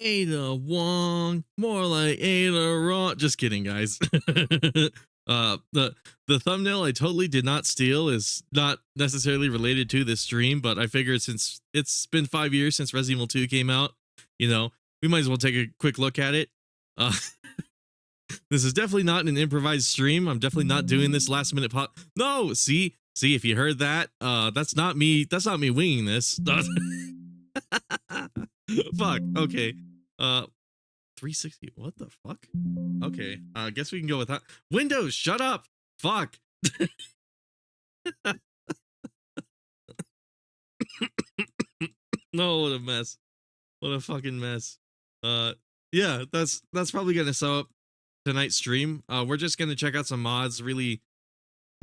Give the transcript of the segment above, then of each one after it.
Ada Wong, more like Ada Wrong. Just kidding, guys. The thumbnail I totally did not steal is not necessarily related to this stream, but I figured since it's been 5 years since Resident Evil 2 came out, you know, we might as well take a quick look at it. Uh, this is definitely not an improvised stream. I'm definitely not doing this last minute pop. No, see, if you heard that, that's not me. That's not me winging this. Fuck. Okay. 360. What the fuck? Okay. Guess we can go with that. Windows, shut up. Fuck. No, what a mess. What a fucking mess. Yeah, that's probably gonna sum up tonight's stream. We're just gonna check out some mods, really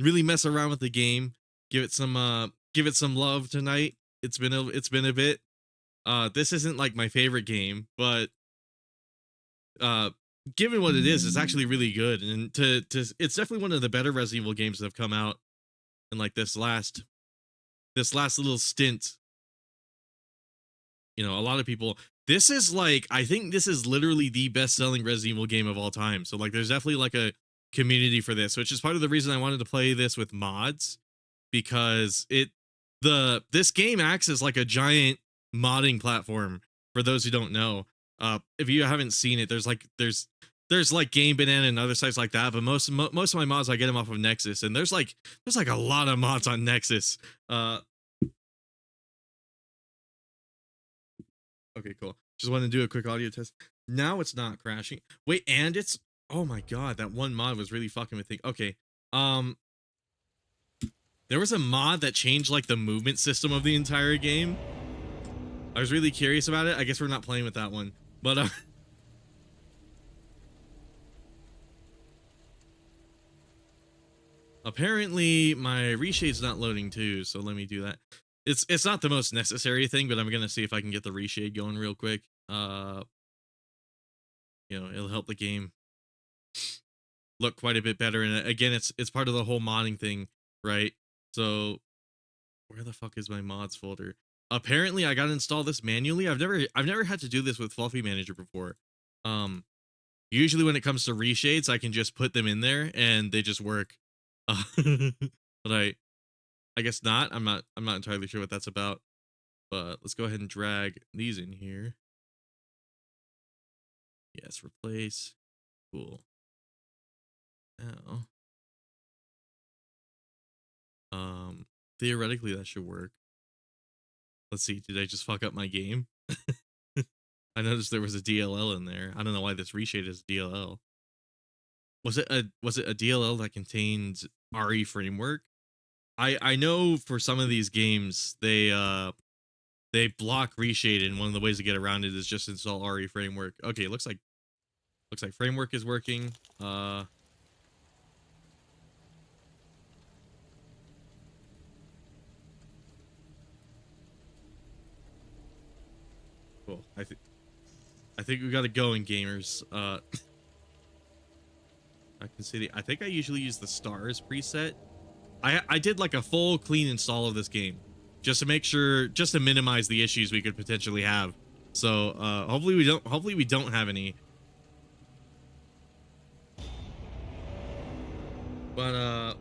mess around with the game, give it some love tonight. It's been a bit. This isn't like my favorite game, but given what it is, it's actually really good, and it's definitely one of the better Resident Evil games that have come out in like this last little stint. You know, a lot of people, this is like, I think this is literally the best-selling Resident Evil game of all time. So like there's definitely like a community for this, which is part of the reason I wanted to play this with mods, because this game acts as like a giant modding platform for those who don't know. If you haven't seen it, there's like Game Banana and other sites like that, but most of my mods I get them off of Nexus, and there's like a lot of mods on Nexus. Okay, cool. Just wanted to do a quick audio test. Now it's not crashing. Wait, and it's, oh my god, that one mod was really fucking with things. Okay, there was a mod that changed like the movement system of the entire game. I was really curious about it. I guess we're not playing with that one, but apparently my reshade's not loading too, so let me do that. It's not the most necessary thing, but I'm gonna see if I can get the reshade going real quick. You know, it'll help the game look quite a bit better. And again, it's part of the whole modding thing, right? So where the fuck is my mods folder? Apparently I gotta install this manually. I've never had to do this with Fluffy Manager before. Usually when it comes to reshades, I can just put them in there and they just work. But I guess not. I'm not entirely sure what that's about. But let's go ahead and drag these in here. Yes, replace. Cool. Now, theoretically that should work. Let's see, did I just fuck up my game? I noticed there was a DLL in there. I don't know why this reshade is DLL. Was it a DLL that contained RE framework? I know for some of these games they block reshade, and one of the ways to get around it is just install RE framework. Okay, it looks like framework is working. Cool. I think we got it going, gamers. I can see I think I usually use the stars preset. I did like a full clean install of this game just to make sure, just to minimize the issues we could potentially have. So hopefully we don't have any. But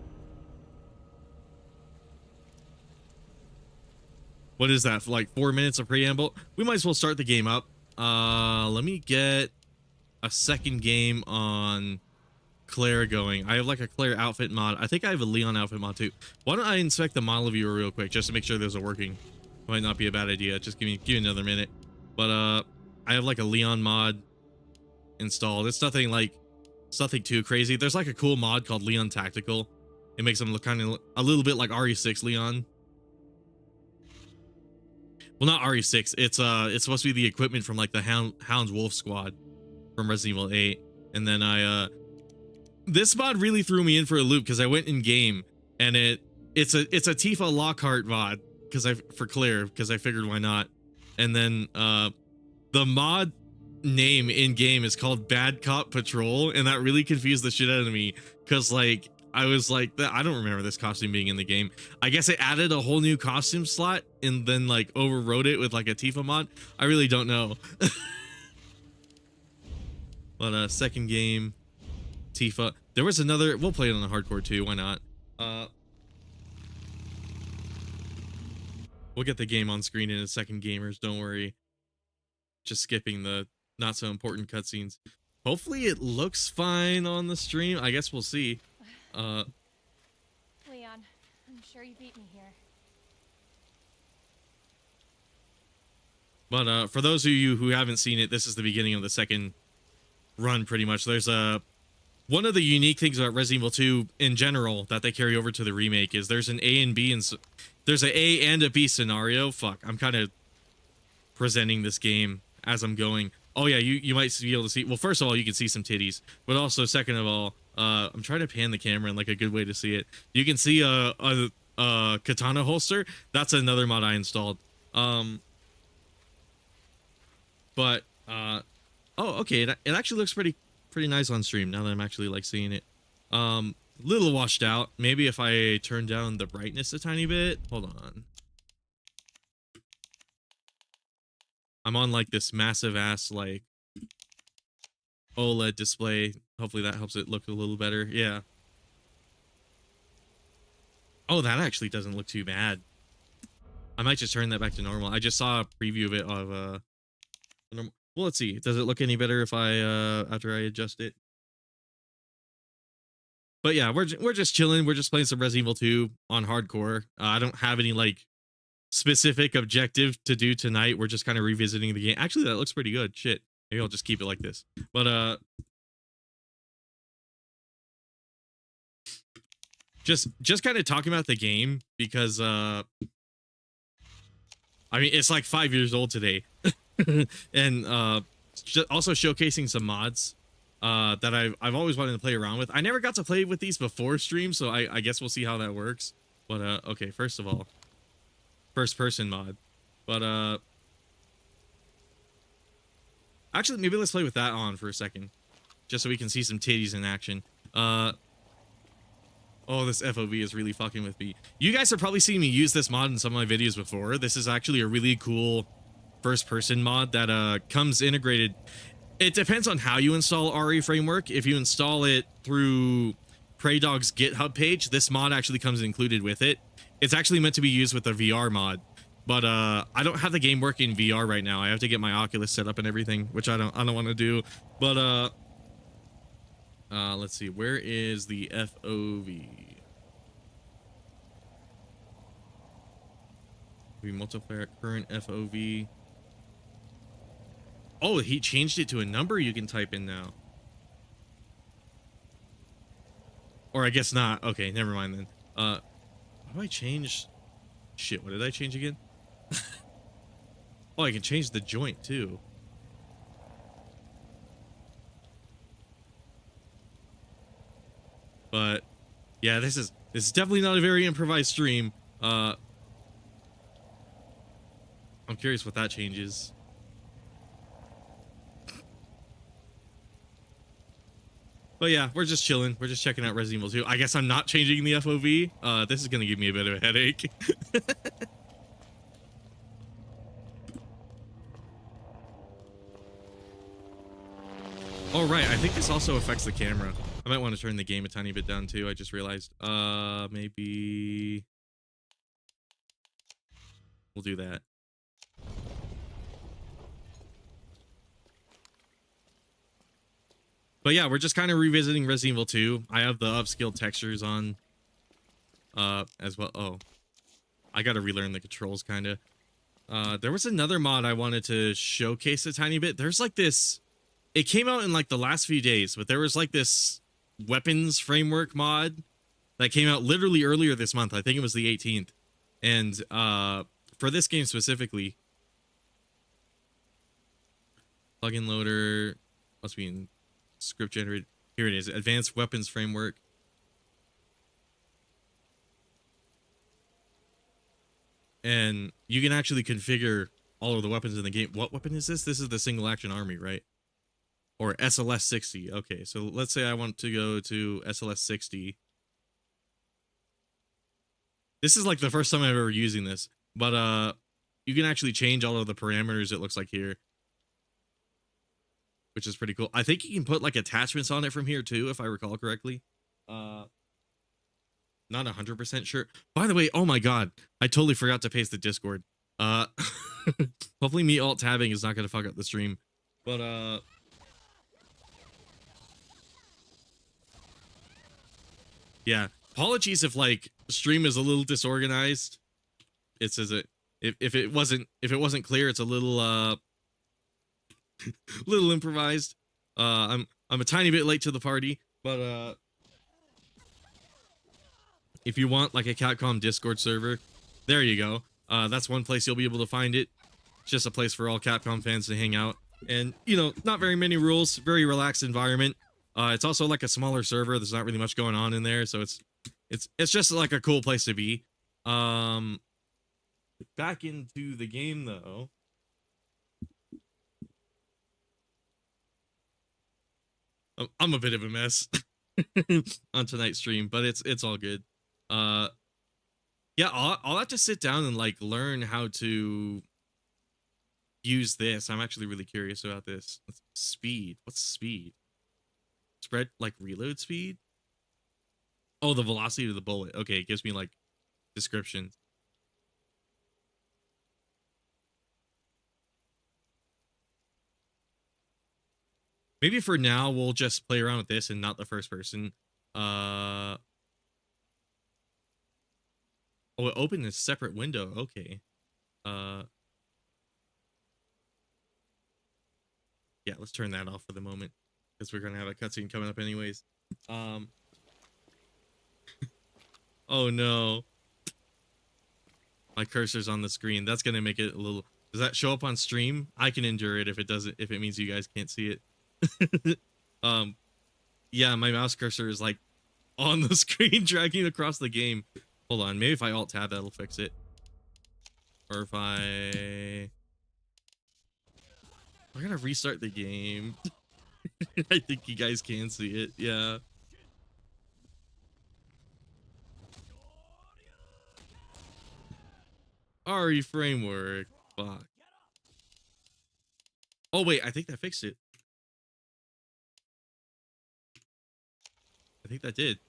what is that, for like 4 minutes of preamble? We might as well start the game up. Let me get a second game on Claire going. I have like a Claire outfit mod. I think I have a Leon outfit mod too. Why don't I inspect the model viewer real quick just to make sure those are working? Might not be a bad idea. Just give me another minute. But I have like a Leon mod installed. It's nothing too crazy. There's like a cool mod called Leon Tactical. It makes him look kind of a little bit like RE6 Leon. Well, not RE6. It's supposed to be the equipment from like the Hound's Wolf Squad from Resident Evil 8. And then this mod really threw me in for a loop because I went in game and it's a Tifa Lockhart mod for Claire, because I figured why not. And then the mod name in game is called Bad Cop Patrol, and that really confused the shit out of me because like I was like, I don't remember this costume being in the game. I guess it added a whole new costume slot and then like overrode it with like a Tifa mod. I really don't know. But second game, Tifa. There was another. We'll play it on the hardcore too. Why not? We'll get the game on screen in a second, gamers. Don't worry. Just skipping the not so important cutscenes. Hopefully it looks fine on the stream. I guess we'll see. Leon, I'm sure you beat me here. But for those of you who haven't seen it, this is the beginning of the second run, pretty much. There's one of the unique things about Resident Evil 2 in general that they carry over to the remake is there's an A and B, and there's an A and a B scenario. Fuck, I'm kind of presenting this game as I'm going. Oh yeah, you might be able to see. Well, first of all, you can see some titties, but also second of all, I'm trying to pan the camera in like a good way to see it. You can see a katana holster. That's another mod I installed. But oh, okay, it actually looks pretty nice on stream now that I'm actually like seeing it. Little washed out. Maybe if I turn down the brightness a tiny bit. Hold on. I'm on like this massive ass like OLED display. Hopefully that helps it look a little better. Yeah. Oh, that actually doesn't look too bad. I might just turn that back to normal. I just saw a preview of it of well, let's see. Does it look any better if I after I adjust it? But yeah, we're just chilling. We're just playing some Resident Evil 2 on hardcore. I don't have any like specific objective to do tonight. We're just kind of revisiting the game. Actually, that looks pretty good. Shit. Maybe I'll just keep it like this. But just kind of talking about the game because I mean, it's like 5 years old today. And also showcasing some mods that I've always wanted to play around with. I never got to play with these before stream, so I guess we'll see how that works. But okay, first of all, first person mod. But actually, maybe let's play with that on for a second, just so we can see some titties in action. Oh, this FOV is really fucking with me. You guys have probably seen me use this mod in some of my videos before. This is actually a really cool first-person mod that comes integrated. It depends on how you install RE Framework. If you install it through PreyDog's GitHub page, this mod actually comes included with it. It's actually meant to be used with a VR mod, but I don't have the game working in VR right now. I have to get my Oculus set up and everything, which I don't want to do. But let's see, where is the FOV? We multiplayer current FOV. Oh, he changed it to a number you can type in now. Or I guess not. Okay, never mind then. How do I change? Shit, what did I change again? Oh, I can change the joint too. But yeah, this is definitely not a very improvised stream. I'm curious what that changes. But yeah, we're just chilling. We're just checking out Resident Evil 2. I guess I'm not changing the FOV. This is gonna give me a bit of a headache. Oh right, I think this also affects the camera. I might want to turn the game a tiny bit down too. I just realized. Maybe we'll do that. But yeah, we're just kind of revisiting Resident Evil 2. I have the upscaled textures on as well. Oh, I gotta relearn the controls kind of. There was another mod I wanted to showcase a tiny bit. There's like this, it came out in like the last few days, but there was like this weapons framework mod that came out literally earlier this month. I think it was the 18th. And for this game specifically, plugin loader must be in script generated. Here it is, advanced weapons framework. And you can actually configure all of the weapons in the game. What weapon is this? This is the single action army, right? Or SLS 60. Okay, so let's say I want to go to SLS 60. This is like the first time I'm ever using this, but you can actually change all of the parameters, it looks like here. which is pretty cool. I think you can put like attachments on it from here too, if I recall correctly. Not 100% sure. By the way, oh my god, I totally forgot to paste the Discord. Uh, hopefully me alt tabbing is not gonna fuck up the stream. But yeah, apologies if like stream is a little disorganized. It's as it if it wasn't clear, it's a little little improvised. I'm a tiny bit late to the party, but if you want like a Capcom Discord server, there you go. That's one place you'll be able to find it. It's just a place for all Capcom fans to hang out. And, you know, not very many rules, very relaxed environment. It's also like a smaller server. There's not really much going on in there, so it's just like a cool place to be. Back into the game though. I'm a bit of a mess on tonight's stream, but it's all good. Yeah, I'll have to sit down and like learn how to use this. I'm actually really curious about this. Speed. What's speed? Spread like reload speed? Oh, the velocity of the bullet. Okay, it gives me like descriptions. Maybe for now we'll just play around with this and not the first person. Oh, it opened a separate window. Okay. Yeah, let's turn that off for the moment because we're gonna have a cutscene coming up anyways. Oh no. My cursor's on the screen. That's gonna make it a little. Does that show up on stream? I can endure it if it doesn't. If it means you guys can't see it. Yeah, my mouse cursor is like on the screen dragging across the game. Hold on, maybe if I alt tab that'll fix it. Or if I gotta restart the game. I think you guys can see it. Yeah. RE framework. Fuck. Oh wait, I think that fixed it. I think that did.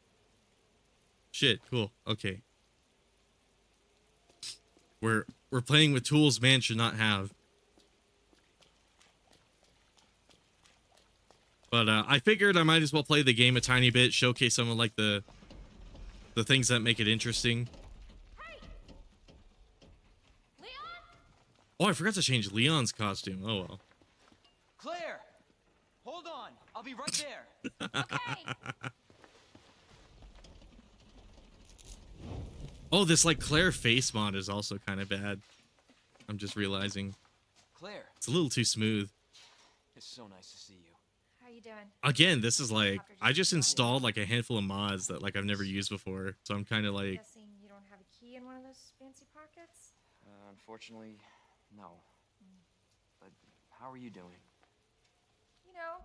Shit, cool. Okay. We're playing with tools man should not have. But I figured I might as well play the game a tiny bit, showcase some of like the things that make it interesting. Hey! Leon? Oh, I forgot to change Leon's costume. Oh well. Claire, hold on. I'll be right there. Okay. Oh, this like Claire face mod is also kind of bad. I'm just realizing. Claire, It's a little too smooth. it's so nice to see you. How you doing? Again, this is like I just installed like a handful of mods that like I've never used before, so I'm kind of like. Guessing you don't have a key in one of those fancy pockets? Unfortunately, no. But how are you doing? You know.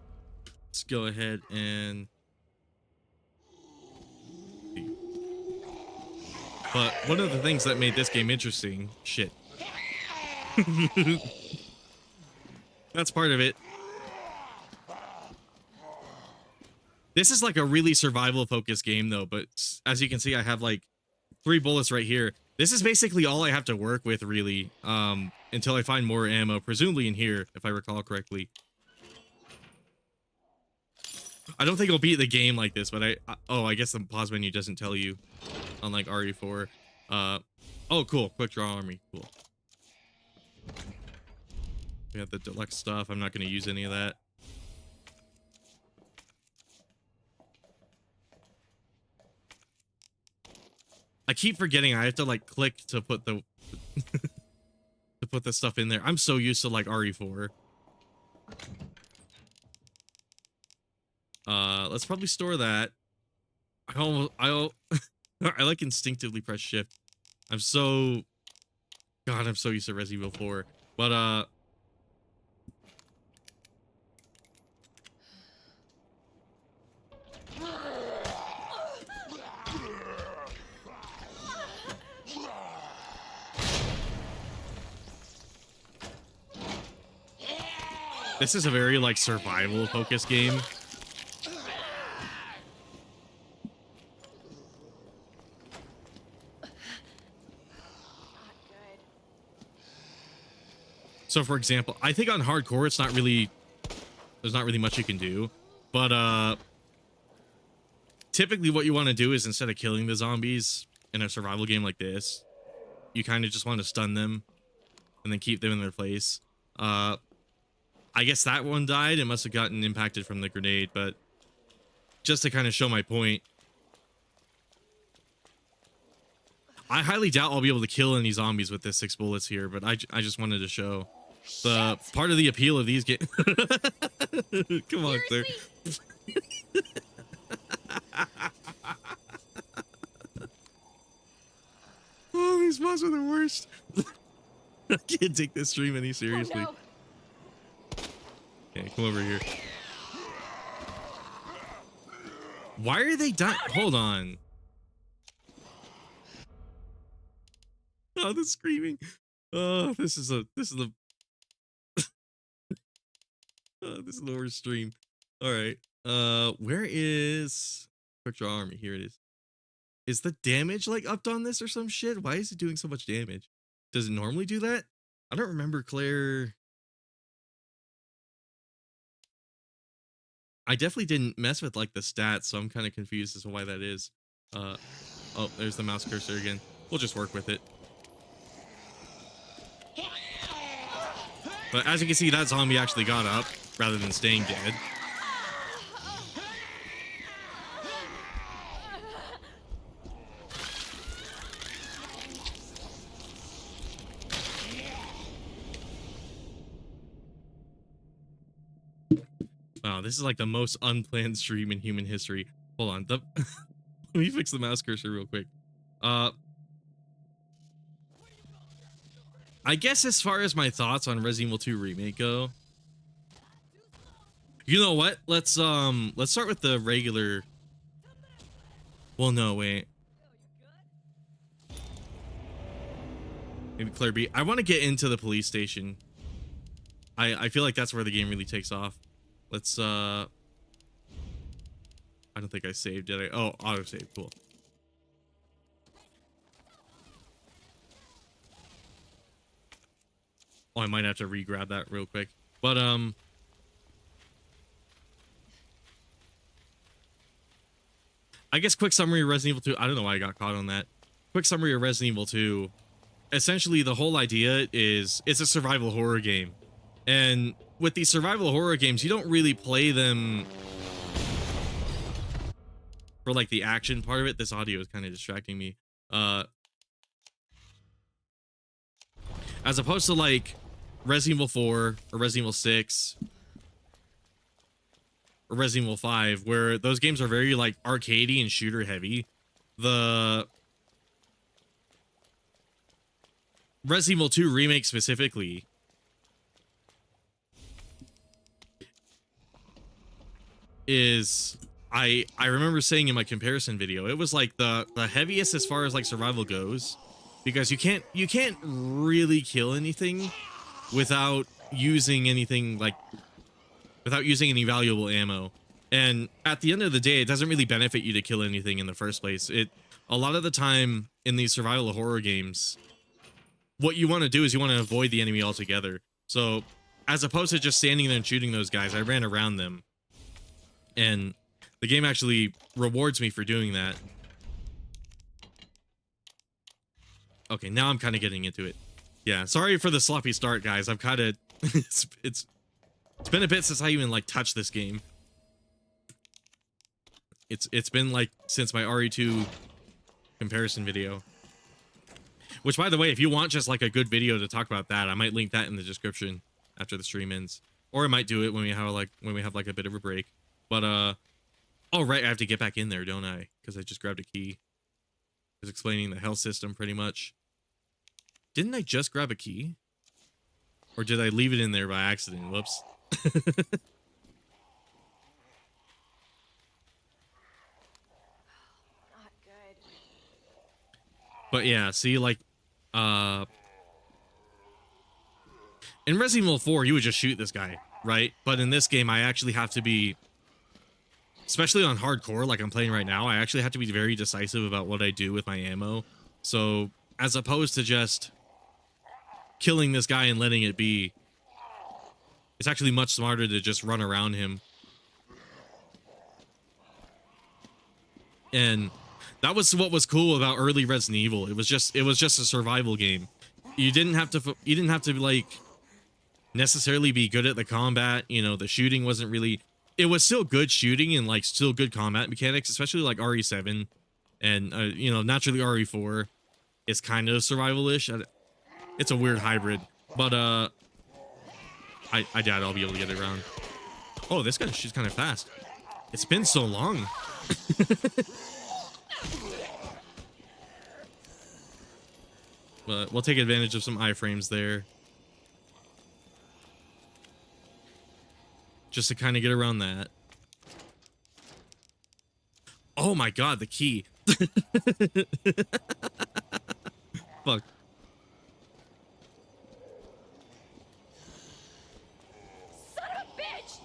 Let's go ahead and. But one of the things that made this game interesting, shit. That's part of it. This is like a really survival focused game though, but as you can see, I have like 3 bullets right here. This is basically all I have to work with really, until I find more ammo, presumably in here, if I recall correctly. I don't think I'll beat the game like this, but I guess the pause menu doesn't tell you, unlike RE4. Oh, cool. Quick draw army. Cool. We have the deluxe stuff. I'm not going to use any of that. I keep forgetting I have to like click to put the to put the stuff in there. I'm so used to like RE4. Let's probably store that. I like instinctively press shift. I'm so used to Resident Evil 4. But This is a very like survival focused game. Not good. So for example, I think on hardcore it's not really, there's not really much you can do, but typically what you want to do is instead of killing the zombies in a survival game like this, you kind of just want to stun them and then keep them in their place. I guess that one died. It must have gotten impacted from the grenade, but just to kind of show my point, I highly doubt I'll be able to kill any zombies with this 6 bullets here, but I just wanted to show the part of the appeal of these games. Come on, Claire. Oh, these mods are the worst. I can't take this stream any seriously. Oh, no. Okay, come over here. Why are they dying? Hold on. Oh, the screaming. Oh, this is the oh, this is the worst stream. All right. Where is Quick Draw Army? Here it is. Is the damage like upped on this or some shit? Why is it doing so much damage? Does it normally do that? I don't remember Claire. I definitely didn't mess with like the stats, so I'm kind of confused as to why that is. Oh, there's the mouse cursor again. We'll just work with it. But as you can see, that zombie actually got up rather than staying dead. Wow, this is like the most unplanned stream in human history. Hold on. Let me fix the mouse cursor real quick. I guess as far as my thoughts on Resident Evil 2 Remake go, you know what? Let's start with the regular. Well, no, wait. Maybe Claire B. I want to get into the police station. I feel like that's where the game really takes off. Let's I don't think I saved, did I? Oh, auto save, cool. Oh, I might have to re-grab that real quick. But I guess quick summary of Resident Evil 2. I don't know why I got caught on that. Quick summary of Resident Evil 2. Essentially, the whole idea is it's a survival horror game. And with these survival horror games, you don't really play them for like the action part of it. This audio is kind of distracting me. As opposed to like Resident Evil 4 or Resident Evil 6 or Resident Evil 5, where those games are very like arcadey and shooter heavy. The Resident Evil 2 Remake specifically is, I remember saying in my comparison video, it was like the heaviest as far as like survival goes, because you can't really kill anything without using anything like, without using any valuable ammo. And at the end of the day, it doesn't really benefit you to kill anything in the first place. A lot of the time in these survival horror games, what you want to do is you want to avoid the enemy altogether. So as opposed to just standing there and shooting those guys, I ran around them. And the game actually rewards me for doing that. Okay, now I'm kind of getting into it. Yeah, sorry for the sloppy start, guys. I'm kind of it's been a bit since I even like touched this game. It's been like since my RE2 comparison video. Which, by the way, if you want just like a good video to talk about that, I might link that in the description after the stream ends, or I might do it when we have like a bit of a break. But oh right, I have to get back in there, don't I? Because I just grabbed a key. It's explaining the health system pretty much. Didn't I just grab a key? Or did I leave it in there by accident? Whoops. Not good. But yeah, see, like, in Resident Evil 4, you would just shoot this guy. right? But in this game, I actually have to be, especially on hardcore, like I'm playing right now, I actually have to be very decisive about what I do with my ammo. So as opposed to just killing this guy and letting it be, it's actually much smarter to just run around him. And that was what was cool about early Resident Evil. It was just a survival game. You didn't have to like necessarily be good at the combat. You know, the shooting wasn't really, it was still good shooting and like still good combat mechanics, especially like RE7 and you know, naturally RE4 is kind of survival-ish. It's a weird hybrid, but I doubt I'll be able to get it around. Oh, this guy, she's kind of fast. It's been so long. But we'll take advantage of some iframes there, just to kind of get around that. Oh my god, the key. Fuck. Son of a bitch!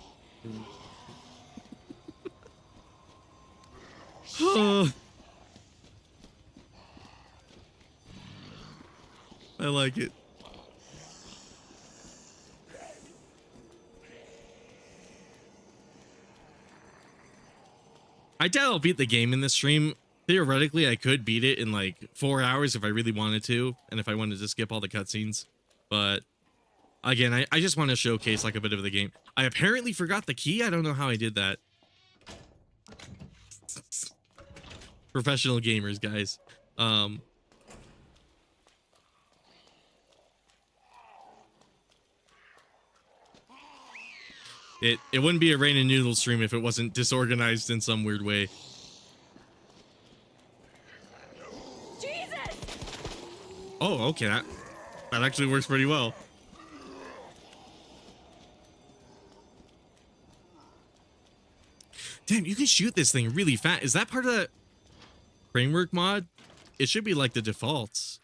I like it. I doubt I'll beat the game in this stream. Theoretically, I could beat it in like 4 hours if I really wanted to, and if I wanted to skip all the cutscenes. But again, I just want to showcase like a bit of the game. I apparently forgot the key. I don't know how I did that. Professional gamers, guys. It wouldn't be a Rain and Noodle stream if it wasn't disorganized in some weird way. Jesus! Oh, okay, that actually works pretty well. Damn, you can shoot this thing really fast. Is that part of the framework mod? It should be like the defaults.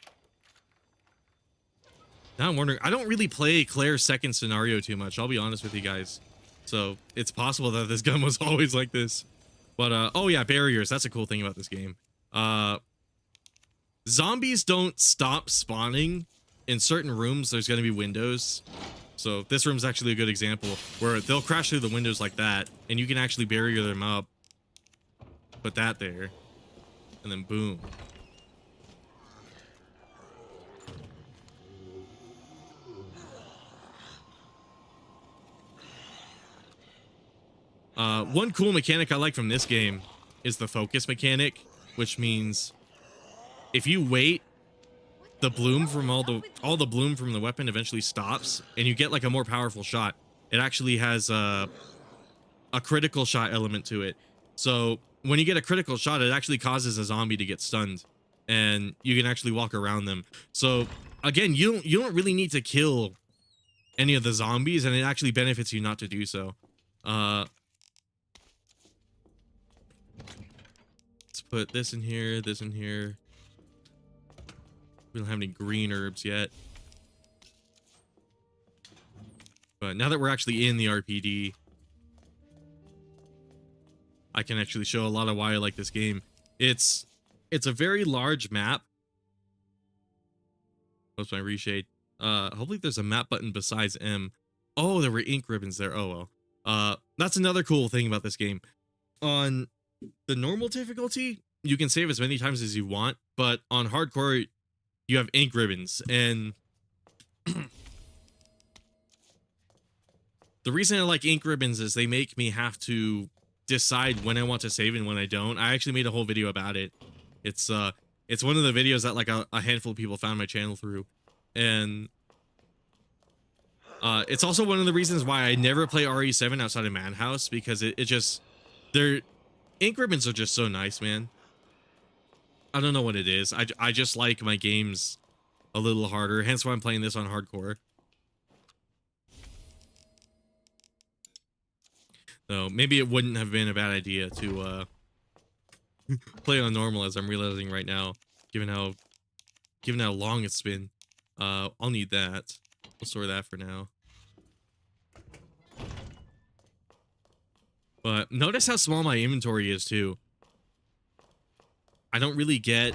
Now I'm wondering, I don't really play Claire's second scenario too much, I'll be honest with you guys. So it's possible that this gun was always like this. But oh yeah, barriers, that's a cool thing about this game. Zombies don't stop spawning. In certain rooms, there's gonna be windows. So this room's actually a good example where they'll crash through the windows like that, and you can actually barrier them up. Put that there, and then boom. One cool mechanic I like from this game is the focus mechanic, which means if you wait, the bloom from all the bloom from the weapon eventually stops, and you get like a more powerful shot. It actually has a critical shot element to it. So when you get a critical shot, it actually causes a zombie to get stunned, and you can actually walk around them. So again, you don't really need to kill any of the zombies, and it actually benefits you not to do so. Let's put this in here, this in here. We don't have any green herbs yet. But now that we're actually in the RPD, I can actually show a lot of why I like this game. It's a very large map. What's my reshade? Hopefully there's a map button besides M. Oh, there were ink ribbons there. Oh well. That's another cool thing about this game. On the normal difficulty, you can save as many times as you want, but on hardcore, you have ink ribbons, and the reason I like ink ribbons is they make me have to decide when I want to save and when I don't. I actually made a whole video about it. It's one of the videos that like a handful of people found my channel through, and it's also one of the reasons why I never play RE7 outside of Madhouse, because it just, their ink ribbons are just so nice, man. I don't know what it is. I just like my games a little harder, hence why I'm playing this on hardcore. So maybe it wouldn't have been a bad idea to play on normal, as I'm realizing right now, given how long it's been. I'll need that. We'll store that for now. But notice how small my inventory is too. I don't really get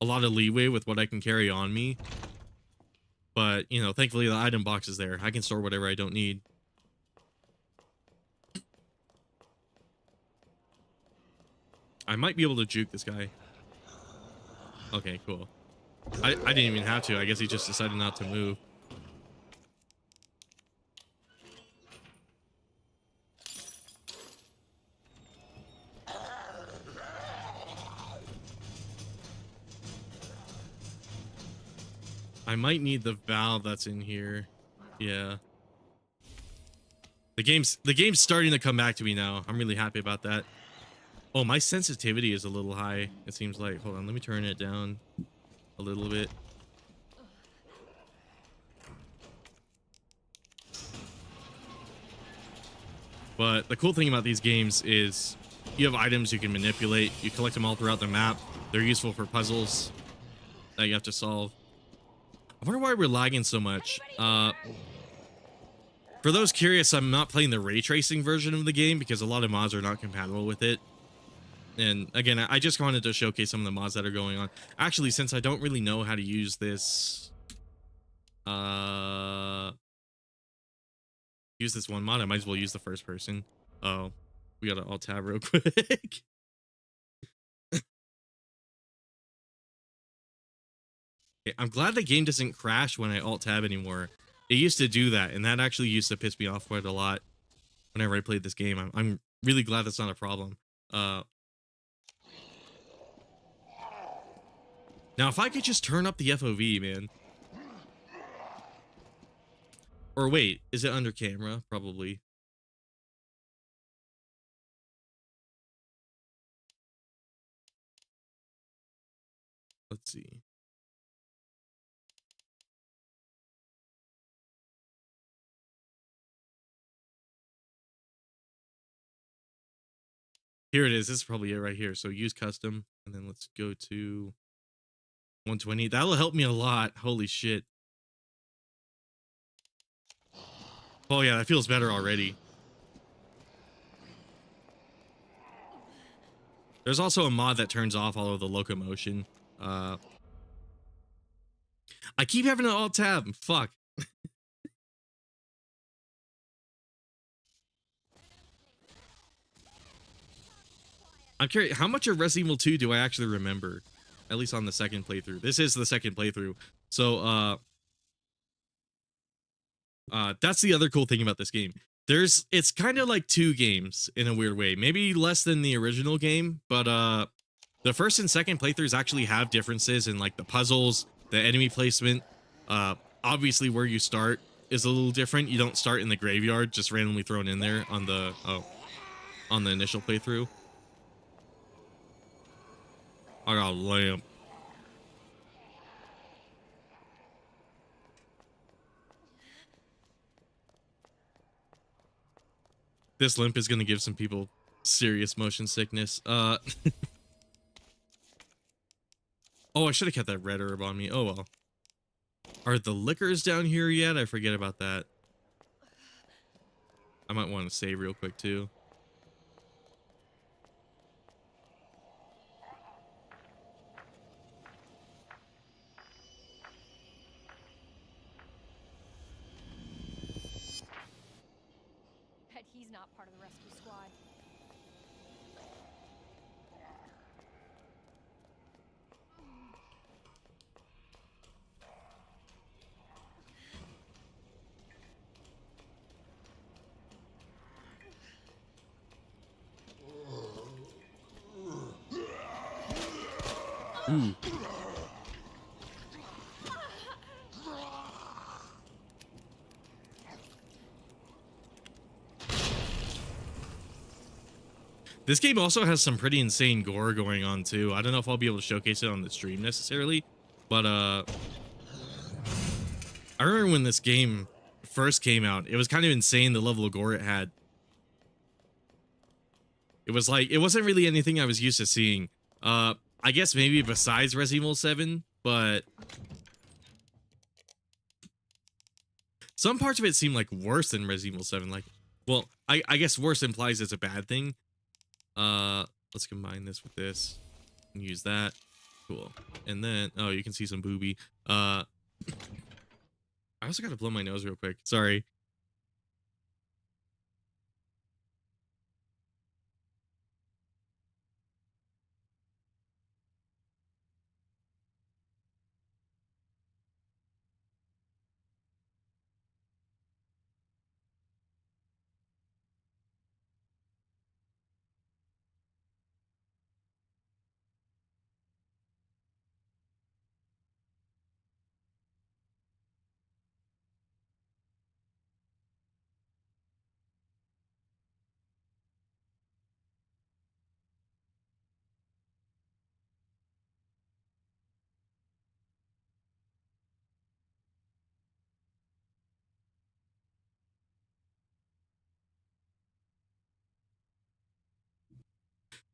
a lot of leeway with what I can carry on me. But, you know, thankfully the item box is there. I can store whatever I don't need. I might be able to juke this guy. Okay, cool. I didn't even have to. I guess he just decided not to move. I might need the valve that's in here. Yeah. The game's starting to come back to me now. I'm really happy about that. Oh, my sensitivity is a little high, it seems like. Hold on, let me turn it down a little bit. But the cool thing about these games is you have items you can manipulate. You collect them all throughout the map. They're useful for puzzles that you have to solve. I wonder why we're lagging so much. For those curious, I'm not playing the ray tracing version of the game because a lot of mods are not compatible with it. And again, I just wanted to showcase some of the mods that are going on. Actually, since I don't really know how to use this, use this one mod, I might as well use the first person. Oh, we gotta alt tab real quick. Okay, I'm glad the game doesn't crash when I alt tab anymore. It used to do that, and that actually used to piss me off quite a lot whenever I played this game. I'm really glad that's not a problem. Now, if I could just turn up the FOV, man. Or wait, is it under camera? Probably. Let's see. Here it is. This is probably it right here. So use custom, and then let's go to 120. That'll help me a lot. Holy shit. Oh yeah, that feels better already. There's also a mod that turns off all of the locomotion. I keep having an alt tab. Fuck. I'm curious, how much of Resident Evil 2 do I actually remember? At least on the second playthrough. This is the second playthrough. So, that's the other cool thing about this game. It's kind of like two games in a weird way. Maybe less than the original game, but the first and second playthroughs actually have differences in like the puzzles, the enemy placement. Obviously where you start is a little different. You don't start in the graveyard, just randomly thrown in there on the initial playthrough. I got a lamp. This limp is gonna give some people serious motion sickness. Oh, I should have kept that red herb on me. Oh well. Are the liquors down here yet? I forget about that. I might want to save real quick too. Bet he's not part of the rescue squad. Ooh. This game also has some pretty insane gore going on too. I don't know if I'll be able to showcase it on the stream necessarily, but I remember when this game first came out, it was kind of insane the level of gore it had. It was like, it wasn't really anything I was used to seeing. I guess maybe besides Resident Evil 7, but some parts of it seemed like worse than Resident Evil 7. Like Well, I guess worse implies it's a bad thing. Let's combine this with this and use that. Cool. And then, oh, you can see some booby. I also gotta blow my nose real quick. Sorry.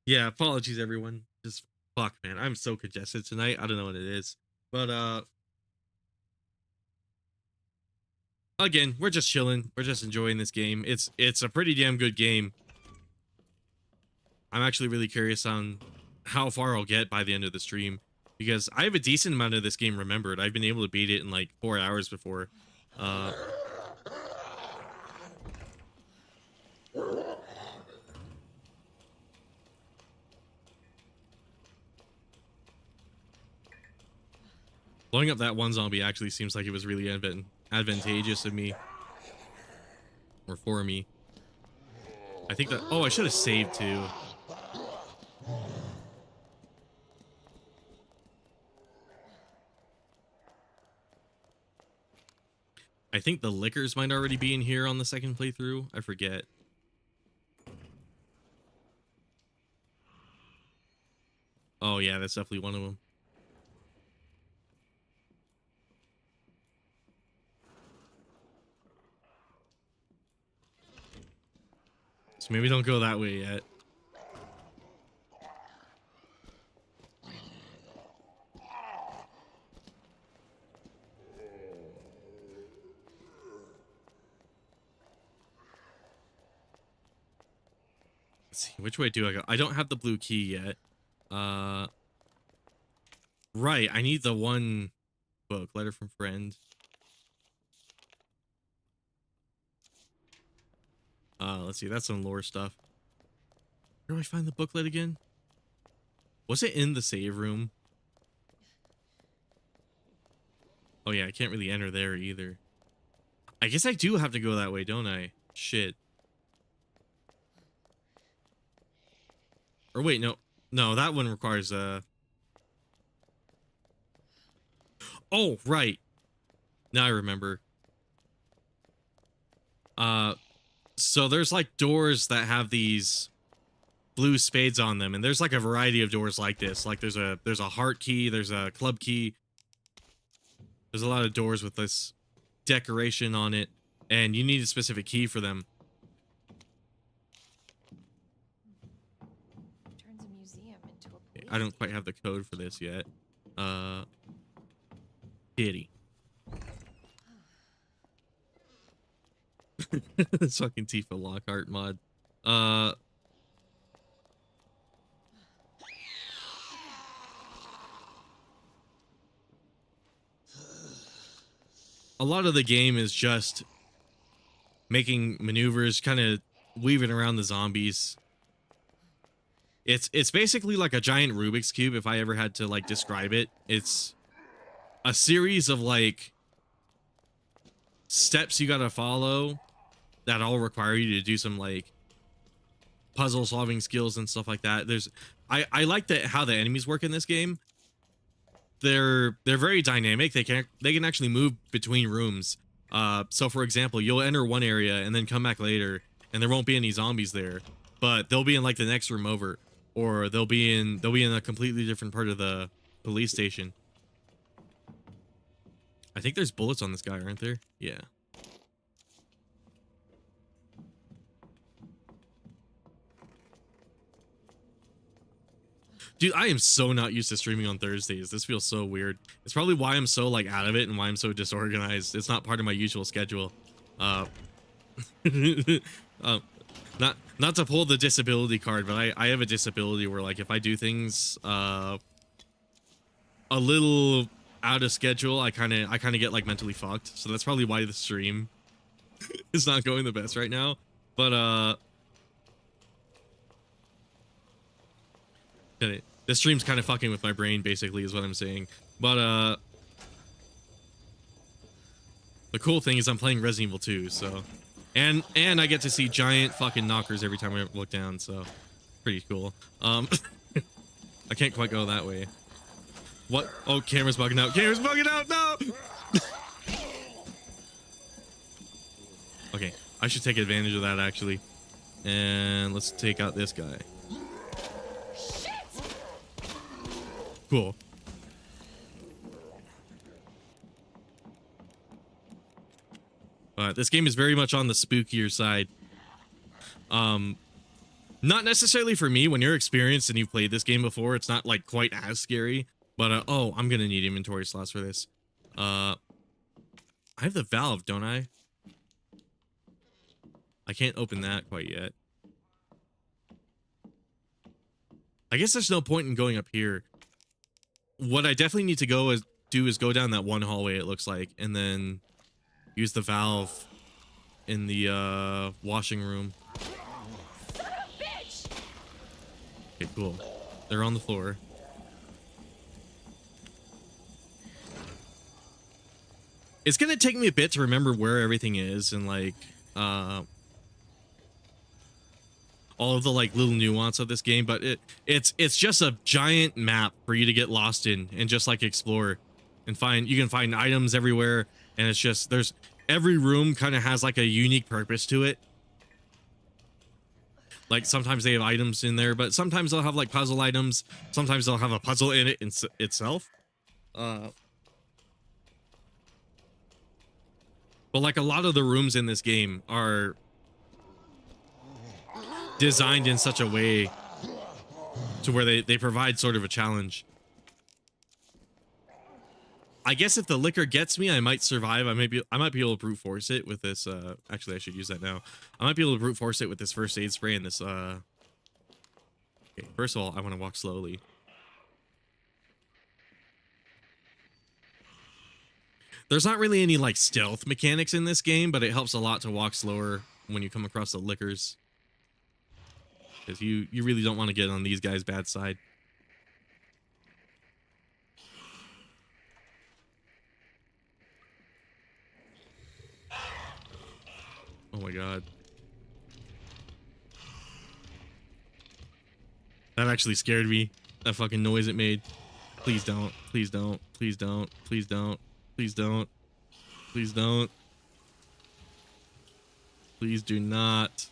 Yeah, apologies everyone. Just fuck, man. I'm so congested tonight. I don't know what it is. But again, we're just chilling. We're just enjoying this game. It's a pretty damn good game. I'm actually really curious on how far I'll get by the end of the stream, because I have a decent amount of this game remembered. I've been able to beat it in like 4 hours before. Blowing up that one zombie actually seems like it was really advantageous of me. Or for me. I think that... Oh, I should have saved too. I think the liquors might already be in here on the second playthrough. I forget. Oh yeah, that's definitely one of them. So maybe don't go that way yet. Let's see, which way do I go? I don't have the blue key yet. Right, I need the one book, letter from friend. Let's see, that's some lore stuff. Where do I find the booklet again? Was it in the save room? Oh yeah, I can't really enter there either. I guess I do have to go that way, don't I? Shit. Or wait, no. No, that one requires Oh, right. Now I remember. So there's like doors that have these blue spades on them, and there's like a variety of doors like this. Like there's a heart key, there's a club key. There's a lot of doors with this decoration on it, and you need a specific key for them. Turns a museum into a police I don't quite have the code for this yet. Kitty. This fucking Tifa Lockhart mod. A lot of the game is just making maneuvers, kind of weaving around the zombies. It's basically like a giant Rubik's Cube, if I ever had to like describe it. It's a series of like steps you gotta follow that all require you to do some like puzzle solving skills and stuff like that. I like how the enemies work in this game. They're very dynamic. They can actually move between rooms. So for example, you'll enter one area and then come back later and there won't be any zombies there, but they'll be in like the next room over, or they'll be in a completely different part of the police station. I think there's bullets on this guy, aren't there? Yeah. Dude, I am so not used to streaming on Thursdays. This feels so weird. It's probably why I'm so like out of it and why I'm so disorganized. It's not part of my usual schedule. Not to pull the disability card, but I have a disability where like if I do things a little out of schedule, I kind of get like mentally fucked. So that's probably why the stream is not going the best right now. But the stream's kind of fucking with my brain basically is what I'm saying. But the cool thing is I'm playing Resident Evil 2, so and I get to see giant fucking knockers every time I look down, so pretty cool. I can't quite go that way. What? Oh, camera's bugging out. Camera's bugging out. No. Okay, I should take advantage of that actually. And let's take out this guy. Cool. This game is very much on the spookier side. Not necessarily for me. When you're experienced and you've played this game before, it's not like quite as scary. But oh, I'm gonna need inventory slots for this. I have the valve, don't I? I can't open that quite yet. I guess there's no point in going up here. What I definitely need to do is go down that one hallway, it looks like, and then use the valve in the washing room. Son of a bitch! Okay, cool. They're on the floor. It's gonna take me a bit to remember where everything is and like all of the like little nuance of this game, but it's just a giant map for you to get lost in and just like explore and find. You can find items everywhere, and it's just every room kind of has like a unique purpose to it. Like sometimes they have items in there, but sometimes they'll have like puzzle items. Sometimes they'll have a puzzle in it itself. But like a lot of the rooms in this game are designed in such a way to where they provide sort of a challenge. I guess if the liquor gets me, I might survive. I might be able to brute force it with this. Actually, I should use that now. I might be able to brute force it with this first aid spray and this. Okay, first of all, I want to walk slowly. There's not really any like stealth mechanics in this game, but it helps a lot to walk slower when you come across the liquors. Because you really don't want to get on these guys' bad side. Oh my god. That actually scared me. That fucking noise it made. Please don't. Please don't. Please don't. Please don't. Please don't. Please don't. Please do not.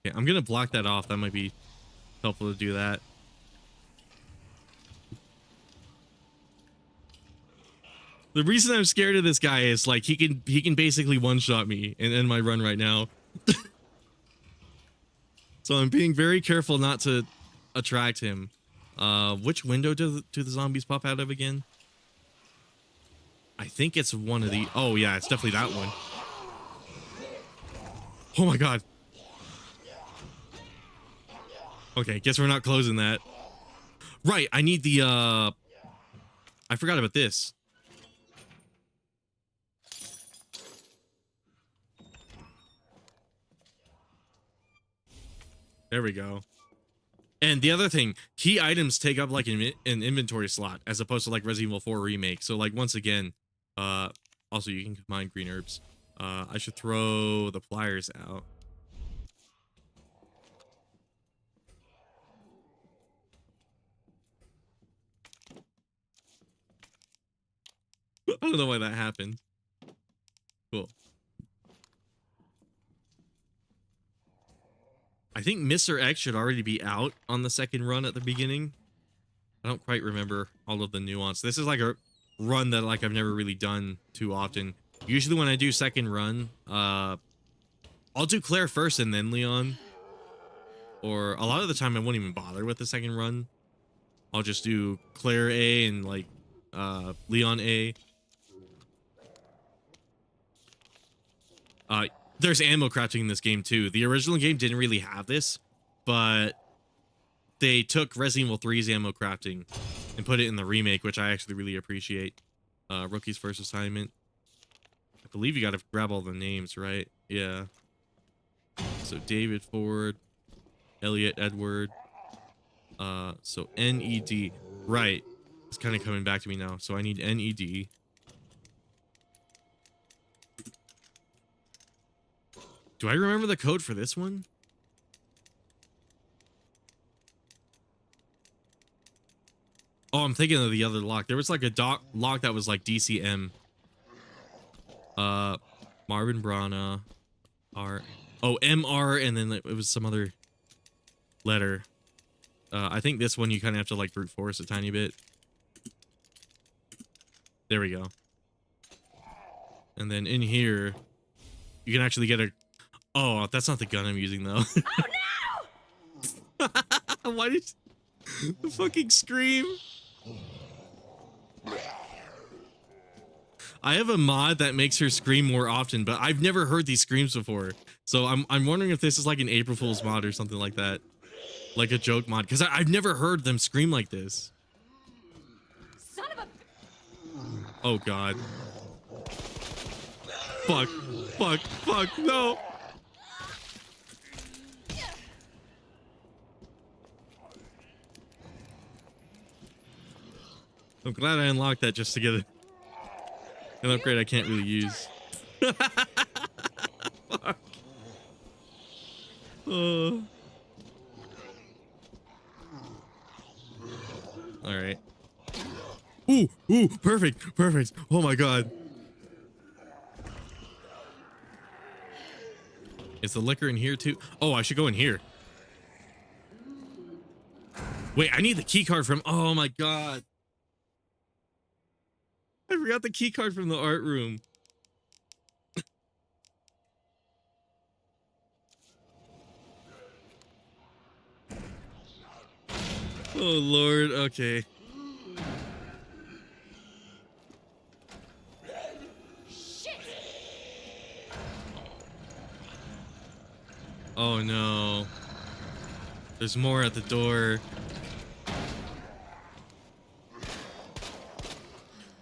Okay, I'm gonna block that off. That might be helpful to do that. The reason I'm scared of this guy is like he can basically one-shot me and end my run right now. So I'm being very careful not to attract him. Which window do the zombies pop out of again? I think it's one of the. Oh yeah, it's definitely that one. Oh my god. Okay, guess we're not closing that. Right, I need the I forgot about this. There we go. And the other thing, key items take up like an inventory slot as opposed to like Resident Evil 4 Remake. So like once again, also you can combine green herbs. I should throw the pliers out. I don't know why that happened. Cool. I think Mr. X should already be out on the second run at the beginning. I don't quite remember all of the nuance. This is like a run that like I've never really done too often. Usually when I do second run, I'll do Claire first and then Leon. Or a lot of the time I won't even bother with the second run. I'll just do Claire A and like Leon A. there's ammo crafting in this game too. The original game didn't really have this, but they took Resident Evil 3's ammo crafting and put it in the remake, which I actually really appreciate. Rookie's first assignment. I believe you got to grab all the names, right? Yeah. So David Ford, Elliot Edward. So NED. Right. It's kind of coming back to me now. So I need NED. Do I remember the code for this one? Oh, I'm thinking of the other lock. There was like a lock that was like DCM. Marvin Brana. R. Oh, MR, and then it was some other letter. I think this one you kind of have to like brute force a tiny bit. There we go. And then in here, you can actually get a... Oh, that's not the gun I'm using though. Oh no! Why did the fucking scream? I have a mod that makes her scream more often, but I've never heard these screams before. So I'm wondering if this is like an April Fool's mod or something like that. Like a joke mod, because I've never heard them scream like this. Son of a... Oh god. Fuck. Fuck. Fuck. No. I'm glad I unlocked that just to get an upgrade I can't really use. Fuck. All right. Ooh, ooh, perfect, perfect. Oh my god. Is the liquor in here too? Oh, I should go in here. Wait, I need the key card from... Oh my god. I forgot the key card from the art room. Oh lord, okay. Shit! Oh no. There's more at the door.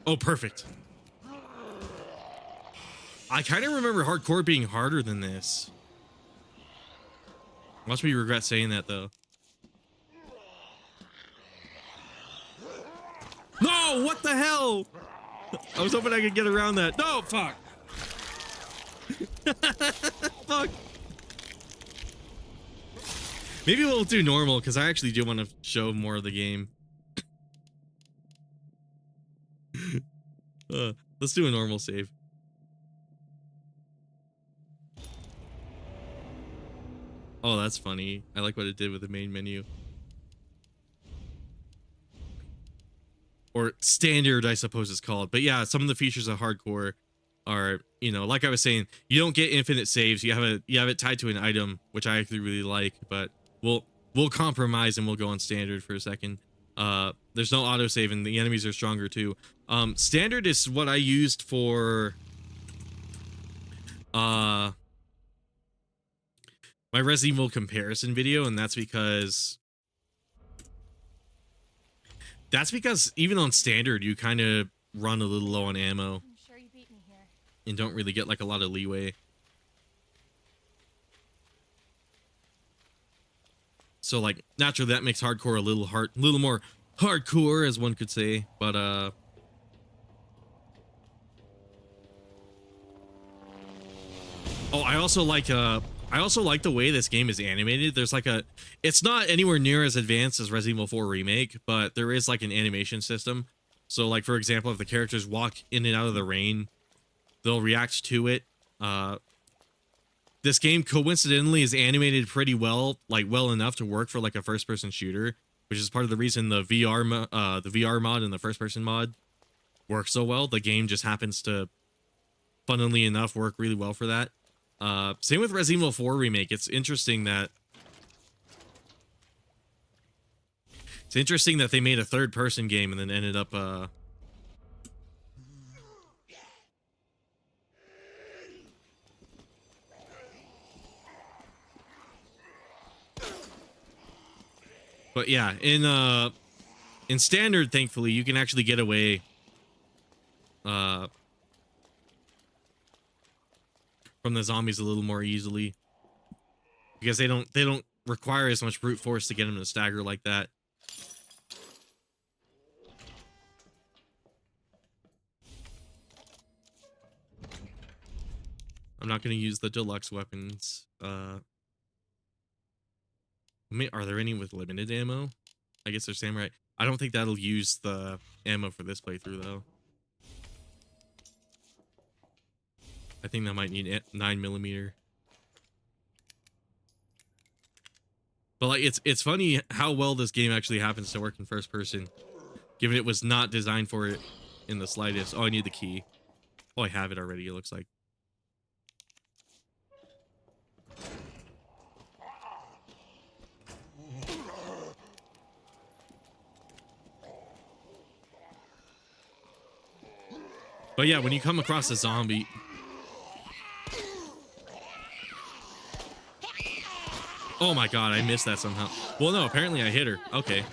Oh, perfect. I kind of remember hardcore being harder than this. Watch me regret saying that though. No, what the hell? I was hoping I could get around that. No, fuck. Fuck. Maybe we'll do normal because I actually do want to show more of the game. Let's do a normal save. Oh, that's funny. I like what it did with the main menu. Or standard, I suppose it's called. But yeah, some of the features of hardcore are, you know, like I was saying, you don't get infinite saves. You have it tied to an item, which I actually really like, but we'll compromise and we'll go on standard for a second. There's no autosave and the enemies are stronger too. Standard is what I used for my Resident Evil comparison video, and that's because even on standard you kind of run a little low on ammo. I'm sure you beat me here. And don't really get like a lot of leeway. So like naturally that makes hardcore a little more hardcore, as one could say. But oh, I also like the way this game is animated. There's like it's not anywhere near as advanced as Resident Evil 4 Remake, but there is like an animation system. So like, for example, if the characters walk in and out of the rain, they'll react to it. This game coincidentally is animated pretty well, like well enough to work for like a first-person shooter, which is part of the reason the VR mod and the first-person mod work so well. The game just happens to, funnily enough, work really well for that. Same with Resident Evil 4 Remake. It's interesting that they made a third-person game and then ended up But yeah, in standard, thankfully, you can actually get away from the zombies a little more easily because they don't require as much brute force to get them to stagger like that. I'm not going to use the deluxe weapons. Are there any with limited ammo? I guess they're samurai. I don't think that'll use the ammo for this playthrough though. I think that might need 9mm. But like, it's funny how well this game actually happens to work in first person, given it was not designed for it in the slightest. Oh, I need the key. Oh, I have it already. It looks like. But yeah, when you come across a zombie, oh my god, I missed that somehow. Well, no, apparently I hit her. Okay.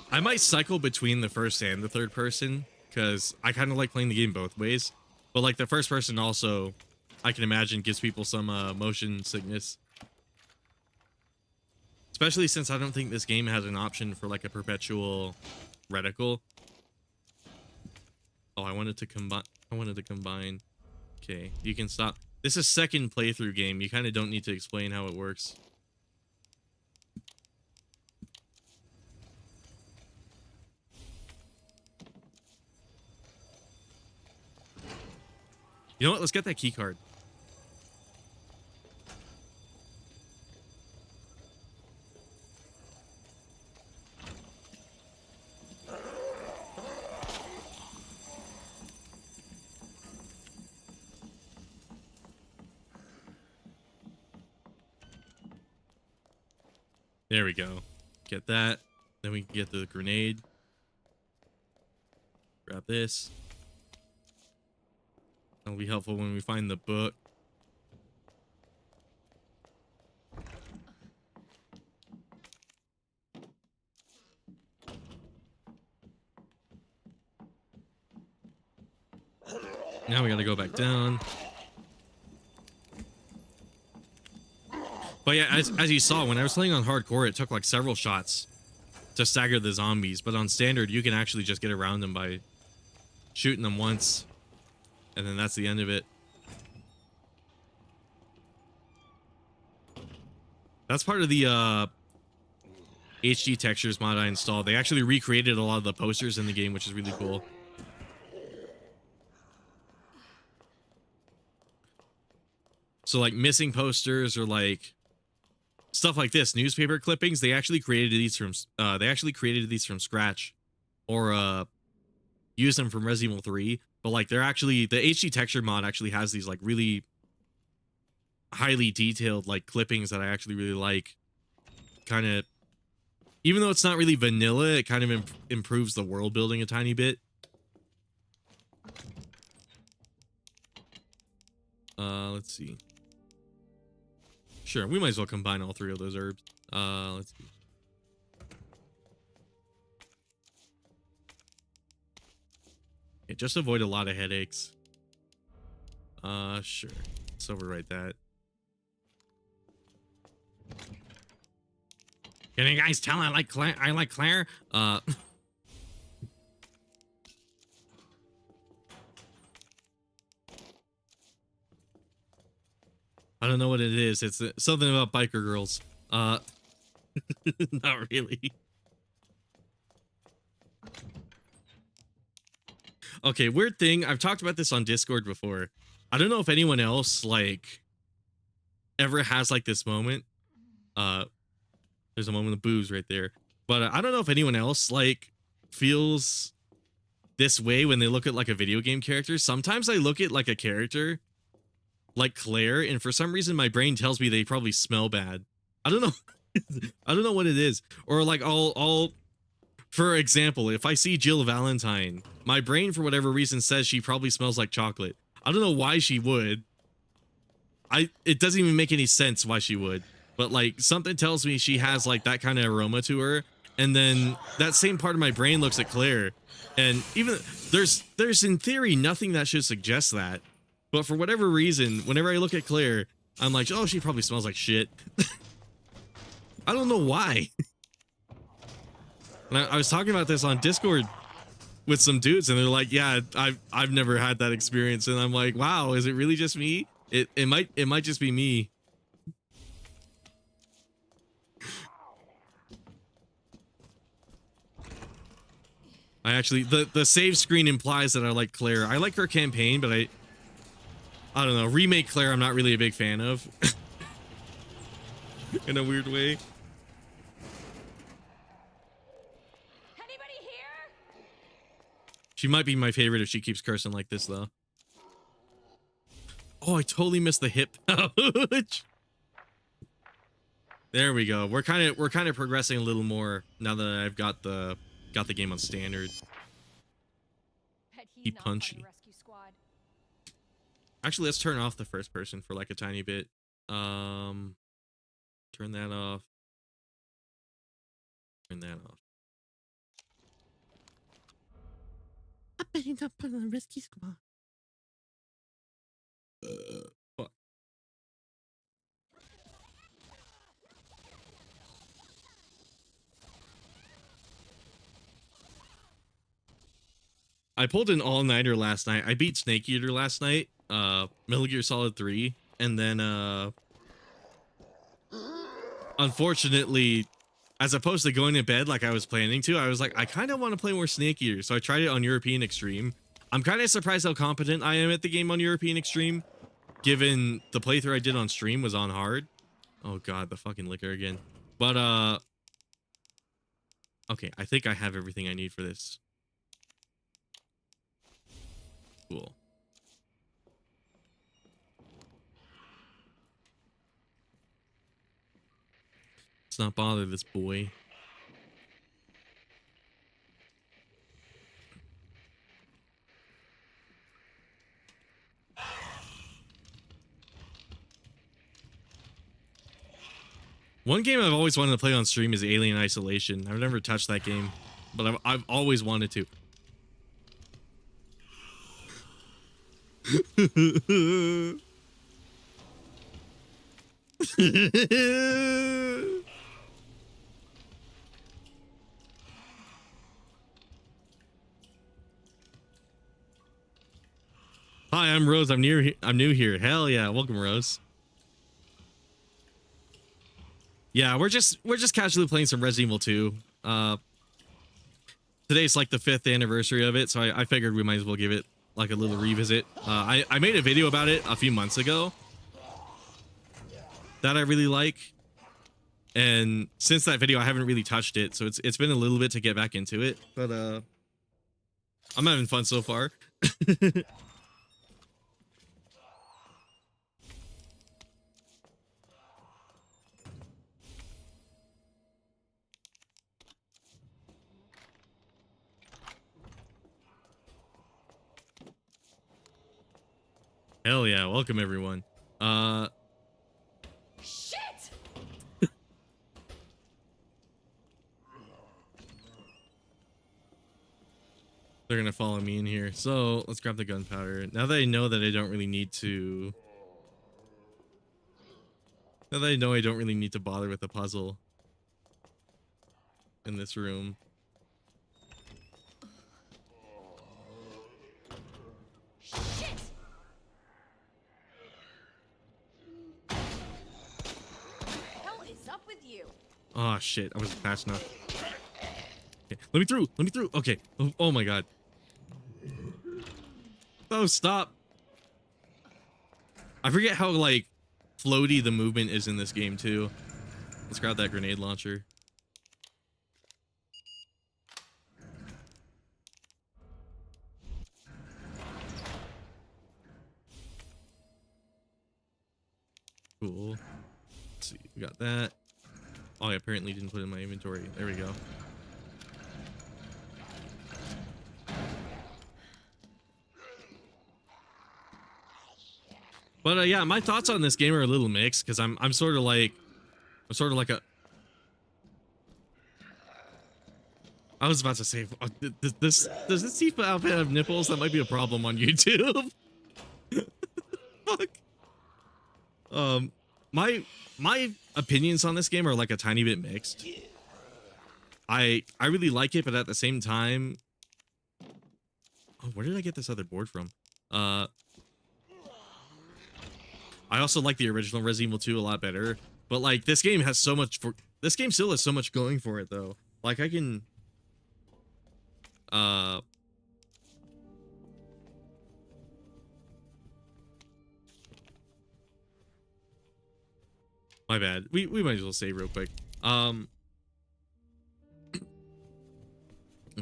I might cycle between the first and the third person because I kind of like playing the game both ways. But like the first person also, I can imagine, gives people some motion sickness. Especially since I don't think this game has an option for like a perpetual reticle. Oh, I wanted to combine. Okay, you can stop. This is second playthrough game. You kind of don't need to explain how it works. You know what? Let's get that key card. There we go. Get that. Then we can get the grenade. Grab this. That'll be helpful when we find the book. Now we gotta go back down. But yeah, as you saw, when I was playing on hardcore, it took like several shots to stagger the zombies. But on standard, you can actually just get around them by shooting them once. And then that's the end of it. That's part of the HD textures mod I installed. They actually recreated a lot of the posters in the game, which is really cool. So like missing posters or like stuff like this, newspaper clippings, they actually created these from scratch, or used them from Resident Evil 3. But like they're actually, the HD texture mod actually has these like really highly detailed like clippings that I actually really like. Kind of, even though it's not really vanilla, it kind of improves the world building a tiny bit. Let's see. Sure, we might as well combine all three of those herbs. Let's see. Okay, just avoid a lot of headaches. Sure. Let's overwrite that. Can you guys tell I like Claire? I don't know what it is. It's something about biker girls. Not really. Okay, weird thing. I've talked about this on Discord before. I don't know if anyone else like ever has like this moment. There's a moment of booze right there. But I don't know if anyone else like feels this way when they look at like a video game character. Sometimes I look at like a character like Claire, and for some reason my brain tells me they probably smell bad. I don't know. I don't know what it is. Or like I'll for example, if I see Jill Valentine, my brain for whatever reason says she probably smells like chocolate. I don't know why she would. It doesn't even make any sense why she would. But like something tells me she has like that kind of aroma to her. And then that same part of my brain looks at Claire. And even there's in theory nothing that should suggest that. But for whatever reason, whenever I look at Claire, I'm like, oh, she probably smells like shit. I don't know why. And I was talking about this on Discord with some dudes, and they're like, yeah, I've never had that experience. And I'm like, wow, is it really just me? It might just be me. I actually the save screen implies that I like Claire. I like her campaign, but I don't know. Remake Claire I'm not really a big fan of. In a weird way. Anybody here? She might be my favorite if she keeps cursing like this though. Oh, I totally missed the hip pouch. There we go. We're kind of progressing a little more now that I've got the game on standard. Bet he's He not part of punchy. the rescue squad. Actually, let's turn off the first person for like a tiny bit. Turn that off. Turn that off. I bet he's not part of the rescue squad. Fuck. I pulled an all-nighter last night. I beat Snake Eater last night, Metal Gear Solid 3, and then unfortunately, as opposed to going to bed like I was planning to, I was like, I kind of want to play more Snake Eater, so I tried it on European Extreme. I'm kind of surprised how competent I am at the game on European Extreme, given the playthrough I did on stream was on hard. Oh god, the fucking liquor again. But okay, I think I have everything I need for this. Cool. Let's not bother this boy. One game I've always wanted to play on stream is Alien Isolation. I've never touched that game, but I've always wanted to. Hi, I'm Rose. I'm new here. Hell yeah, welcome, Rose. Yeah, we're just casually playing some Resident Evil 2. Today's like the 5th anniversary of it, so I figured we might as well give it like a little revisit. I made a video about it a few months ago that I really like, and since that video I haven't really touched it, so it's been a little bit to get back into it, but I'm having fun so far. Hell yeah, welcome everyone. Shit! They're gonna follow me in here, so let's grab the gunpowder. Now that I know that I don't really need to... Now that I know I don't really need to bother with the puzzle in this room. Shit! What the hell is up with you? Oh shit, I wasn't fast enough. Okay, let me through, let me through. Okay, oh my god. Oh, stop. I forget how like floaty the movement is in this game too. Let's grab that grenade launcher. Cool. Let's see, we got that. Oh, I apparently didn't put it in my inventory. There we go. But yeah, my thoughts on this game are a little mixed because I'm sort of like a. I was about to say, does this Tifa outfit have nipples? That might be a problem on YouTube. Fuck. My opinions on this game are like a tiny bit mixed. I really like it, but at the same time, oh, where did I get this other board from? I also like the original Resident Evil 2 a lot better, but like this game has so much this game still has so much going for it though. Like I can my bad. We might as well save real quick. And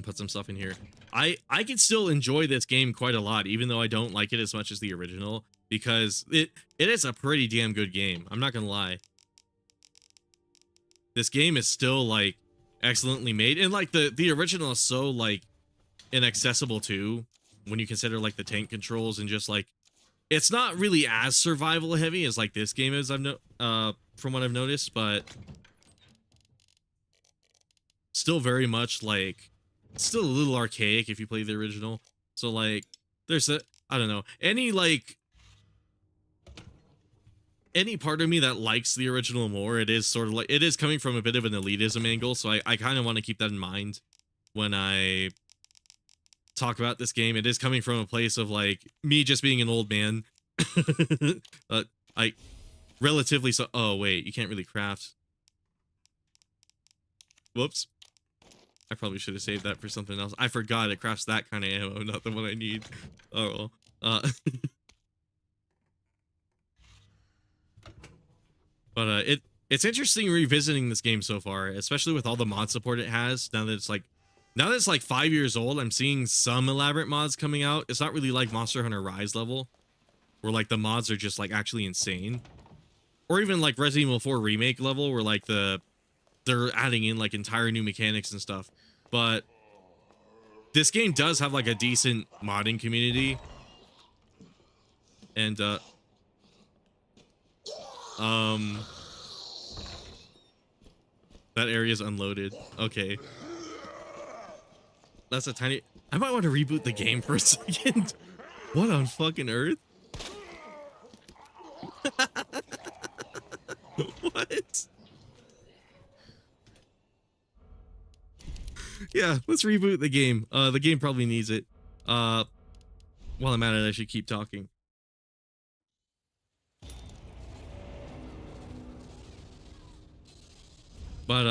put some stuff in here. I can still enjoy this game quite a lot, even though I don't like it as much as the original, because it is a pretty damn good game. I'm not gonna lie. This game is still like excellently made, and like the original is so like inaccessible too, when you consider like the tank controls and just like it's not really as survival heavy as like this game is. From what I've noticed, but still very much like. Still a little archaic if you play the original. So like there's I don't know, any part of me that likes the original more. It is sort of like it is coming from a bit of an elitism angle, so I kind of want to keep that in mind when I talk about this game. It is coming from a place of like me just being an old man. I relatively so. Oh wait, you can't really craft. Whoops. I probably should have saved that for something else. I forgot it crafts that kind of ammo, not the one I need. Oh well. But it's interesting revisiting this game so far, especially with all the mod support it has. Now that it's like 5 years old, I'm seeing some elaborate mods coming out. It's not really like Monster Hunter Rise level, where like the mods are just like actually insane, or even like Resident Evil 4 Remake level, where like they're adding in like entire new mechanics and stuff. But this game does have like a decent modding community, and that area is unloaded. Okay, that's a tiny. I might want to reboot the game for a second. What on fucking earth? What? Yeah, let's reboot the game. The game probably needs it. While I'm at it, I should keep talking. But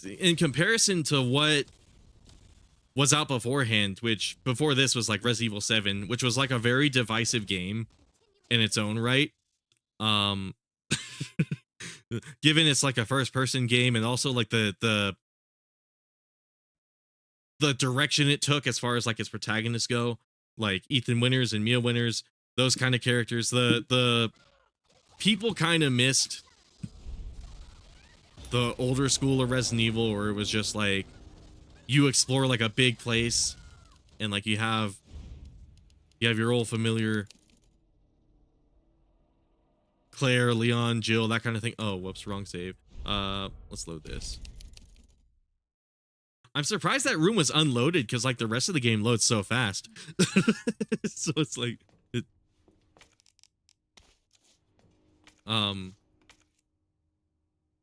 in comparison to what was out beforehand, which before this was like Resident Evil 7, which was like a very divisive game in its own right. Given it's like a first-person game, and also like the direction it took as far as like its protagonists go, like Ethan Winters and Mia Winters, those kind of characters, the people kind of missed the older school of Resident Evil, where it was just like you explore like a big place and like you have your old familiar Claire, Leon, Jill, that kind of thing. Oh, whoops, wrong save. Let's load this. I'm surprised that room was unloaded, because like the rest of the game loads so fast. So it's like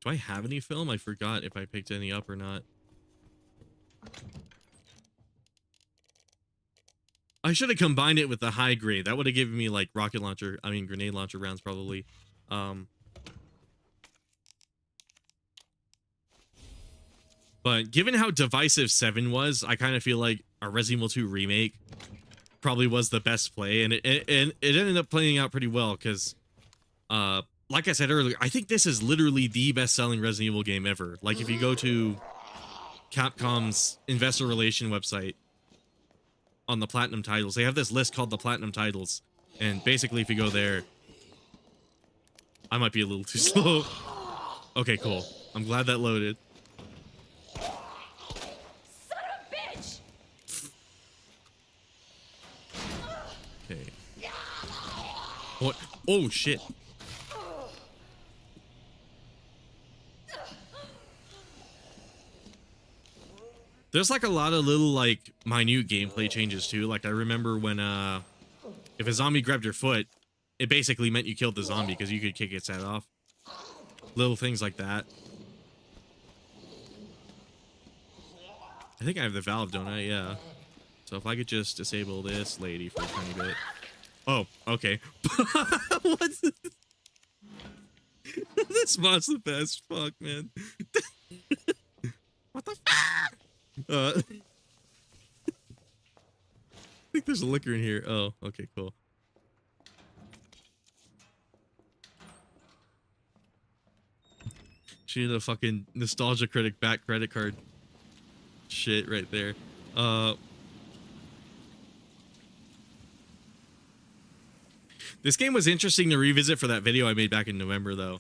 do I have any film? I forgot if I picked any up or not. I should have combined it with the high grade. That would have given me like grenade launcher rounds probably. But given how divisive 7 was, I kind of feel like a Resident Evil 2 remake probably was the best play, and it ended up playing out pretty well, because like I said earlier, I think this is literally the best-selling Resident Evil game ever. Like if you go to Capcom's investor relation website on the Platinum titles, they have this list called the Platinum titles, and basically if you go there, I might be a little too slow. Okay, cool. I'm glad that loaded. Okay. Oh shit. There's like a lot of little like minute gameplay changes too. Like I remember when if a zombie grabbed your foot, it basically meant you killed the zombie because you could kick its head off. Little things like that. I think I have the valve, don't I? Yeah. So if I could just disable this lady for a tiny bit. Oh, okay. What's this? This mod's the best. Fuck, man. What the fuck? I think there's a liquor in here. Oh, okay, cool. She need a fucking nostalgia critic back credit card shit right there. This game was interesting to revisit for that video I made back in November, though.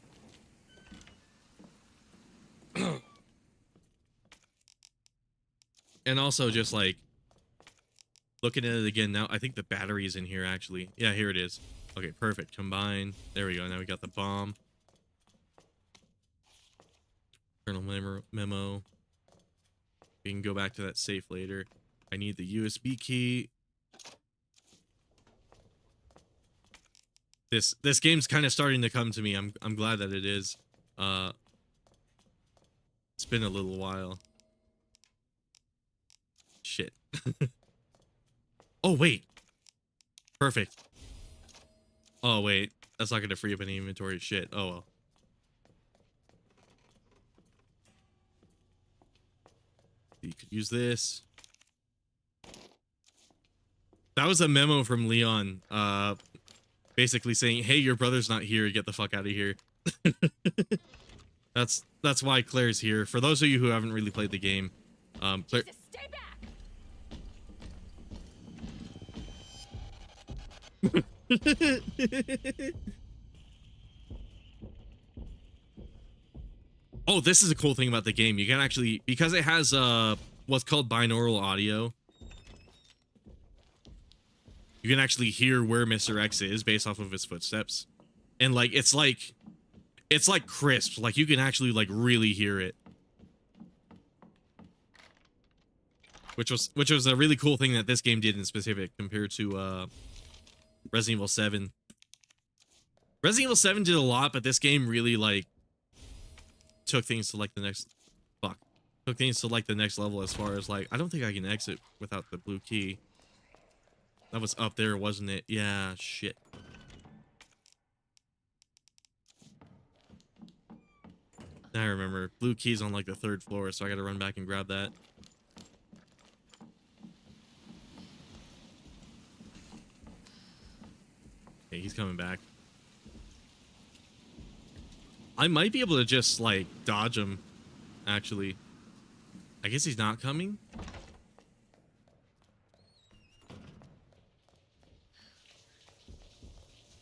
And also just like looking at it again now, I think the battery is in here actually. Yeah, here it is. Okay, perfect. Combine. There we go. Now we got the bomb. Kernel memo. We can go back to that safe later. I need the USB key. This game's kind of starting to come to me. I'm glad that it is. It's been a little while. Shit. Oh wait. Perfect. Oh wait. That's not gonna free up any inventory. Shit. Oh well. You could use this. That was a memo from Leon, basically saying, "Hey, your brother's not here. Get the fuck out of here." That's why Claire's here. For those of you who haven't really played the game, Claire. Jesus, stay back. Oh, this is a cool thing about the game. You can actually, because it has what's called binaural audio, you can actually hear where Mr. X is based off of his footsteps. And like it's like crisp. Like you can actually like really hear it. Which was a really cool thing that this game did in specific compared to Resident Evil 7. Resident Evil 7 did a lot, but this game really like took things to like the next level as far as like I don't think I can exit without the blue key. That was up there, wasn't it? Yeah, shit. Now I remember. Blue key's on like the 3rd floor, so I gotta run back and grab that. Okay, he's coming back. I might be able to just like dodge him, actually. I guess he's not coming.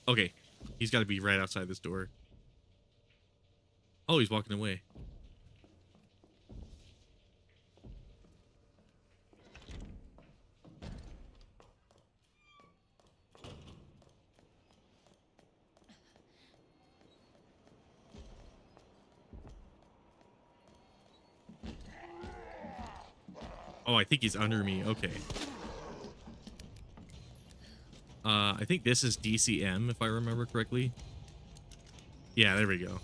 Okay, he's got to be right outside this door. Oh, he's walking away. Oh, I think he's under me. Okay. I think this is DCM, if I remember correctly. Yeah, there we go.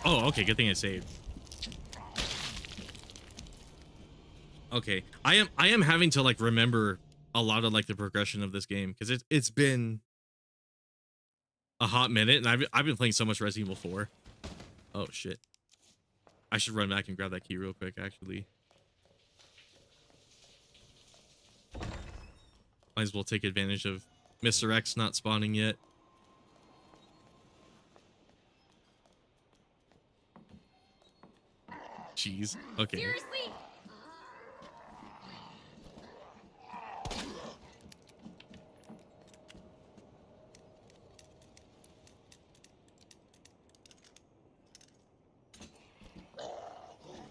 Oh, okay. Good thing I saved. Okay, I am having to like remember a lot of like the progression of this game because it's been a hot minute, and I've been playing so much Resident Evil 4. Oh shit. I should run back and grab that key real quick, actually. Might as well take advantage of Mr. X not spawning yet. Jeez. Okay. Seriously?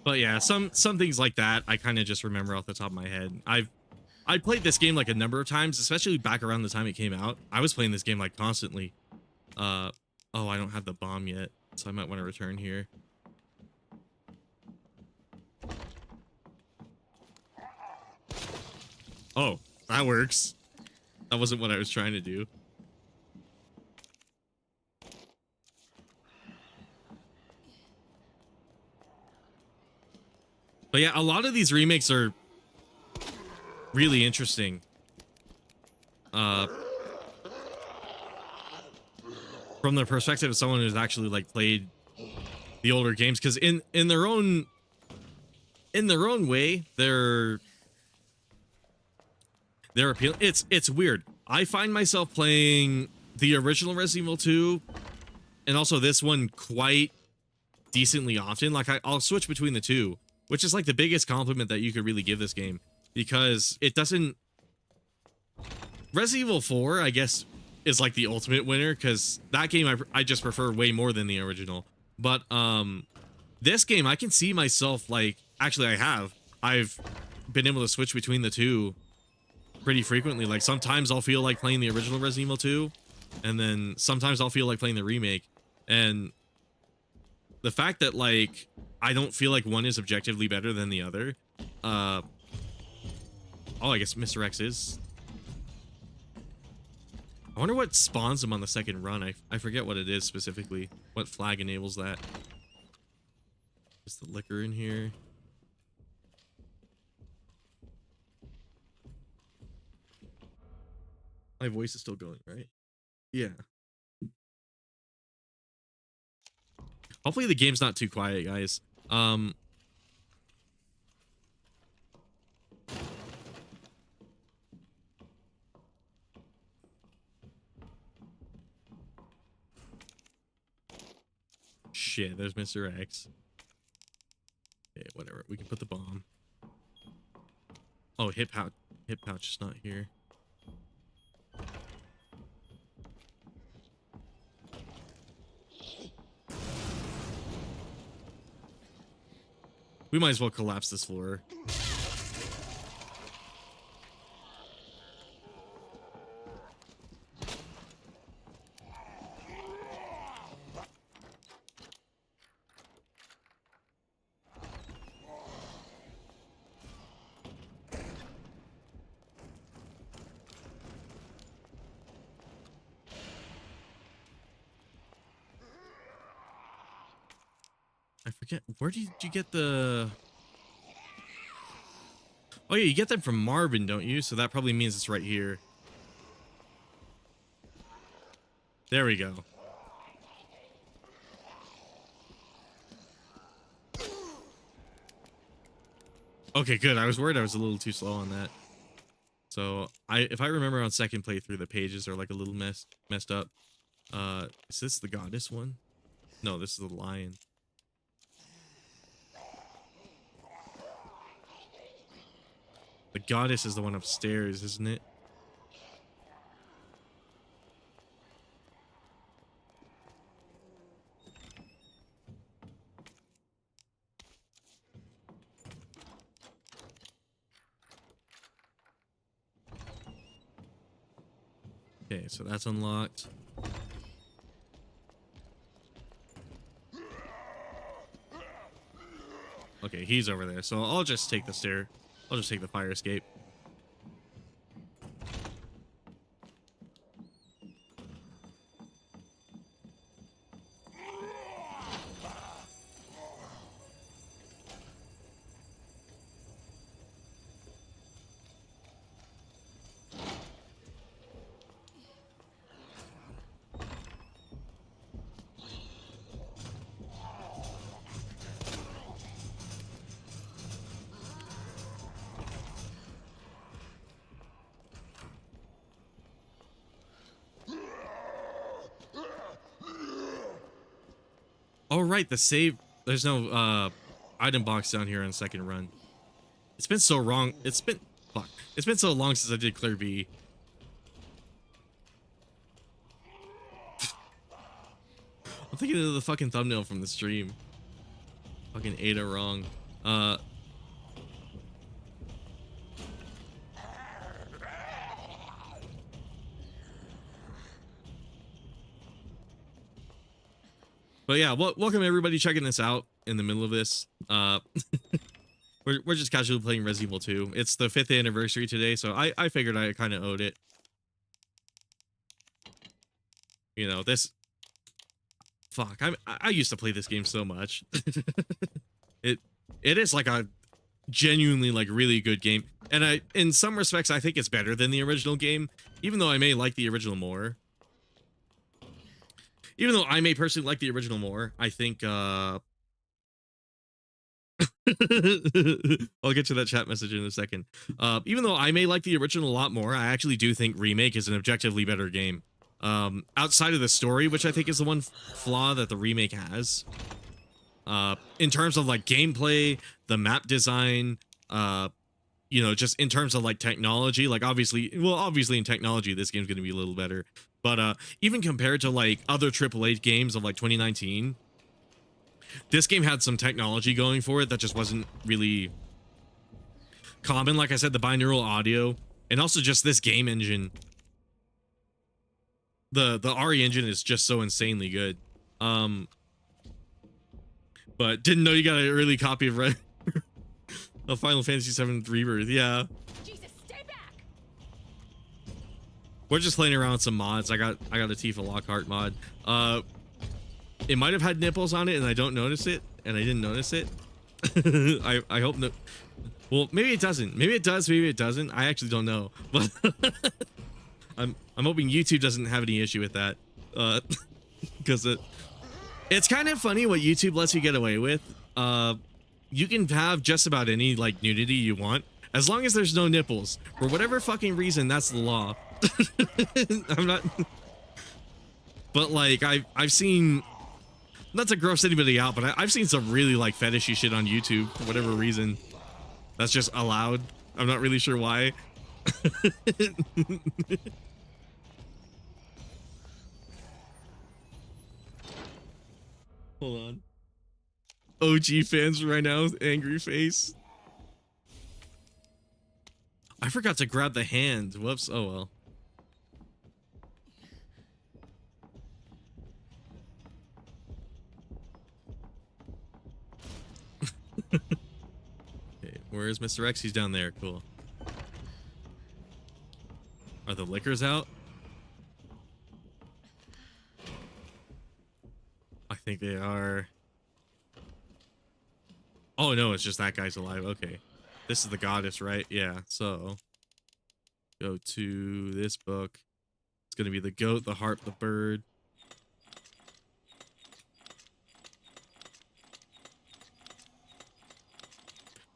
But yeah, some things like that I kind of just remember off the top of my head. I played this game like a number of times, especially back around the time it came out. I was playing this game like constantly. Oh, I don't have the bomb yet, so I might want to return here. Oh, that works. That wasn't what I was trying to do. But yeah, a lot of these remakes are really interesting. From the perspective of someone who's actually like played the older games, because in their own way, they're appealing. It's weird. I find myself playing the original Resident Evil 2 and also this one quite decently often. Like I'll switch between the two, which is like the biggest compliment that you could really give this game, because it doesn't. Resident Evil 4, I guess, is like the ultimate winner, because that game I just prefer way more than the original. But this game I can see myself like, actually I've been able to switch between the two pretty frequently. Like sometimes I'll feel like playing the original Resident Evil 2, and then sometimes I'll feel like playing the remake. And the fact that like I don't feel like one is objectively better than the other. Oh, I guess Mr. X is. I wonder what spawns him on the second run. I forget what it is specifically. What flag enables that? Is the liquor in here? My voice is still going, right? Yeah. Hopefully the game's not too quiet, guys. Shit, there's Mr. X. Okay, whatever. We can put the bomb. Oh, hip pouch is not here. We might as well collapse this floor. I forget, where did you get the... Oh yeah, you get them from Marvin, don't you? So that probably means it's right here. There we go. Okay, good. I was worried I was a little too slow on that. So if I remember on second playthrough, the pages are like a little messed up. Is this the goddess one? No, this is the lion. The goddess is the one upstairs, isn't it? Okay, so that's unlocked. Okay, he's over there. So I'll just take the stair. I'll just take the fire escape. Oh, right, the save. There's no item box down here on second run. It's been so wrong. It's been fuck. It's been so long since I did Clear B. I'm thinking of the fucking thumbnail from the stream. Fucking Ada wrong. Uh, but yeah, welcome everybody checking this out in the middle of this. We're just casually playing Resident Evil 2. It's the 5th anniversary today, so I figured I kind of owed it. You know, this. Fuck, I used to play this game so much. it is like a genuinely like really good game, and in some respects I think it's better than the original game, even though I may like the original more. Even though I may personally like the original more, I think I'll get to that chat message in a second. Even though I may like the original a lot more, I actually do think Remake is an objectively better game. Outside of the story, which I think is the one flaw that the Remake has. In terms of like gameplay, the map design, you know, just in terms of like technology, like obviously in technology, this game's going to be a little better. But even compared to like other AAA games of like 2019, this game had some technology going for it that just wasn't really common. Like I said, the binaural audio, and also just this game engine. The RE engine is just so insanely good. But didn't know you got an early copy of Final Fantasy VII Rebirth. Yeah. Jesus, stay back. We're just playing around with some mods. I got a Tifa Lockhart mod. It might have had nipples on it and I don't notice it, and I didn't notice it. I hope no. Well, maybe it doesn't. Maybe it does. Maybe it doesn't. I actually don't know. But I'm hoping YouTube doesn't have any issue with that. Because it's kind of funny what YouTube lets you get away with. You can have just about any like nudity you want as long as there's no nipples. For whatever fucking reason, that's the law. I'm not. But like I've seen, not to gross anybody out, but I've seen some really like fetishy shit on YouTube for whatever reason. That's just allowed. I'm not really sure why. Hold on. OG fans right now with angry face. I forgot to grab the hand. Whoops. Oh well. Okay, where is Mr. X? He's down there. Cool. Are the liquors out? I think they are. Oh no, it's just that guy's alive. Okay. This is the goddess, right? Yeah, so go to this book. It's gonna be the goat, the harp, the bird.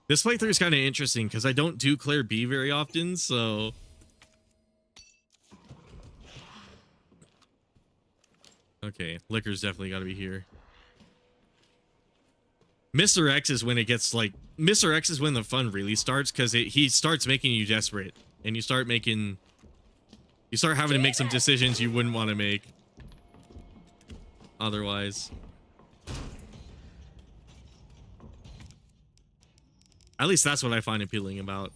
This playthrough is kind of interesting because I don't do Claire B very often, so okay, liquor's definitely got to be here. Mr. X is when it gets like Mr. X is when the fun really starts, because he starts making you desperate, and you start having to make some decisions you wouldn't want to make otherwise. At least that's what I find appealing about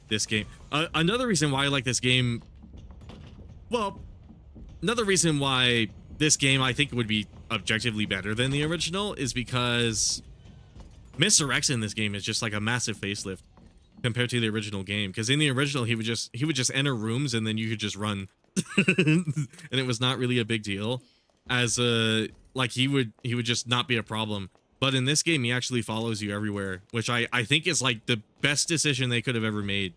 this game. Another reason why I like this game, well, another reason why this game I think would be objectively better than the original is because Mr. X in this game is just like a massive facelift compared to the original game. Because in the original he would just enter rooms and then you could just run, and it was not really a big deal. As like he would just not be a problem. But in this game, he actually follows you everywhere, which I think is like the best decision they could have ever made,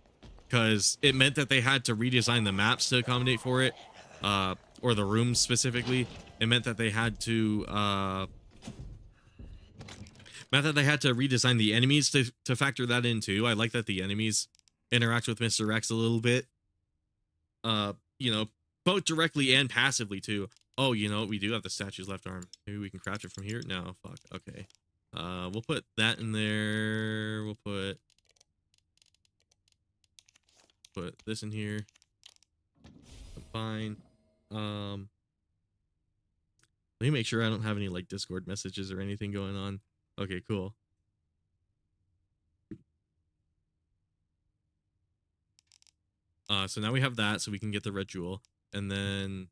because it meant that they had to redesign the maps to accommodate for it, or the rooms specifically. It meant that they had to redesign the enemies to factor that in too. I like that the enemies interact with Mr. X a little bit, you know, both directly and passively too. Oh, you know, we do have the statue's left arm. Maybe we can craft it from here. No, fuck. Okay. We'll put that in there. We'll put this in here. Fine. Let me make sure I don't have any like Discord messages or anything going on. Okay, cool. So now we have that, so we can get the red jewel, and then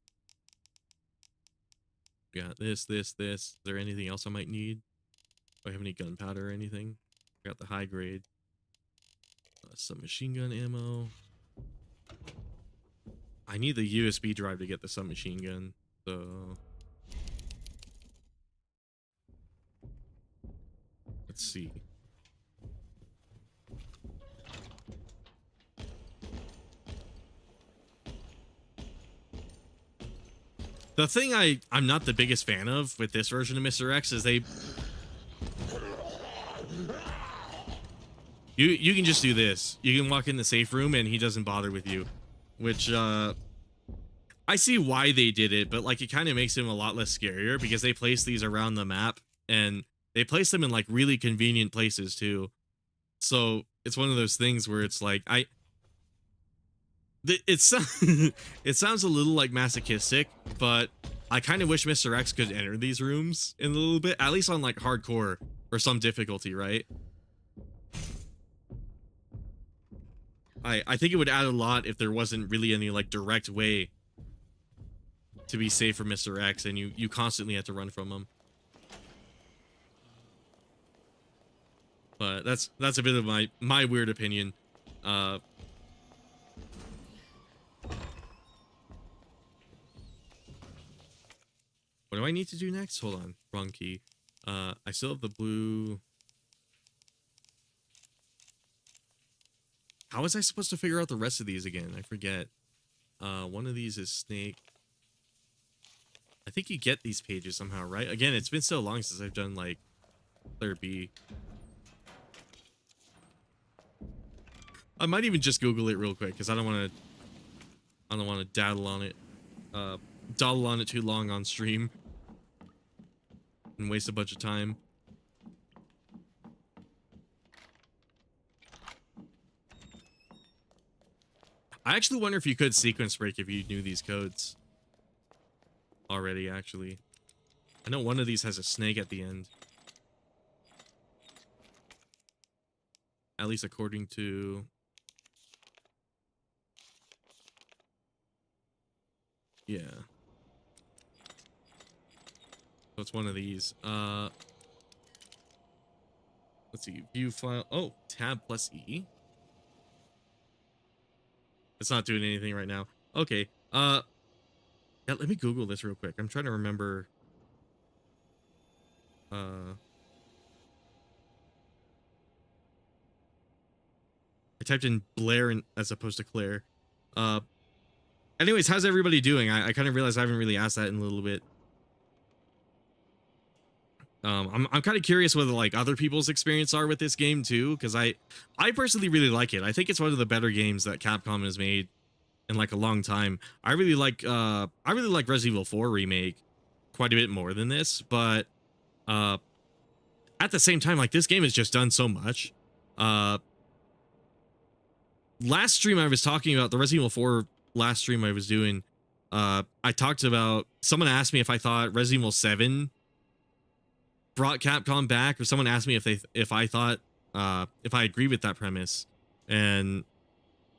we got this. Is there anything else I might need? Do I have any gunpowder or anything? Got the high grade. Some machine gun ammo. I need the USB drive to get the submachine gun, so let's see. The thing I'm not the biggest fan of with this version of Mr. X is you can just do this. You can walk in the safe room and he doesn't bother with you, which I see why they did it, but like it kind of makes him a lot less scarier because they place these around the map and they place them in like really convenient places too. So it's one of those things where it's like it's it sounds a little like masochistic, but I kind of wish Mr. X could enter these rooms in a little bit, at least on like hardcore or some difficulty, right? I think it would add a lot if there wasn't really any like direct way to be safe from Mr. X and you constantly have to run from him. But that's a bit of my weird opinion. What do I need to do next? Hold on, wrong key. I still have the blue. How was I supposed to figure out the rest of these again? I forget. One of these is snake. I think you get these pages somehow, right? Again, it's been so long since I've done like Claire B. I might even just Google it real quick because I don't want to daddle on it. Dawdle on it too long on stream and waste a bunch of time. I actually wonder if you could sequence break if you knew these codes already, actually. I know one of these has a snake at the end. At least according to... Yeah. So it's one of these. Let's see. View file. Oh, tab plus E. It's not doing anything right now. Okay. Yeah, let me Google this real quick. I'm trying to remember. I typed in Blair as opposed to Claire. Anyways, how's everybody doing? I kind of realized I haven't really asked that in a little bit. I'm kind of curious whether like other people's experience are with this game too, because I personally really like it. I think it's one of the better games that Capcom has made in like a long time. I really like Resident Evil 4 Remake quite a bit more than this, but at the same time, like this game has just done so much. Last stream I was talking about the Resident Evil 4 last stream I was doing. I talked about, someone asked me if I thought Resident Evil 7 brought Capcom back, or someone asked me if I thought if I agree with that premise, and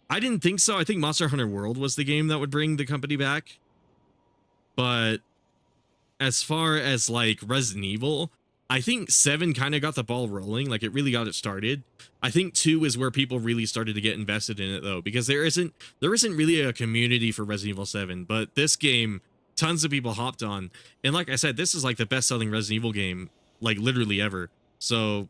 I didn't think so. I think Monster Hunter World was the game that would bring the company back, but as far as like Resident Evil, I think 7 kind of got the ball rolling, like it really got it started. I think 2 is where people really started to get invested in it though, because there isn't really a community for Resident Evil 7, but this game tons of people hopped on, and like I said, this is like the best-selling Resident Evil game like literally ever. So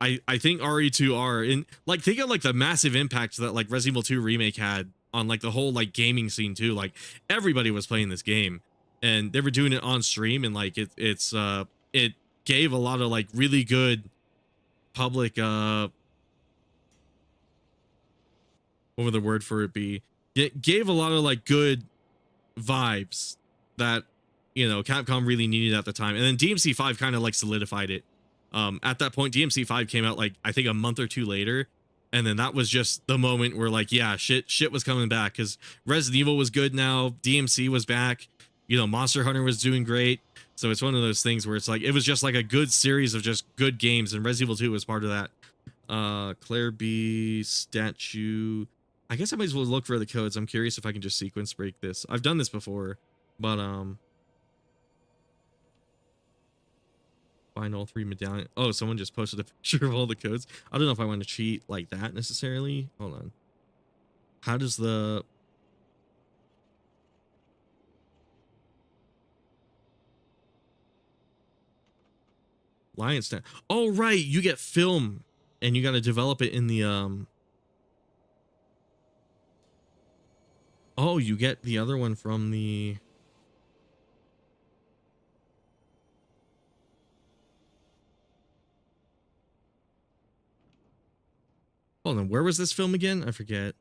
I think RE2R, and like think of like the massive impact that like Resident Evil 2 Remake had on like the whole like gaming scene too. Like everybody was playing this game and they were doing it on stream, and like it gave a lot of like really good public what would the word for it be? It gave a lot of like good vibes that, you know, Capcom really needed at the time. And then DMC5 kind of like solidified it. At that point, DMC5 came out like I think a month or two later, and then that was just the moment where like, yeah, shit was coming back, because Resident Evil was good now, DMC was back, you know, Monster Hunter was doing great. So it's one of those things where it's like it was just like a good series of just good games, and Resident Evil 2 was part of that. Claire B statue. I guess I might as well look for the codes. I'm curious if I can just sequence break this. I've done this before, but find all 3 medallion. Oh, someone just posted a picture of all the codes. I don't know if I want to cheat like that necessarily. Hold on. How does the Lion stand? Oh, right. You get film and you got to develop it in the oh, you get the other one from the hold on. Where was this film again? I forget.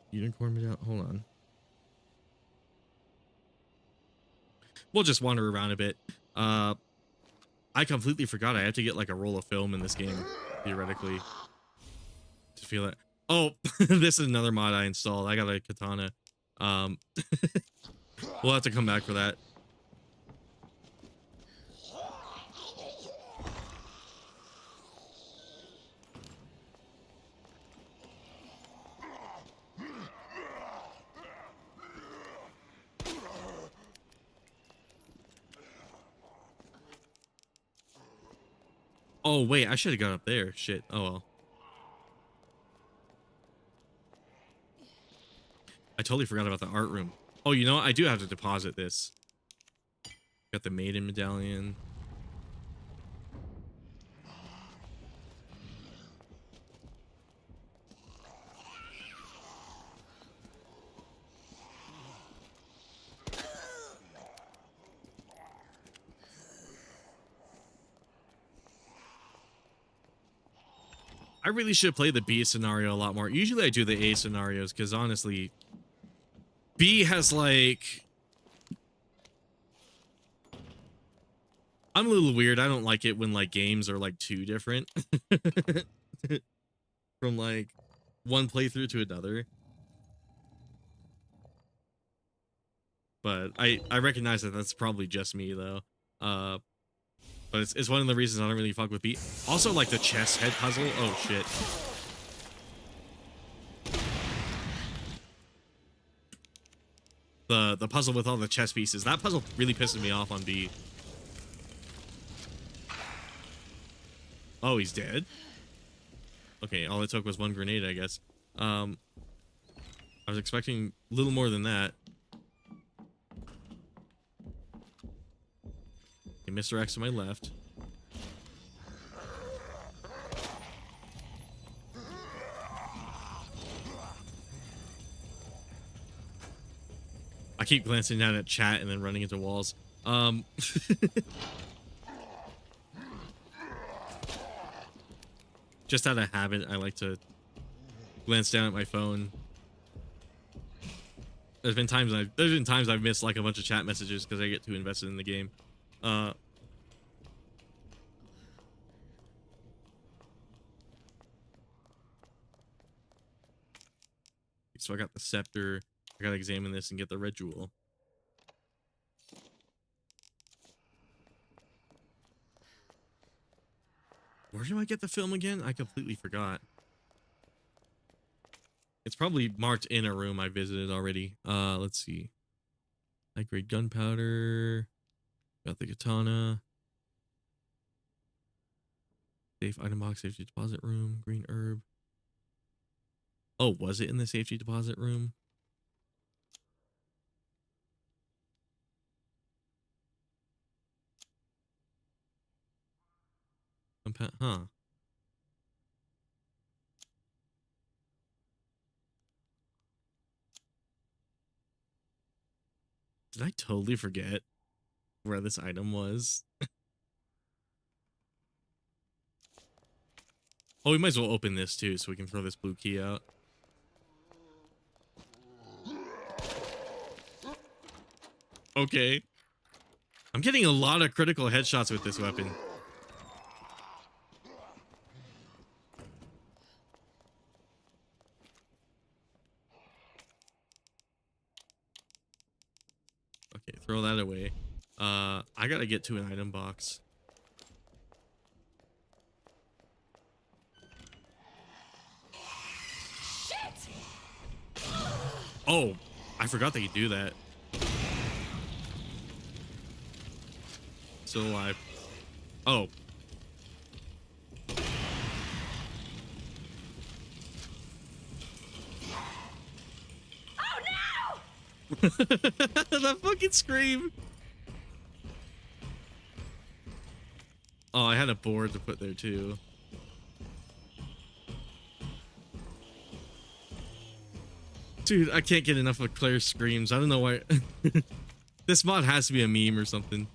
Unicorn medallion. Hold on. We'll just wander around a bit. I completely forgot I had to get like a roll of film in this game, theoretically, to feel it. Oh, this is another mod I installed. I got a katana. Um, we'll have to come back for that. Oh, wait, I should have got up there. Shit. Oh, well. I totally forgot about the art room. Oh, you know what? I do have to deposit this. Got the maiden medallion. I really should play the B scenario a lot more. Usually I do the A scenarios because honestly, B has like... I'm a little weird. I don't like it when like games are like too different from like one playthrough to another. But I recognize that that's probably just me though. But it's one of the reasons I don't really fuck with B. Also like the chess head puzzle. Oh shit. The puzzle with all the chess pieces. That puzzle really pisses me off on B. Oh, he's dead? Okay, all it took was 1 grenade, I guess. I was expecting a little more than that. Okay, Mr. X to my left. I keep glancing down at chat and then running into walls. Just out of habit, I like to glance down at my phone. There's been times I've missed like a bunch of chat messages because I get too invested in the game. So I got the scepter. I gotta examine this and get the red jewel. Where do I get the film again? I completely forgot. It's probably marked in a room I visited already. Let's see. High grade gunpowder. Got the katana. Safe item box, safety deposit room, green herb. Oh, was it in the safety deposit room? Huh. Did I totally forget where this item was? Oh, we might as well open this too so we can throw this blue key out. Okay. I'm getting a lot of critical headshots with this weapon. throw that away. I gotta get to an item box. Shit! Oh, I forgot that you do that. Still alive. Oh. Oh no! That fucking scream. Oh, I had a board to put there too. Dude, I can't get enough of Claire's screams. I don't know why. This mod has to be a meme or something.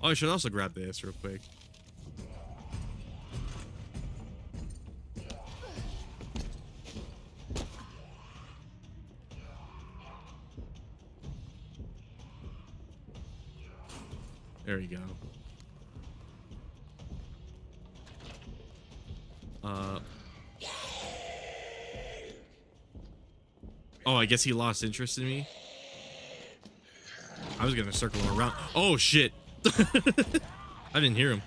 Oh, I should also grab this real quick. There we go. Oh, I guess he lost interest in me. I was gonna circle him around. Oh shit! I didn't hear him.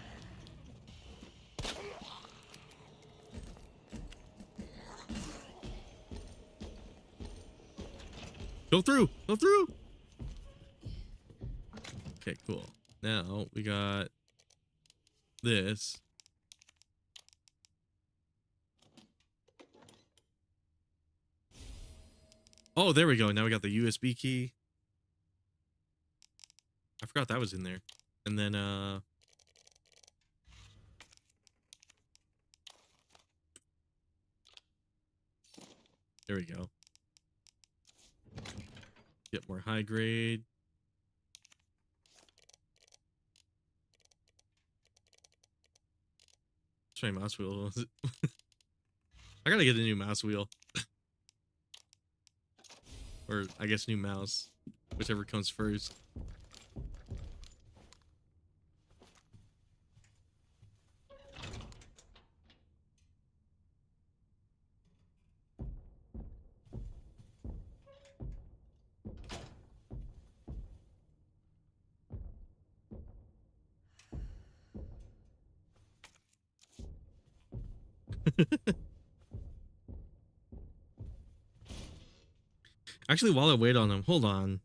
Go through! Go through! Okay, cool. Now we got this. Oh, there we go. Now we got the USB key. I forgot that was in there. And then there we go. Get more high grade. That's my mouse wheel. I gotta get a new mouse wheel. Or I guess new mouse. Whichever comes first. Actually, while I wait on him, hold on.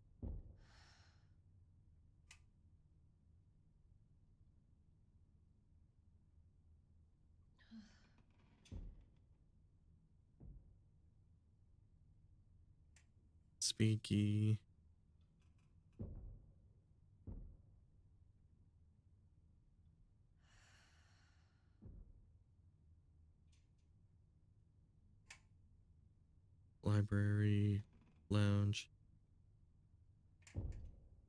Speaky. Library. Lounge.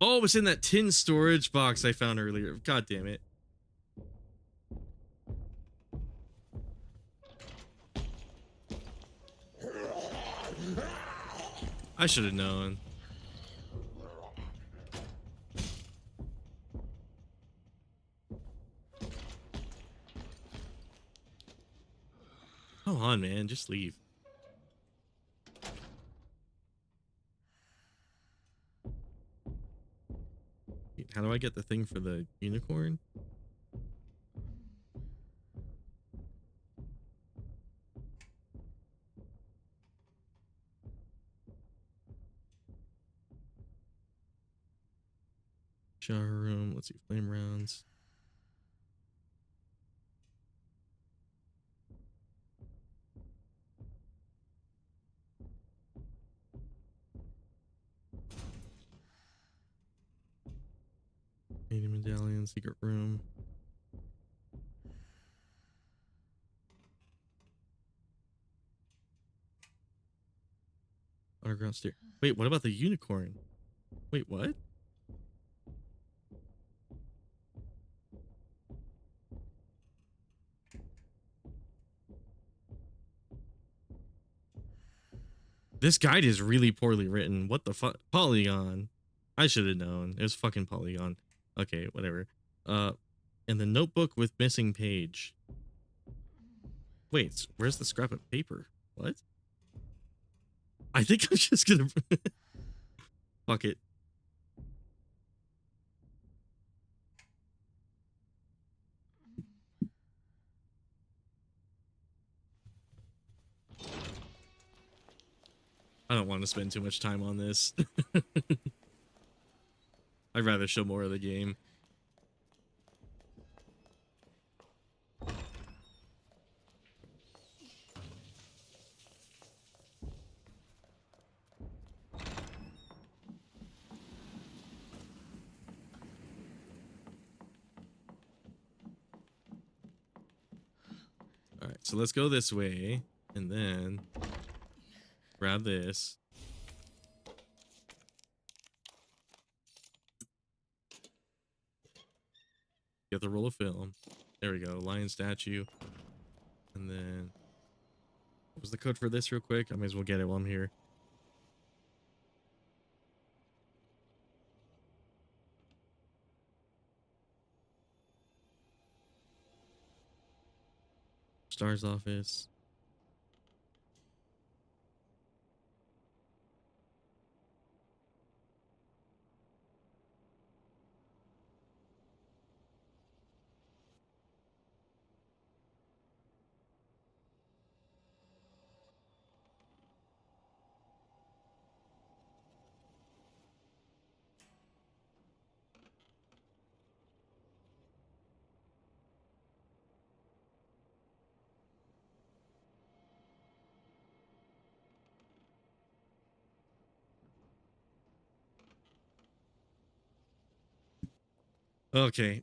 Oh, it's in that tin storage box I found earlier. God damn it. I should have known. Come on, man. Just leave. How do I get the thing for the unicorn? Shower room. Let's see. Flame rounds. Painting medallion. Secret room. Underground stair. Wait, what about the unicorn? Wait, what? This guide is really poorly written. What the fuck? Polygon. I should have known. It was fucking Polygon. Okay, whatever. And the notebook with missing page. Wait, where's the scrap of paper? What? I think I'm just gonna fuck it. I don't want to spend too much time on this. I'd rather show more of the game. All right, so let's go this way and then grab this. Get the roll of film. There we go. Lion statue. And then what was the code for this real quick? I may as well get it while I'm here. Star's office. Okay.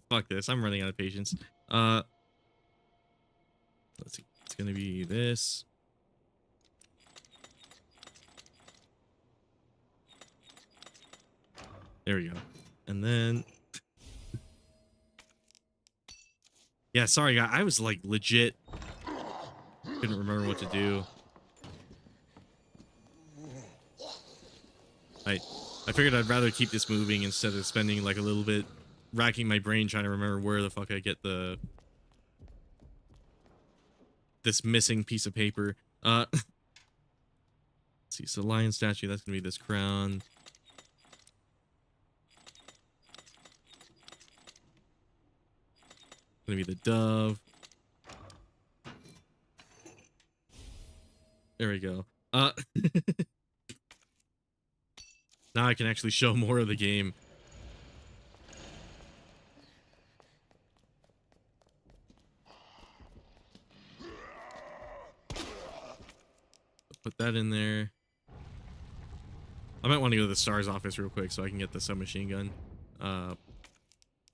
Fuck this. I'm running out of patience. Let's see. It's gonna be this. There we go. And then yeah, sorry guy. I was like legit couldn't remember what to do. I figured I'd rather keep this moving instead of spending like a little bit racking my brain trying to remember where the fuck I get this missing piece of paper. Let's see, so lion statue, that's gonna be this crown. Gonna be the dove. There we go. Now I can actually show more of the game. Put that in there. I might want to go to the STARS office real quick so I can get the submachine gun.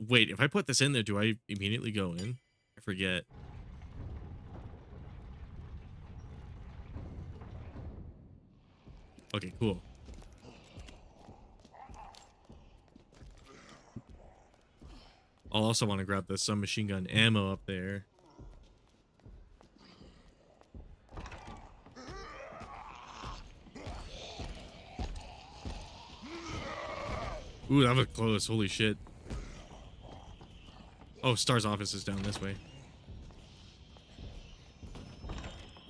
Wait, if I put this in there, do I immediately go in? I forget. Okay, cool. I'll also want to grab the submachine gun ammo up there. Ooh, that was close. Holy shit. Oh, STAR's office is down this way.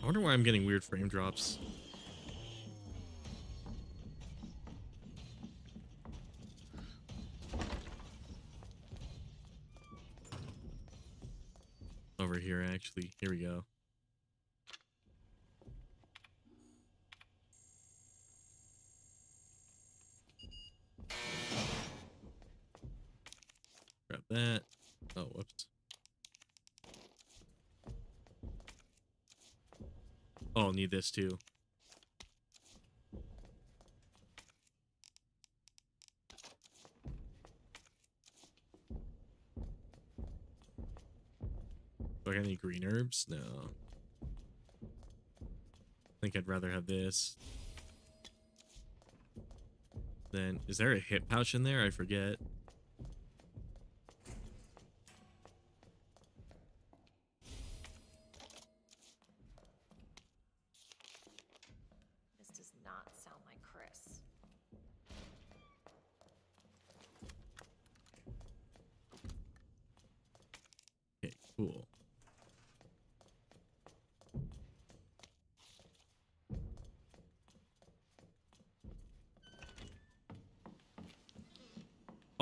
I wonder why I'm getting weird frame drops. Over here, actually. Here we go. Grab that. Oh, whoops. Oh, I'll need this too. Do I got any green herbs? No. I think I'd rather have this. Then, is there a hip pouch in there? I forget. This does not sound like Chris. Okay, cool.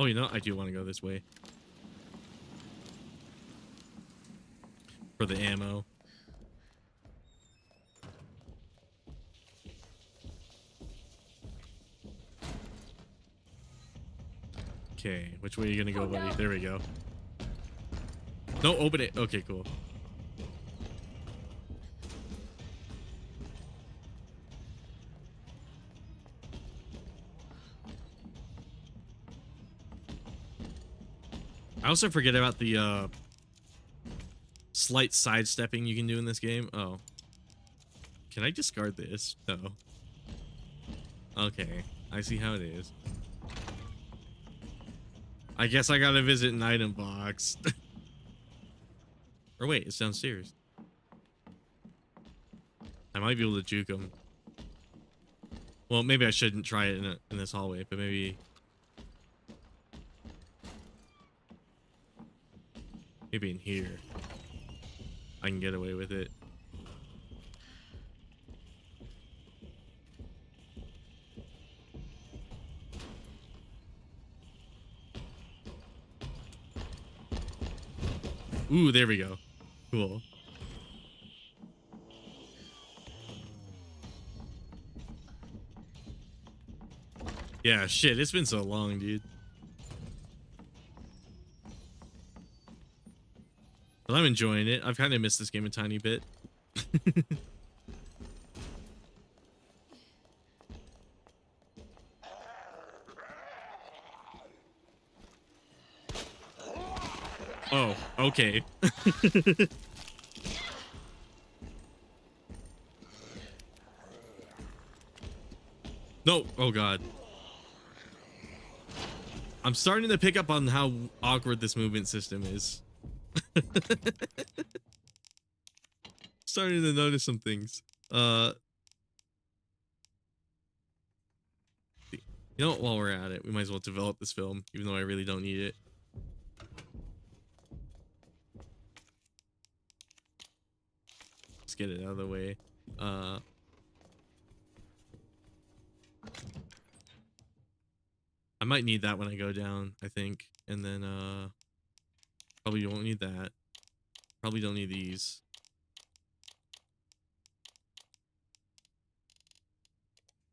Oh, you know, I do want to go this way. For the ammo. Okay, which way are you gonna go, buddy? There we go. No, open it. Okay, cool. I also forget about the slight sidestepping you can do in this game. Oh. Can I discard this? No. Okay, I see how it is. I guess I gotta visit an item box. Or wait, it's downstairs. I might be able to juke him. Well, maybe I shouldn't try it in this hallway, but maybe... Maybe in here. I can get away with it. Ooh, there we go. Cool. Yeah, shit, it's been so long, dude. But I'm enjoying it. I've kind of missed this game a tiny bit. Oh, okay. No, oh god. I'm starting to pick up on how awkward this movement system is. Starting to notice some things. You know what, while we're at it, we might as well develop this film, even though I really don't need it. Let's get it out of the way. I might need that when I go down, I think. And then probably won't need that. Probably don't need these.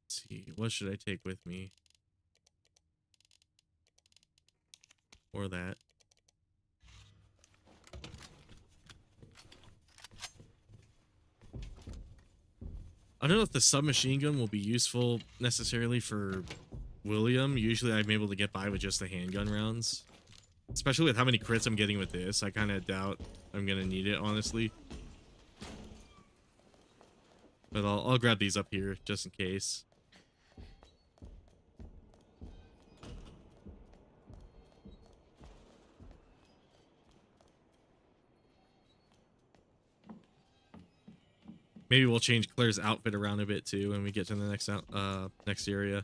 Let's see, what should I take with me? Or that. I don't know if the submachine gun will be useful necessarily for William. Usually I'm able to get by with just the handgun rounds. Especially with how many crits I'm getting with this. I kind of doubt I'm going to need it, honestly. But I'll grab these up here just in case. Maybe we'll change Claire's outfit around a bit too when we get to the next area.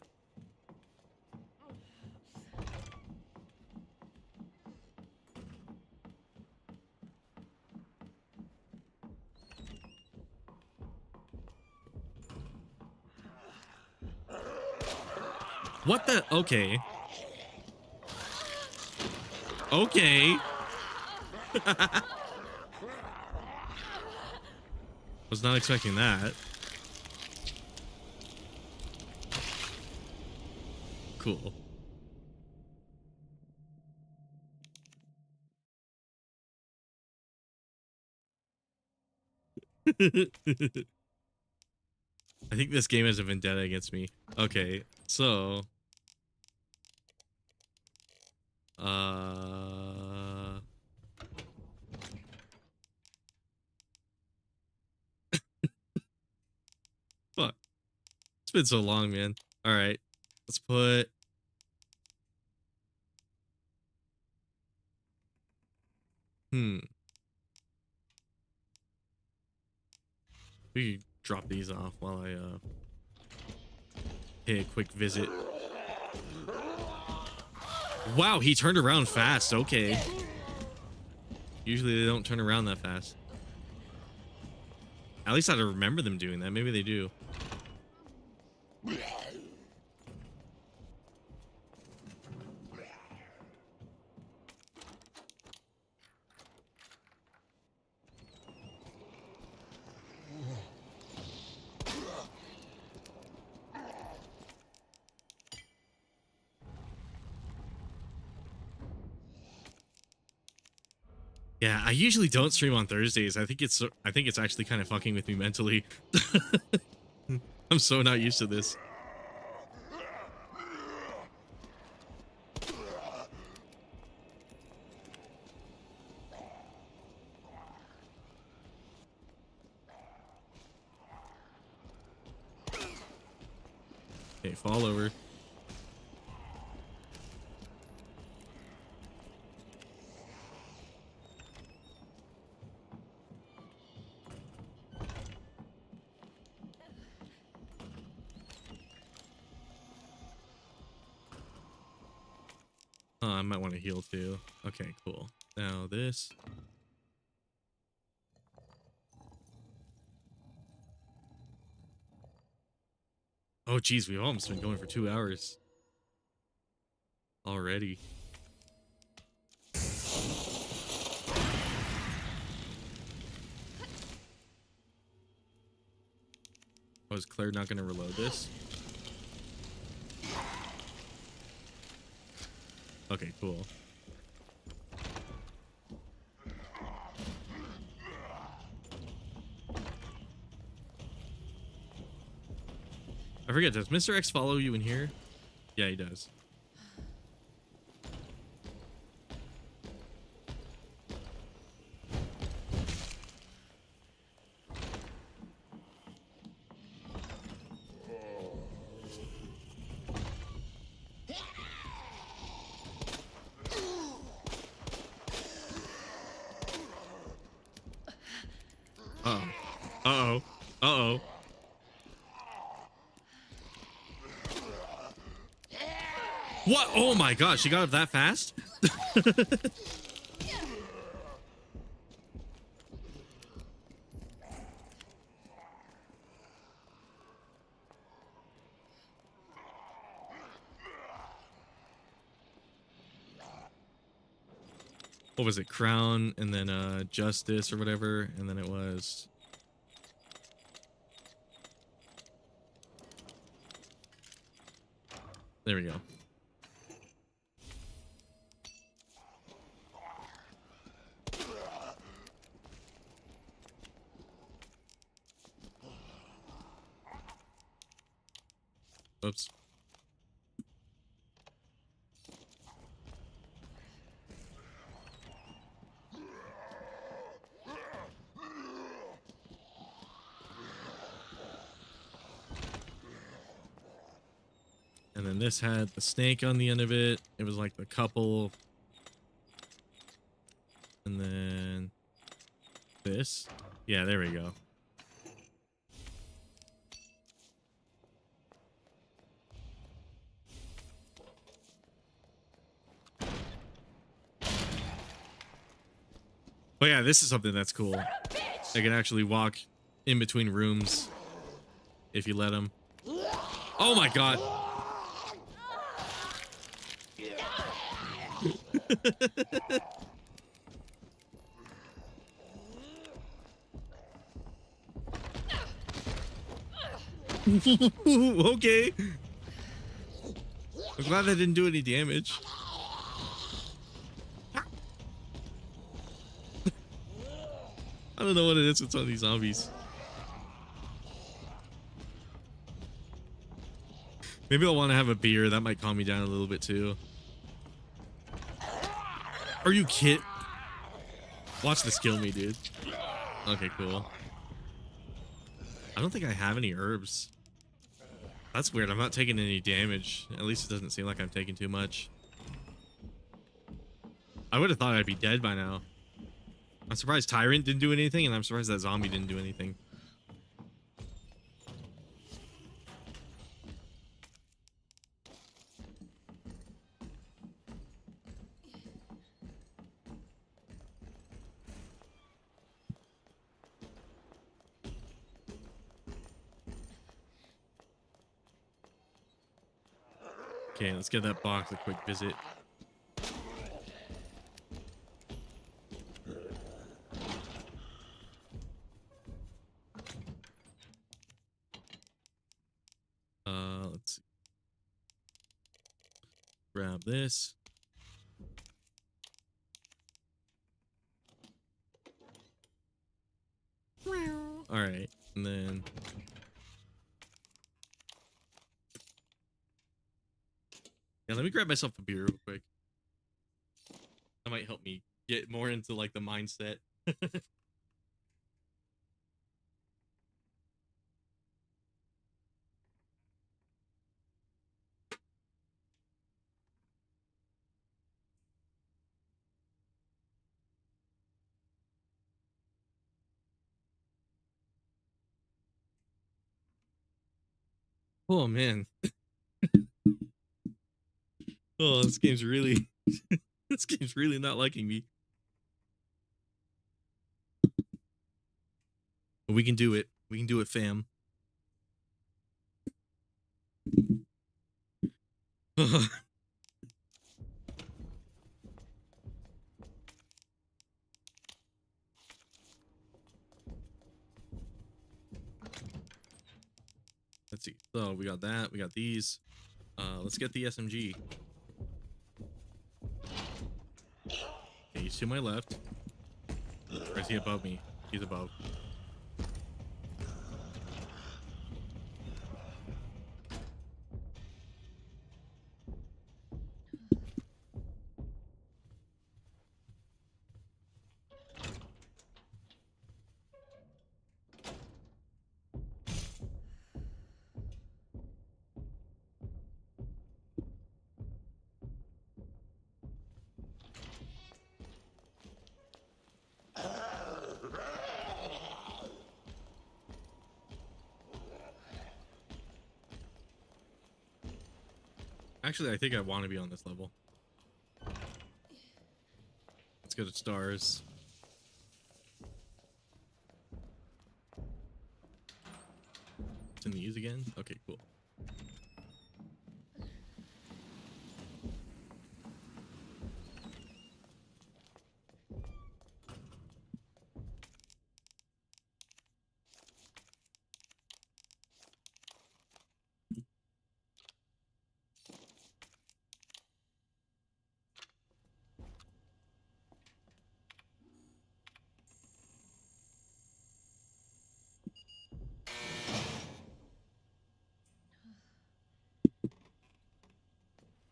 What the? Okay. Okay. Was not expecting that. Cool. I think this game has a vendetta against me. Okay, so fuck. It's been so long, man. All right. Let's put we could drop these off while I pay a quick visit. Wow, he turned around fast. Okay. Usually they don't turn around that fast. At least I don't remember them doing that. Maybe they do. Yeah, I usually don't stream on Thursdays. I think it's actually kind of fucking with me mentally. I'm so not used to this. Okay, fall over. Oh, I might want to heal too. Okay, cool. Now this. Oh, geez, we've almost been going for 2 hours already. Oh, is Claire not going to reload this? Okay, cool. I forget, does Mr. X follow you in here? Yeah, he does. Uh-oh. Uh-oh. Uh-oh. What? Oh my gosh, she got up that fast? What was it? Crown and then justice or whatever, and then it was there we go. Oops. And then this had the snake on the end of it. It was like the couple. And then this. Yeah, there we go. Oh yeah, this is something that's cool. I can actually walk in between rooms if you let them. Oh my god. Okay. I'm glad that didn't do any damage. I don't know what it is with some of these zombies. Maybe I'll want to have a beer. That might calm me down a little bit too. Are you kidding? Watch this kill me, dude. Okay, cool. I don't think I have any herbs. That's weird. I'm not taking any damage. At least it doesn't seem like I'm taking too much. I would have thought I'd be dead by now. I'm surprised Tyrant didn't do anything, and I'm surprised that zombie didn't do anything. Okay, let's give that box a quick visit. Let's see. Grab this. All right, and then yeah, let me grab myself a beer real quick. That might help me get more into like the mindset. Oh man. Oh, this game's really this game's really not liking me. But we can do it. We can do it, fam. Let's see. So we got that. We got these. Let's get the SMG. Okay, he's to my left. Or is he above me? He's above. Actually, I think I want to be on this level. Let's go to stars. It's in these again? Okay, cool.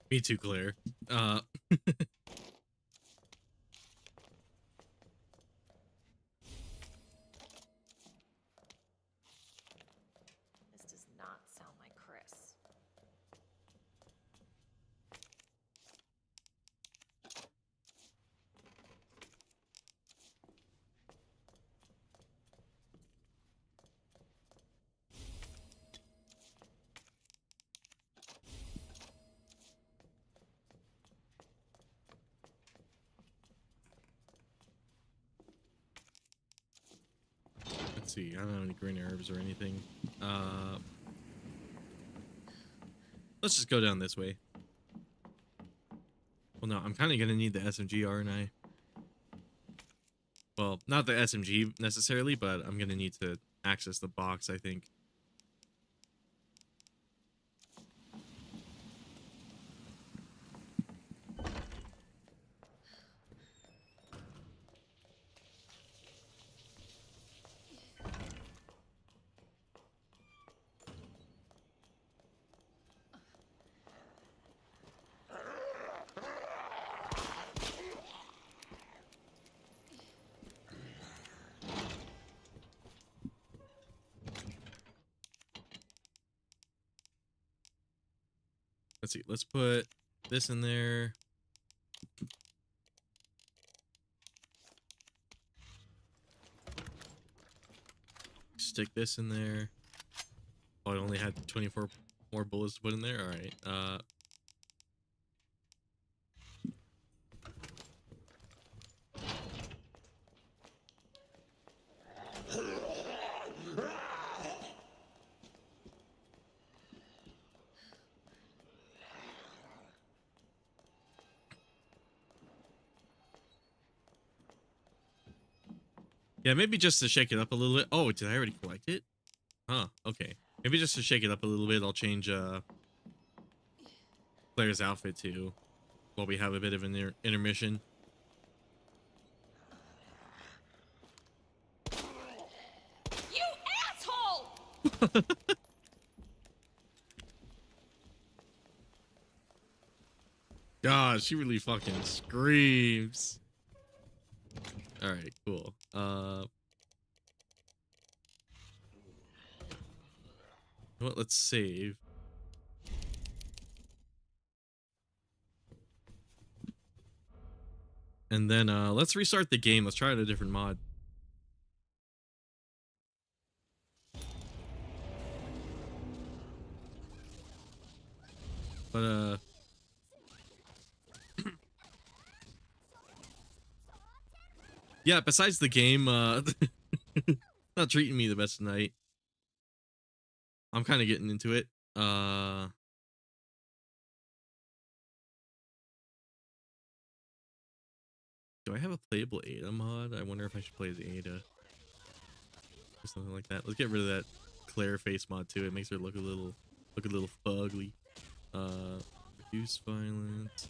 Me too, Claire. This does not sound like Chris. Let's see. I don't have any green herbs or anything. Let's just go down this way. Well, no, I'm kind of gonna need the SMG, aren't I? Well, not the SMG necessarily, but I'm gonna need to access the box, I think. Let's see. Let's put this in there. Stick this in there. Oh, I only had 24 more bullets to put in there. All right. Yeah, maybe just to shake it up a little bit. Oh, did I already collect it? Huh. Okay. Maybe just to shake it up a little bit, I'll change Claire's outfit too, while we have a bit of an intermission. You God, she really fucking screams. All right, cool. You know what? Let's save. And then let's restart the game. Let's try out a different mod. But yeah, besides the game, not treating me the best tonight. I'm kind of getting into it. Do I have a playable Ada mod? I wonder if I should play as Ada. Or something like that. Let's get rid of that Claire face mod too. It makes her look a little fugly. Reduce violence.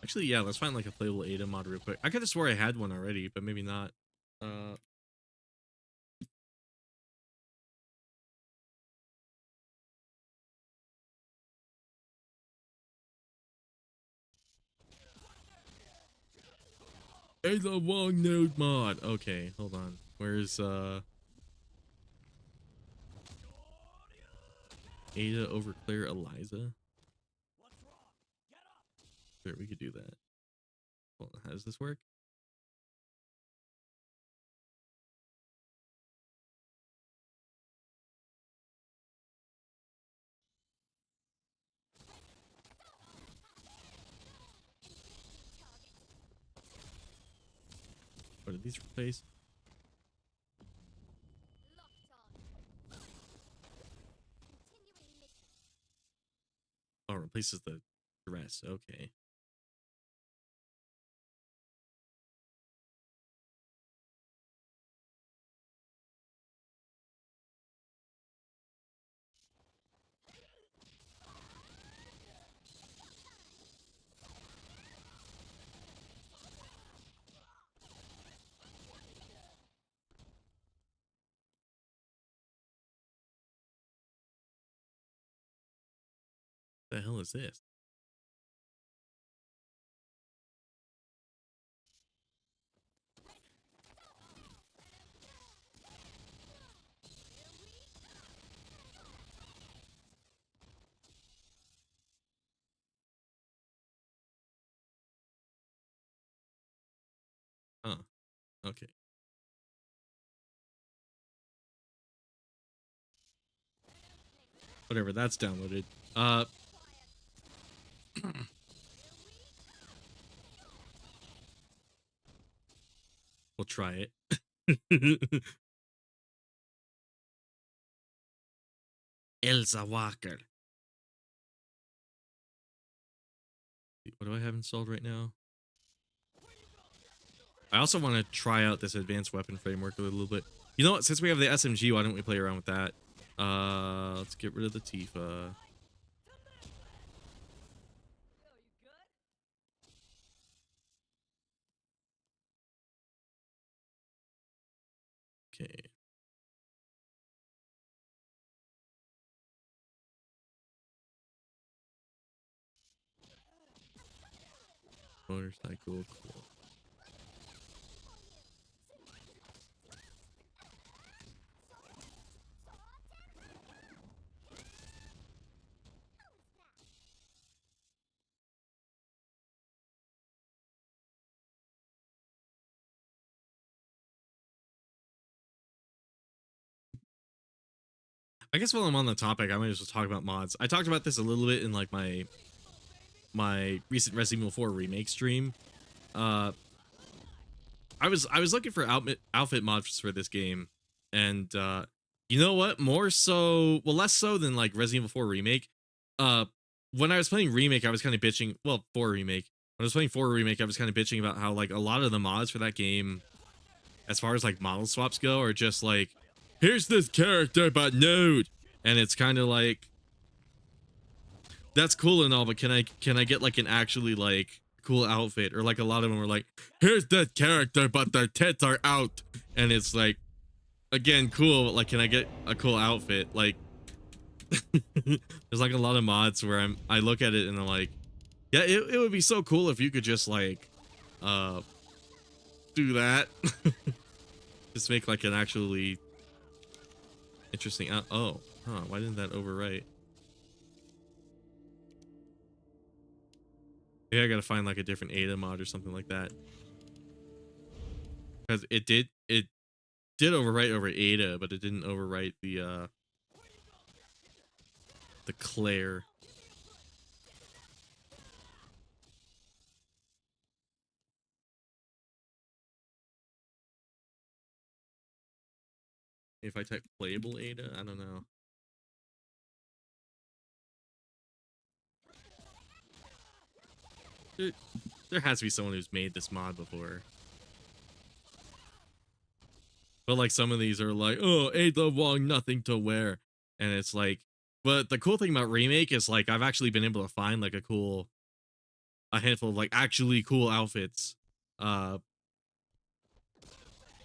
Actually, yeah, let's find like a playable Ada mod real quick. I could have swore I had one already, but maybe not. Ada Wong node mod. Okay, hold on. Where's Ada over Claire Eliza? Sure, we could do that. Well, how does this work? What did these replace? Oh, replaces the dress. Okay. The hell is this? Huh. Okay. Whatever, that's downloaded. We'll try it. Elsa Walker. What do I have installed right now? I also want to try out this advanced weapon framework a little bit. You know what? Since we have the SMG, why don't we play around with that? Let's get rid of the Tifa. Okay. Motorcycle, cool. I guess while I'm on the topic, I might as well talk about mods. I talked about this a little bit in like my recent Resident Evil 4 remake stream. I was looking for outfit mods for this game, and you know what? More so, well, less so than like Resident Evil 4 remake. When I was playing remake, I was kind of bitching. Well, 4 remake, when I was playing 4 Remake, I was kind of bitching about how like a lot of the mods for that game, as far as like model swaps go, are just like, here's this character but nude, and it's kind of like, that's cool and all, but can I get like an actually like cool outfit? Or like a lot of them were like, here's this character but their tits are out, and it's like, again, cool, but like, can I get a cool outfit? Like, there's like a lot of mods where I look at it and I'm like, yeah, it would be so cool if you could just like uh do that. Just make like an actually interesting oh, huh, why didn't that overwrite? Yeah, I gotta find like a different Ada mod or something like that, because it did overwrite over Ada, but it didn't overwrite the Claire. If I type playable Ada, I don't know. There, there has to be someone who's made this mod before. But like some of these are like, oh, Ada Wong, nothing to wear. And it's like, but the cool thing about Remake is like I've actually been able to find like a handful of like actually cool outfits uh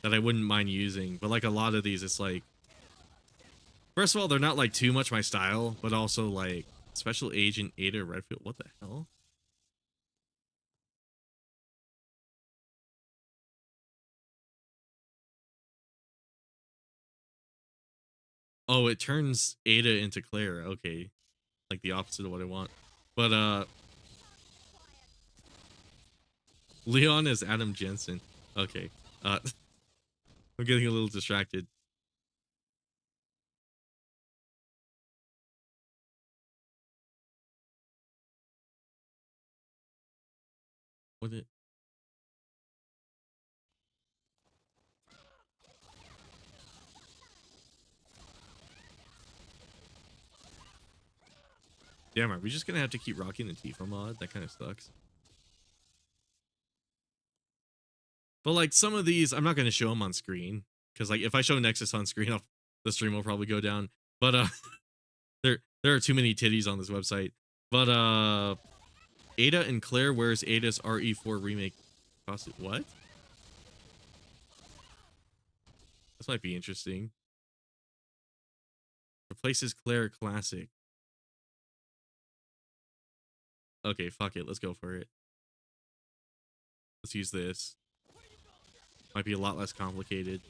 that I wouldn't mind using. But like a lot of these, it's like, first of all, they're not like too much my style, but also like Special Agent Ada Redfield. What the hell? Oh, it turns Ada into Claire. Okay. Like the opposite of what I want. But Leon is Adam Jensen. Okay. I'm getting a little distracted. What it? Damn, are we just gonna have to keep rocking the Tifa mod? That kind of sucks. But like some of these, I'm not gonna show them on screen, because like if I show Nexus on screen, the stream will probably go down. But there are too many titties on this website. But Ada and Claire wears Ada's RE4 remake costume. What? This might be interesting. Replaces Claire classic. Okay, fuck it. Let's go for it. Let's use this. Might be a lot less complicated.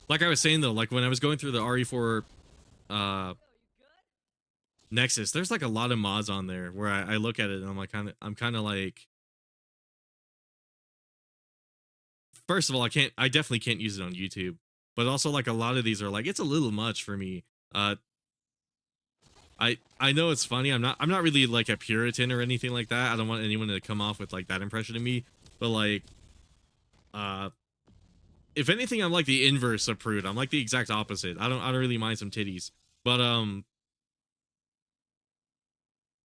Like I was saying though, like when I was going through the RE4 Nexus, there's like a lot of mods on there where I look at it and I'm like I'm kind of like, first of all, I definitely can't use it on YouTube, but also like a lot of these are like, it's a little much for me. I know it's funny. I'm not really like a Puritan or anything like that. I don't want anyone to come off with like that impression of me, but like if anything, I'm like the inverse of prude. I'm like the exact opposite. I don't really mind some titties. But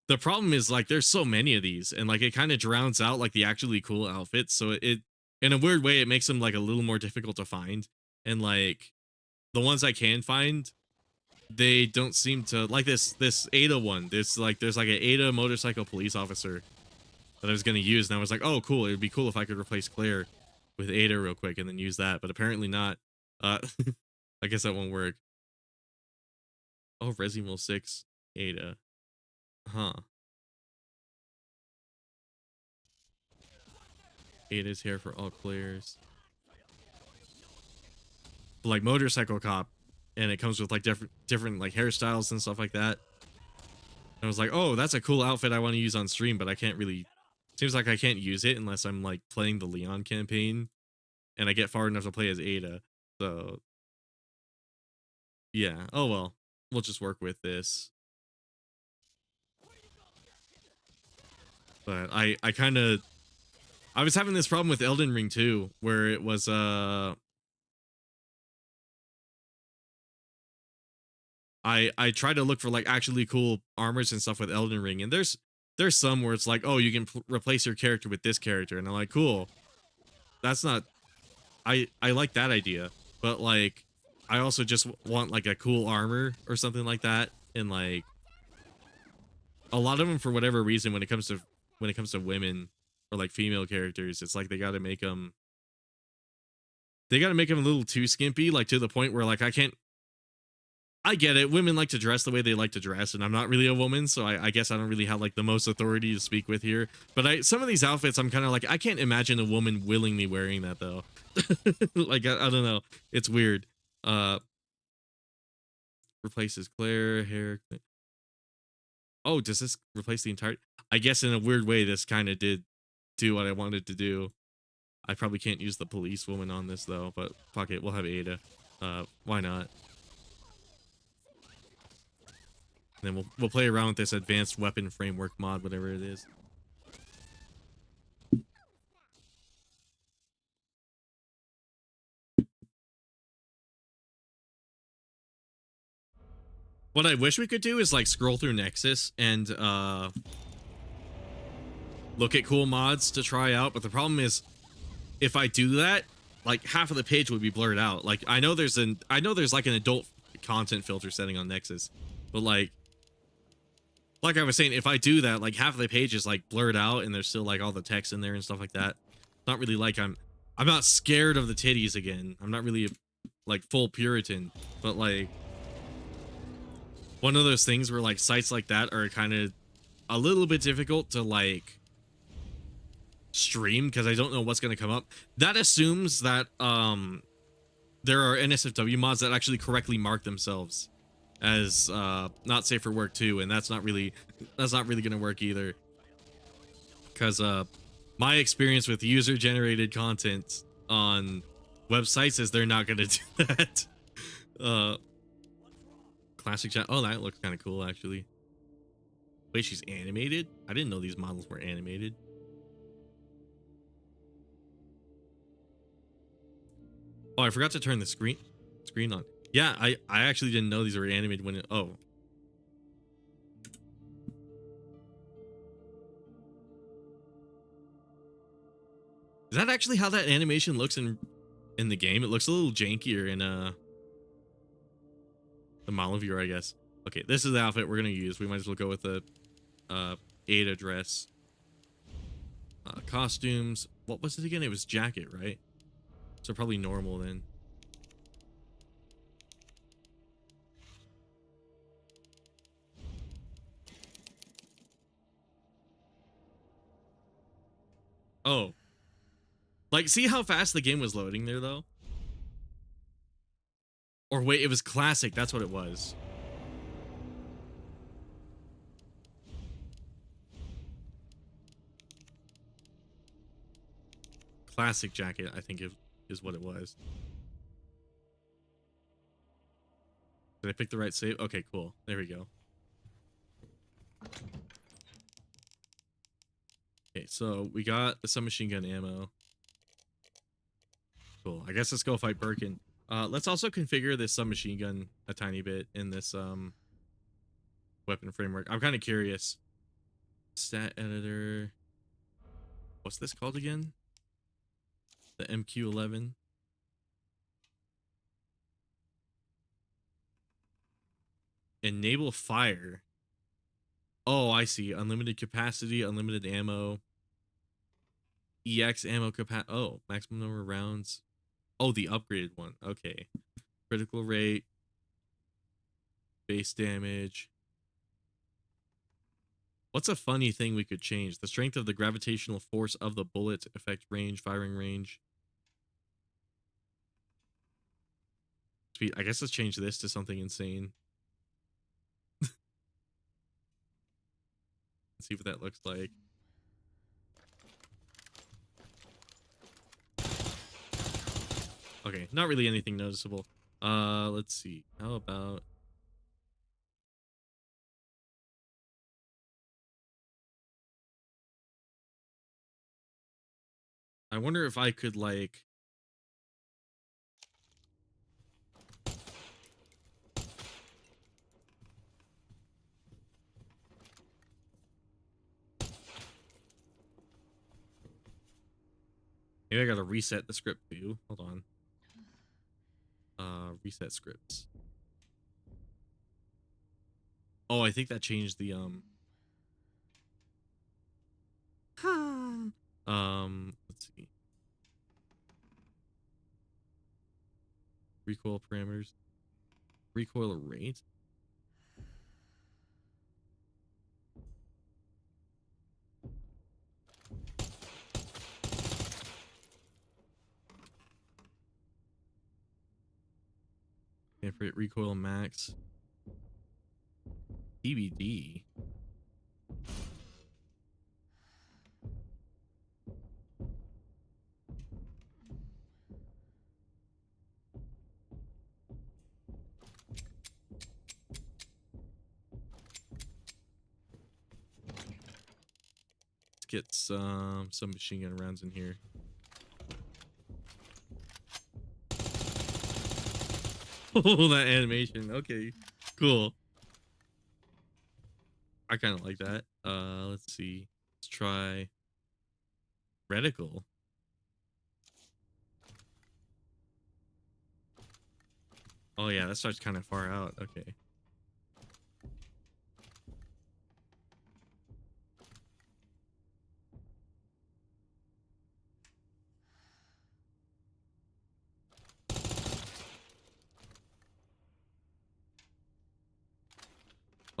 the problem is like there's so many of these, and like it kind of drowns out like the actually cool outfits. So it in a weird way it makes them like a little more difficult to find. And like the ones I can find, they don't seem to like this Ada one. There's like an Ada motorcycle police officer that I was gonna use, and I was like, oh cool, it'd be cool if I could replace Claire with Ada real quick and then use that, but apparently not. I guess that won't work. Oh, Resident 6 Ada. Huh. Ada's here for all Claires. Like motorcycle cop, and it comes with like different like hairstyles and stuff like that. And I was like, oh, that's a cool outfit I want to use on stream, but I can't really, seems like I can't use it unless I'm like playing the Leon campaign and I get far enough to play as Ada. So yeah, oh well, we'll just work with this. But I kind of, I was having this problem with Elden Ring too, where it was I try to look for like actually cool armors and stuff with Elden Ring, and there's some where it's like, oh, you can replace your character with this character, and I'm like, cool. That's not. I like that idea, but like, I also just want like a cool armor or something like that, and like a lot of them for whatever reason when it comes to women or like female characters, it's like they got to make them a little too skimpy, like to the point where like I can't. I get it. Women like to dress the way they like to dress, and I'm not really a woman, so I guess I don't really have like the most authority to speak with here. But some of these outfits, I'm kind of like, I can't imagine a woman willingly wearing that though. Like I don't know, it's weird. Uh, Replaces Claire hair. Oh, does this replace the entire? I guess in a weird way, this kind of did do what I wanted to do. I probably can't use the police woman on this though, but fuck it, we'll have Ada. Why not? And then we'll play around with this advanced weapon framework mod, whatever it is. What I wish we could do is like scroll through Nexus and look at cool mods to try out, but the problem is if I do that, like half of the page would be blurred out. Like I know there's like an adult content filter setting on Nexus, but like I was saying, if I do that, like half of the page is like blurred out and there's still like all the text in there and stuff like that. Not really like I'm not scared of the titties again. I'm not really like full Puritan, but like one of those things where like sites like that are kind of a little bit difficult to like stream because I don't know what's going to come up. That assumes that there are NSFW mods that actually correctly mark themselves as not safe for work too, and that's not really going to work either, because my experience with user generated content on websites is they're not going to do that. Classic chat. Oh, that looks kind of cool actually. Wait, she's animated? I didn't know these models were animated. Oh, I forgot to turn the screen on. Yeah, I actually didn't know these were animated when it, oh. Is that actually how that animation looks in the game? It looks a little jankier in the model viewer, I guess. Okay, this is the outfit we're gonna use. We might as well go with the Ada dress. Costumes. What was it again? It was jacket, right? So probably normal then. Oh. Like, see how fast the game was loading there, though? Or wait, it was classic. That's what it was. Classic jacket, I think, is what it was. Did I pick the right save? Okay, cool. There we go. Okay, so we got the submachine gun ammo. Cool. I guess let's go fight Birkin. Let's also configure this submachine gun a tiny bit in this weapon framework. I'm kind of curious. Stat editor. What's this called again? The MQ11. Enable fire. Oh, I see. Unlimited capacity, unlimited ammo. EX ammo capacity. Oh, maximum number of rounds. Oh, the upgraded one. Okay. Critical rate. Base damage. What's a funny thing we could change? The strength of the gravitational force of the bullet, effect range, firing range. Speed. I guess let's change this to something insane. Let's see what that looks like. Okay, not really anything noticeable. Let's see. How about I wonder if I could like Maybe I gotta reset the script too. Hold on. Reset scripts. Oh, I think that changed the let's see. Recoil parameters. Recoil rate. Different recoil max. TBD. Let's get some machine gun rounds in here. Oh, that animation. Okay, cool. I kind of like that. Let's see. Let's try reticle. Oh yeah, that starts kind of far out. Okay.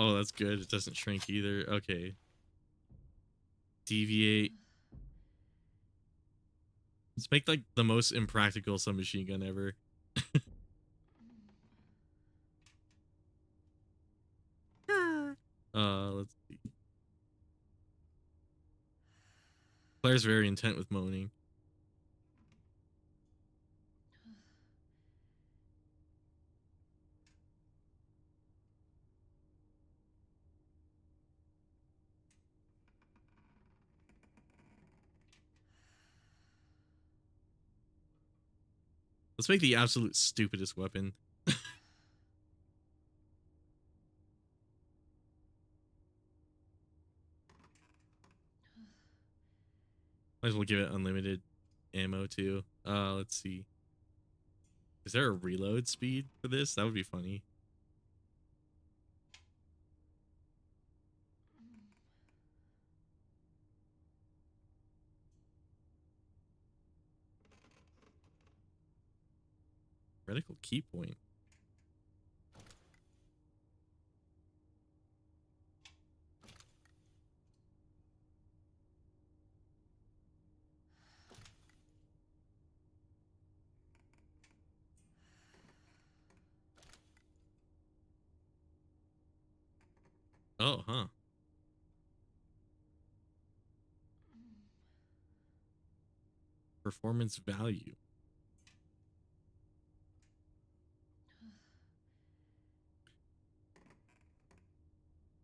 Oh, that's good. It doesn't shrink either. Okay. Deviate. Let's make like the most impractical submachine gun ever. Let's see. Claire's very intent with moaning. Let's make the absolute stupidest weapon. Might as well give it unlimited ammo too. Let's see. Is there a reload speed for this? That would be funny. Reticle key point. Oh, huh. Performance value.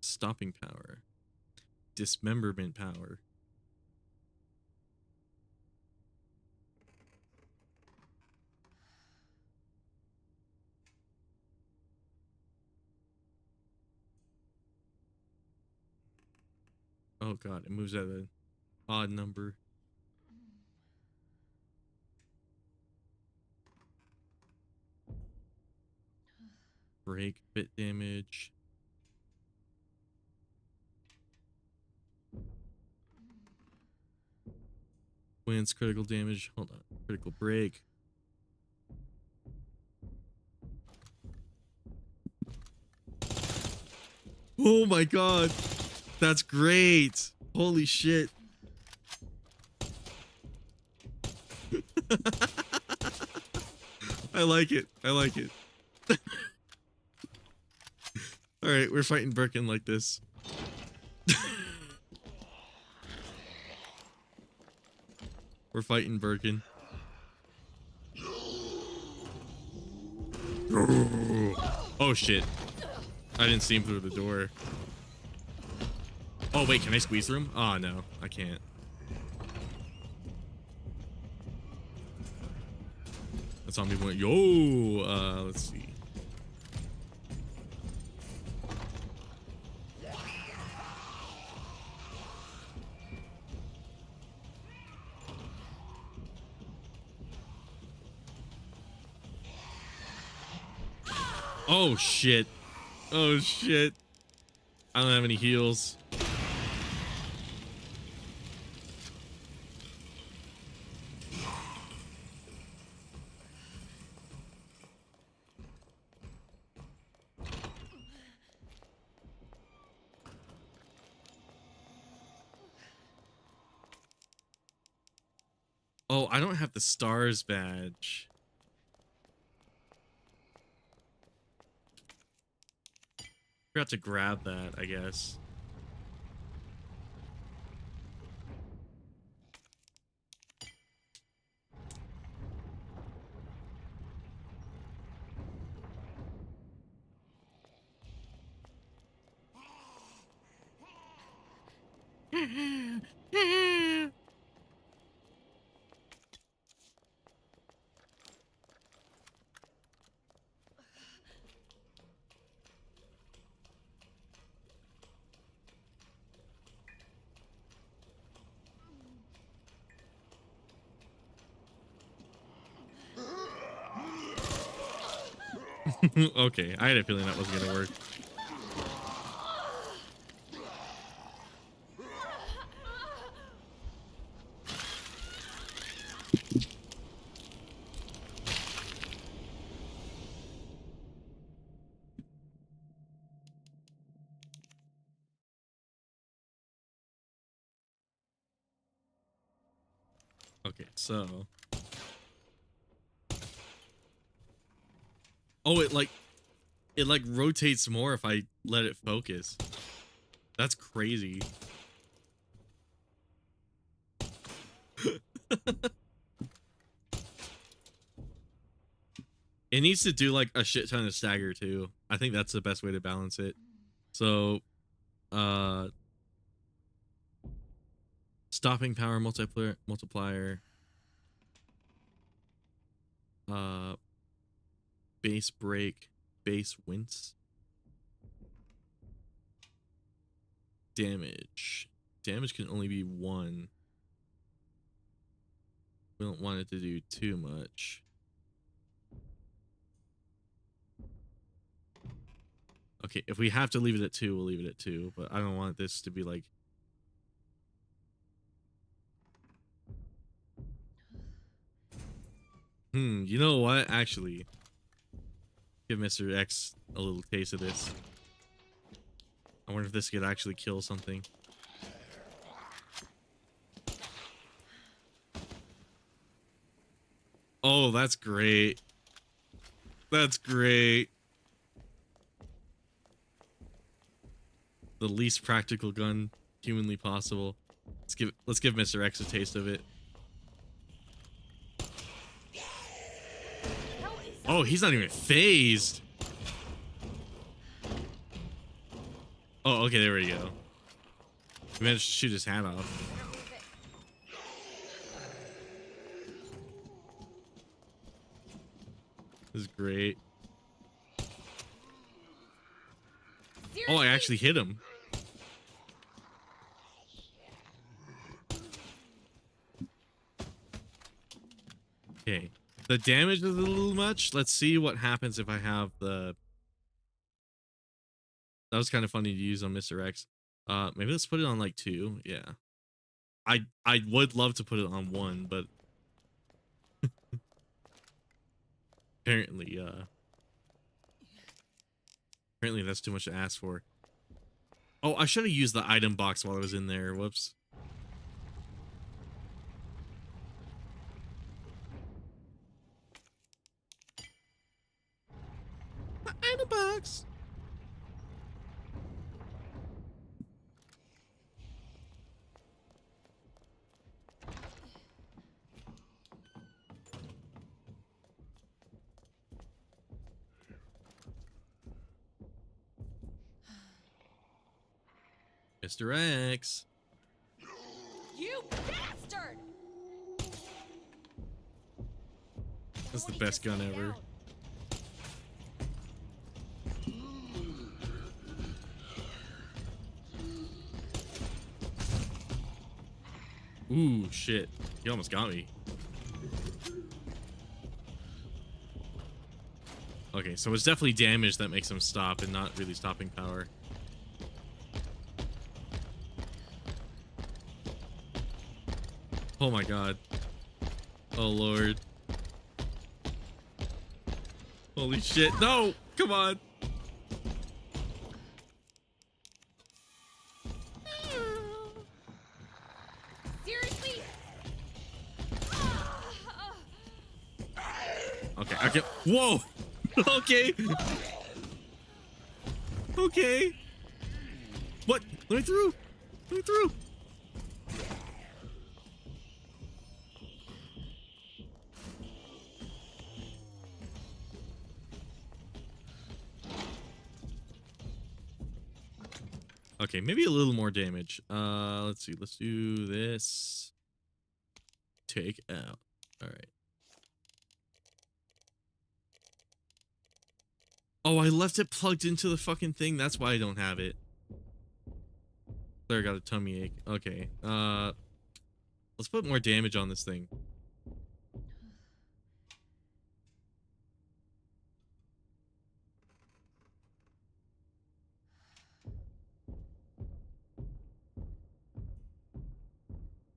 Stopping power. Dismemberment power. Oh god, it moves at an odd number. Break bit damage. Wins critical damage. Hold on. Critical break. Oh my god. That's great. Holy shit. I like it. I like it. All right, we're fighting Birkin like this. We're fighting Birkin. Oh shit. I didn't see him through the door. Oh wait, can I squeeze through him? Oh no, I can't. That zombie went, yo, let's see. Oh shit. Oh shit. I don't have any heals. Oh, I don't have the stars badge. Forgot to grab that, I guess. Okay, I had a feeling that wasn't gonna work. Okay, so. Oh, it like rotates more if I let it focus. That's crazy. It needs to do like a shit ton of stagger too. I think that's the best way to balance it. So, uh, stopping power multiplier, uh, base break, base wince, damage. Damage can only be 1. We don't want it to do too much. Okay, if we have to leave it at 2, we'll leave it at 2, but I don't want this to be like. You know what? Actually, give Mr. X a little taste of this. I wonder if this could actually kill something. Oh, that's great. That's great. The least practical gun humanly possible. Let's give Mr. X a taste of it. Oh, he's not even phased. Oh, okay, there we go. We managed to shoot his hat off. This is great. Oh, I actually hit him. Okay. The damage is a little much. Let's see what happens if I have the... That was kind of funny to use on Mr. X. Maybe let's put it on like 2. Yeah. I would love to put it on 1, but apparently that's too much to ask for. Oh, I should have used the item box while I was in there. Whoops. The item box. Mr. X. You bastard! That's the best gun ever. Ooh, shit. He almost got me. Okay, so it's definitely damage that makes him stop and not really stopping power. Oh my god. Oh lord. Holy shit. No! Come on! Seriously? Okay, okay. Whoa! Okay! Okay! What? Let me through! Let me through! Okay, maybe a little more damage. Let's see. Let's do this. Take out. All right. Oh, I left it plugged into the fucking thing. That's why I don't have it. There, I got a tummy ache. Okay. Let's put more damage on this thing.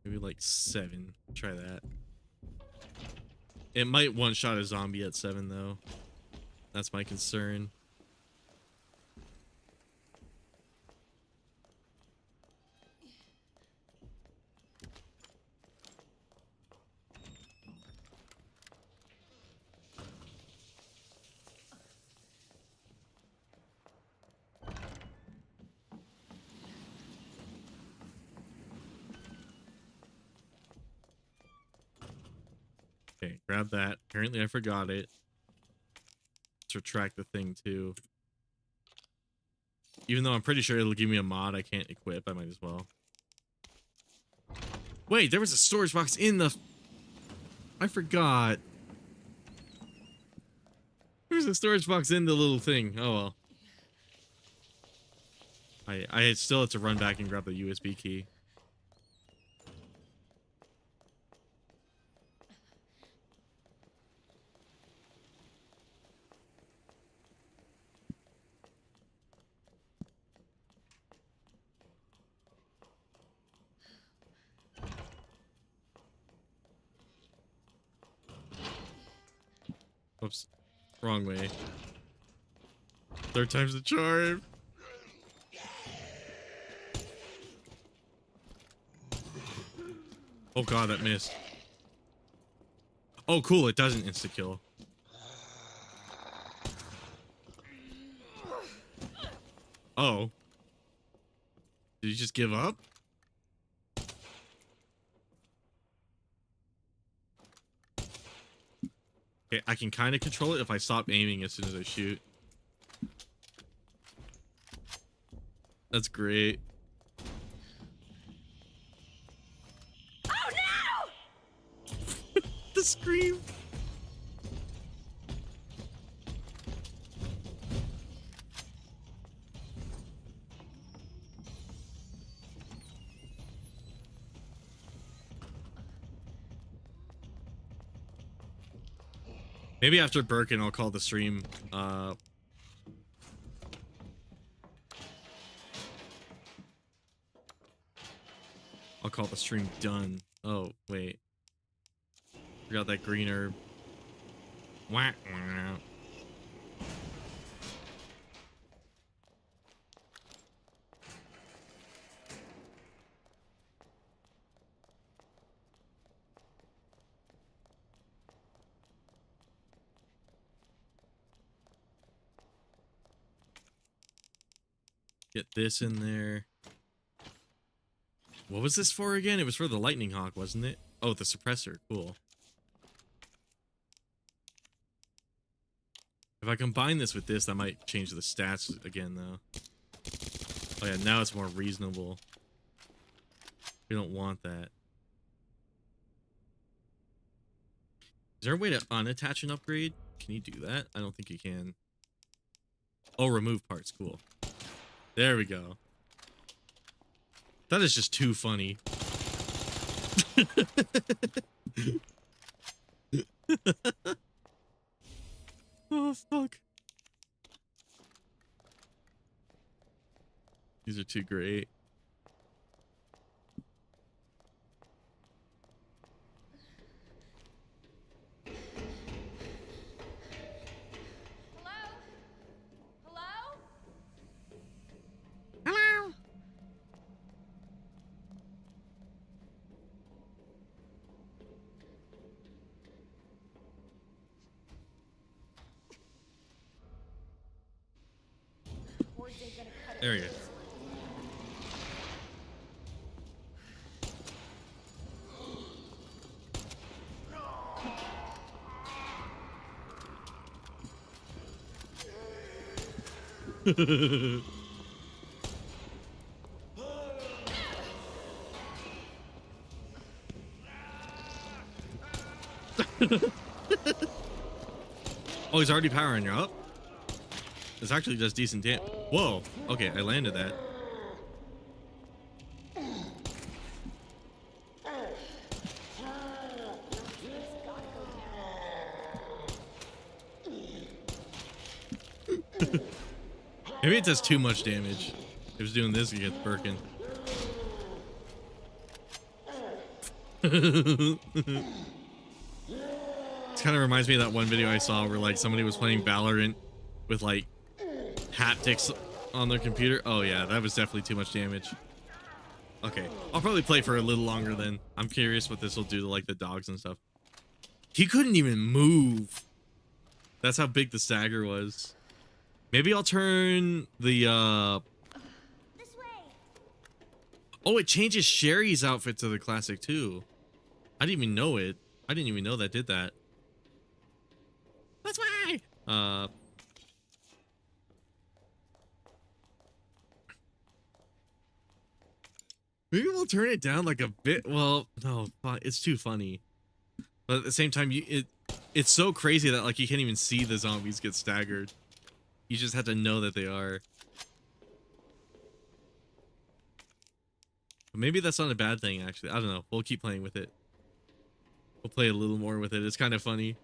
Maybe like 7. Try that. It might one-shot a zombie at 7 though. That's my concern. Okay, grab that. Apparently I forgot it. Let's retract the thing too. Even though I'm pretty sure it'll give me a mod I can't equip, I might as well. Wait, there was a storage box in the... I forgot. There's a storage box in the little thing. Oh well. I still have to run back and grab the USB key. Oops. Wrong way. 3rd time's the charm. Oh god, that missed. Oh cool, it doesn't insta-kill. Oh. Did you just give up? Okay, I can kind of control it if I stop aiming as soon as I shoot. That's great. Oh no! The scream. Maybe after Birkin, I'll call the stream. I'll call the stream done. Oh, wait. Forgot that green herb. Wah, wah. Get this in there. What was this for again? It was for the lightning hawk, wasn't it? Oh, the suppressor. Cool. If I combine this with this, that might change the stats again, though. Oh yeah, now it's more reasonable. We don't want that. Is there a way to unattach an upgrade? Can you do that? I don't think you can. Oh, remove parts. Cool. There we go. That is just too funny. Oh, fuck. These are too great. Hello? Hello? Hello. Words ain't gonna cut it. There we go. Oh, he's already powering you up? It's actually just decent damage. Whoa. Okay, I landed that. Maybe it does too much damage. If it's doing this, it gets Birkin. It kind of reminds me of that one video I saw where like somebody was playing Valorant with like haptics on their computer. Oh yeah, that was definitely too much damage. Okay, I'll probably play for a little longer then. I'm curious what this will do to like the dogs and stuff. He couldn't even move. That's how big the stagger was. Maybe I'll turn the This way. oh, it changes Sherry's outfit to the classic too. I didn't even know it. I didn't even know that did that. That's why. Maybe we'll turn it down like a bit. Well, no, it's too funny. But at the same time, it's so crazy that like you can't even see the zombies get staggered. You just have to know that they are. But maybe that's not a bad thing, actually. I don't know. We'll keep playing with it. We'll play a little more with it. It's kind of funny.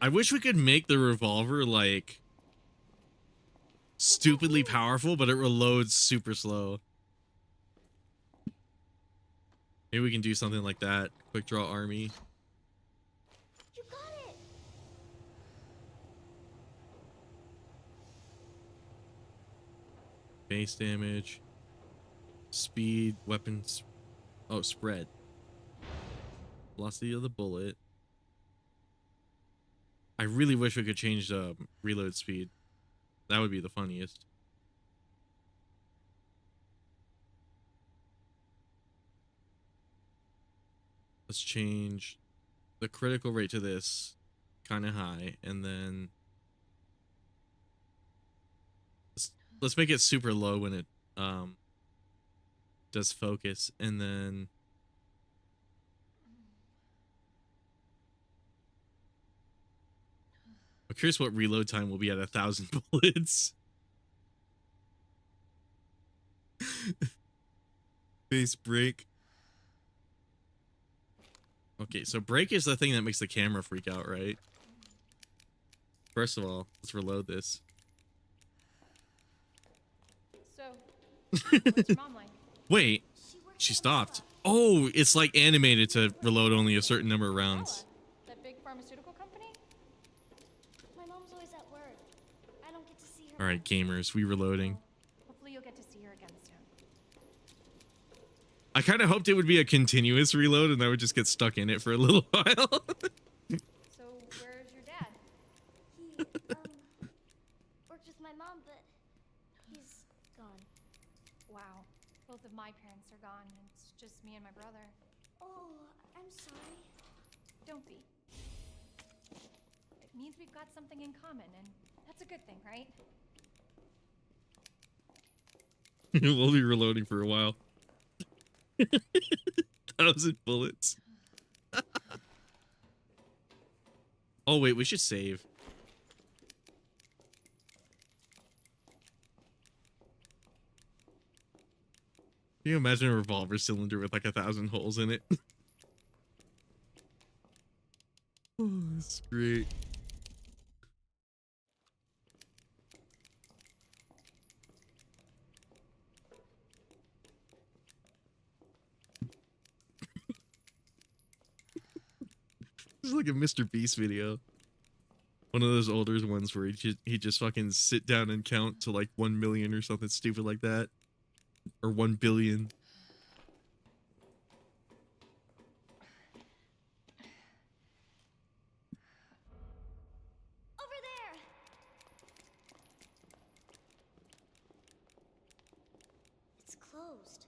I wish we could make the revolver like stupidly powerful, but it reloads super slow. Maybe we can do something like that. Quick draw army. You got it. Base damage. Speed, weapons. Oh, spread. Velocity of the bullet. I really wish we could change the reload speed. That would be the funniest. Let's change the critical rate to this kind of high, and then let's make it super low when it does focus, and then I'm curious what reload time will be at 1,000 bullets. Base break. Okay, so break is the thing that makes the camera freak out, right? First of all, let's reload this. So, what's your mom like? Wait, she stopped. Oh, it's like animated to reload only a certain number of rounds. That big pharmaceutical company? My mom's always at work. I don't get to see her. All right, gamers, we reloading. Hopefully you'll get to see her again soon. I kind of hoped it would be a continuous reload and I would just get stuck in it for a little while. So, where's your dad? He, worked with my mom, but he's gone. Wow. Both of my parents are gone, and it's just me and my brother. Oh, I'm sorry. Don't be. It means we've got something in common, and that's a good thing, right? We'll be reloading for a while. 1,000 bullets. Oh wait, we should save. Can you imagine a revolver cylinder with like 1,000 holes in it? Oh, that's great. It's like a Mr. Beast video. One of those older ones where he just fucking sit down and count to like 1 million or something stupid like that. Or 1 billion. Over there. It's closed.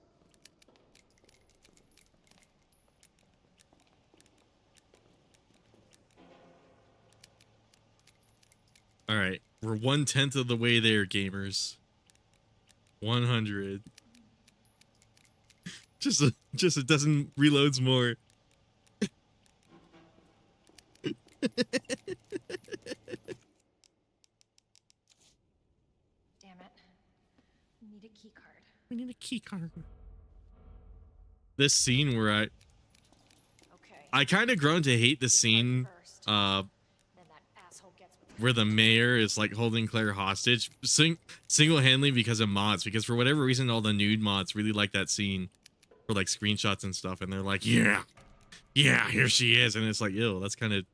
All right, we're 1/10 of the way there, gamers. 100. Just a dozen reloads more. Damn it. We need a key card. We need a key card. This scene where Okay. I kind of grown to hate the scene First. Then that asshole gets with where the mayor is like holding Claire hostage single-handedly because of mods, because for whatever reason all the nude mods really like that scene for like screenshots and stuff, and they're like, yeah, here she is, and it's like, ew, that's kind of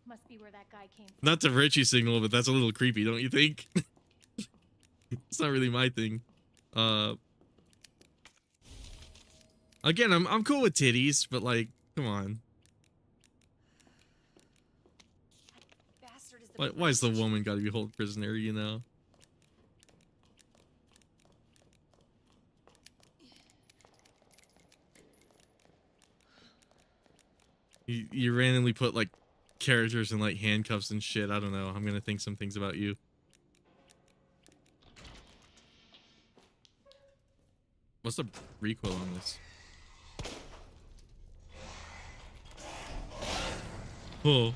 Must be where that guy came from. not the Richie signal, but that's a little creepy, don't you think? It's not really my thing. Again, I'm cool with titties, but like, come on. Bastard is the Why is the woman got to be held prisoner, you know? You randomly put like characters in like handcuffs and shit. I don't know. I'm gonna think some things about you. What's the recoil on this? Oh.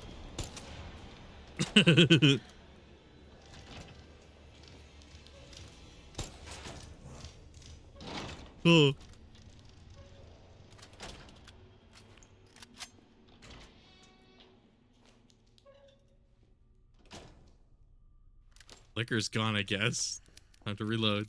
Oh. Liquor's gone, I guess. Time to reload.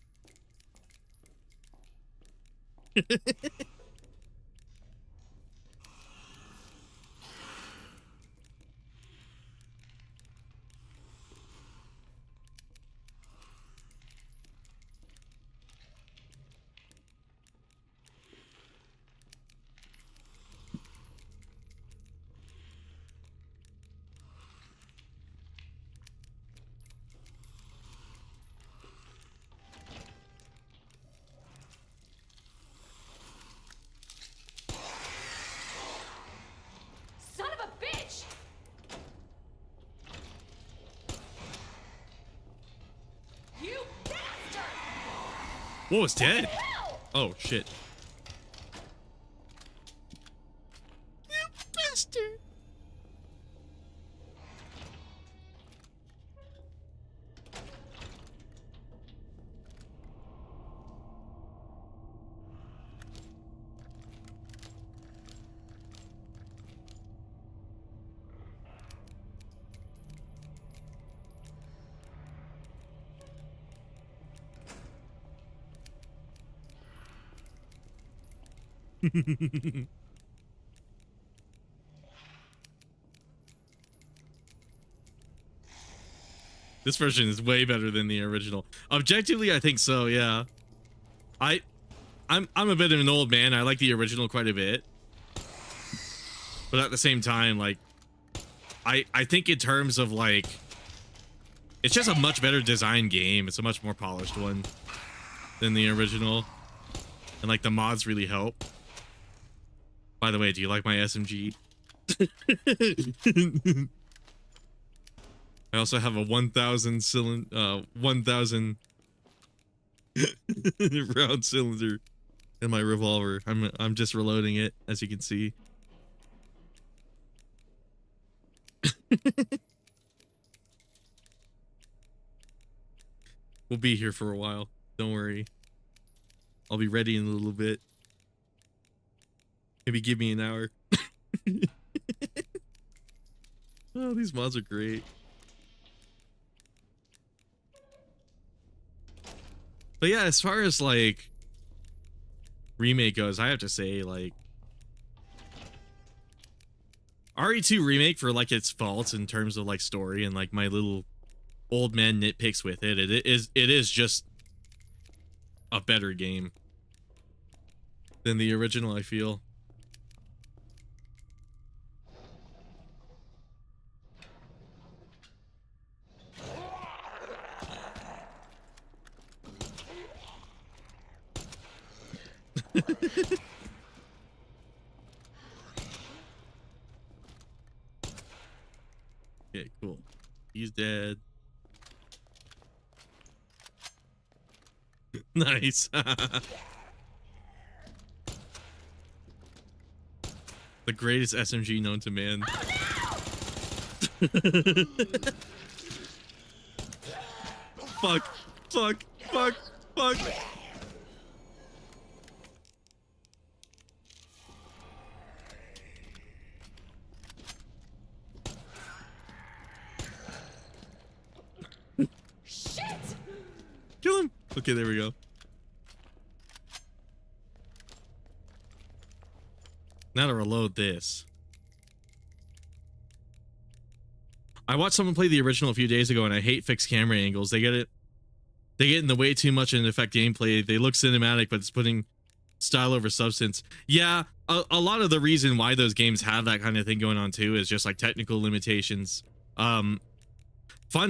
Son of a bitch! You bastard! Whoa, it's dead. Oh shit. You bastard. This version is way better than the original. Objectively, I think so, yeah. I'm a bit of an old man. I like the original quite a bit. But at the same time, like I think in terms of like it's just a much better designed game. It's a much more polished one than the original. And like the mods really help. By the way, do you like my SMG? I also have a 1,000 cylinder, 1,000 round cylinder in my revolver. I'm just reloading it, as you can see. We'll be here for a while. Don't worry. I'll be ready in a little bit. Maybe give me an hour. Oh, these mods are great. But yeah, as far as like Remake goes, I have to say, like, RE2 remake, for like its faults in terms of like story and like my little old man nitpicks with it, it is just a better game than the original, I feel. Okay, cool. He's dead. Nice. The greatest SMG known to man. Fuck. Fuck. Fuck. Fuck. Shit! Kill him. Okay, there we go. Now to reload this. I watched someone play the original a few days ago, and I hate fixed camera angles. They get in the way too much and affect gameplay. They look cinematic, but it's putting style over substance. Yeah, a lot of the reason why those games have that kind of thing going on too is just like technical limitations. Fun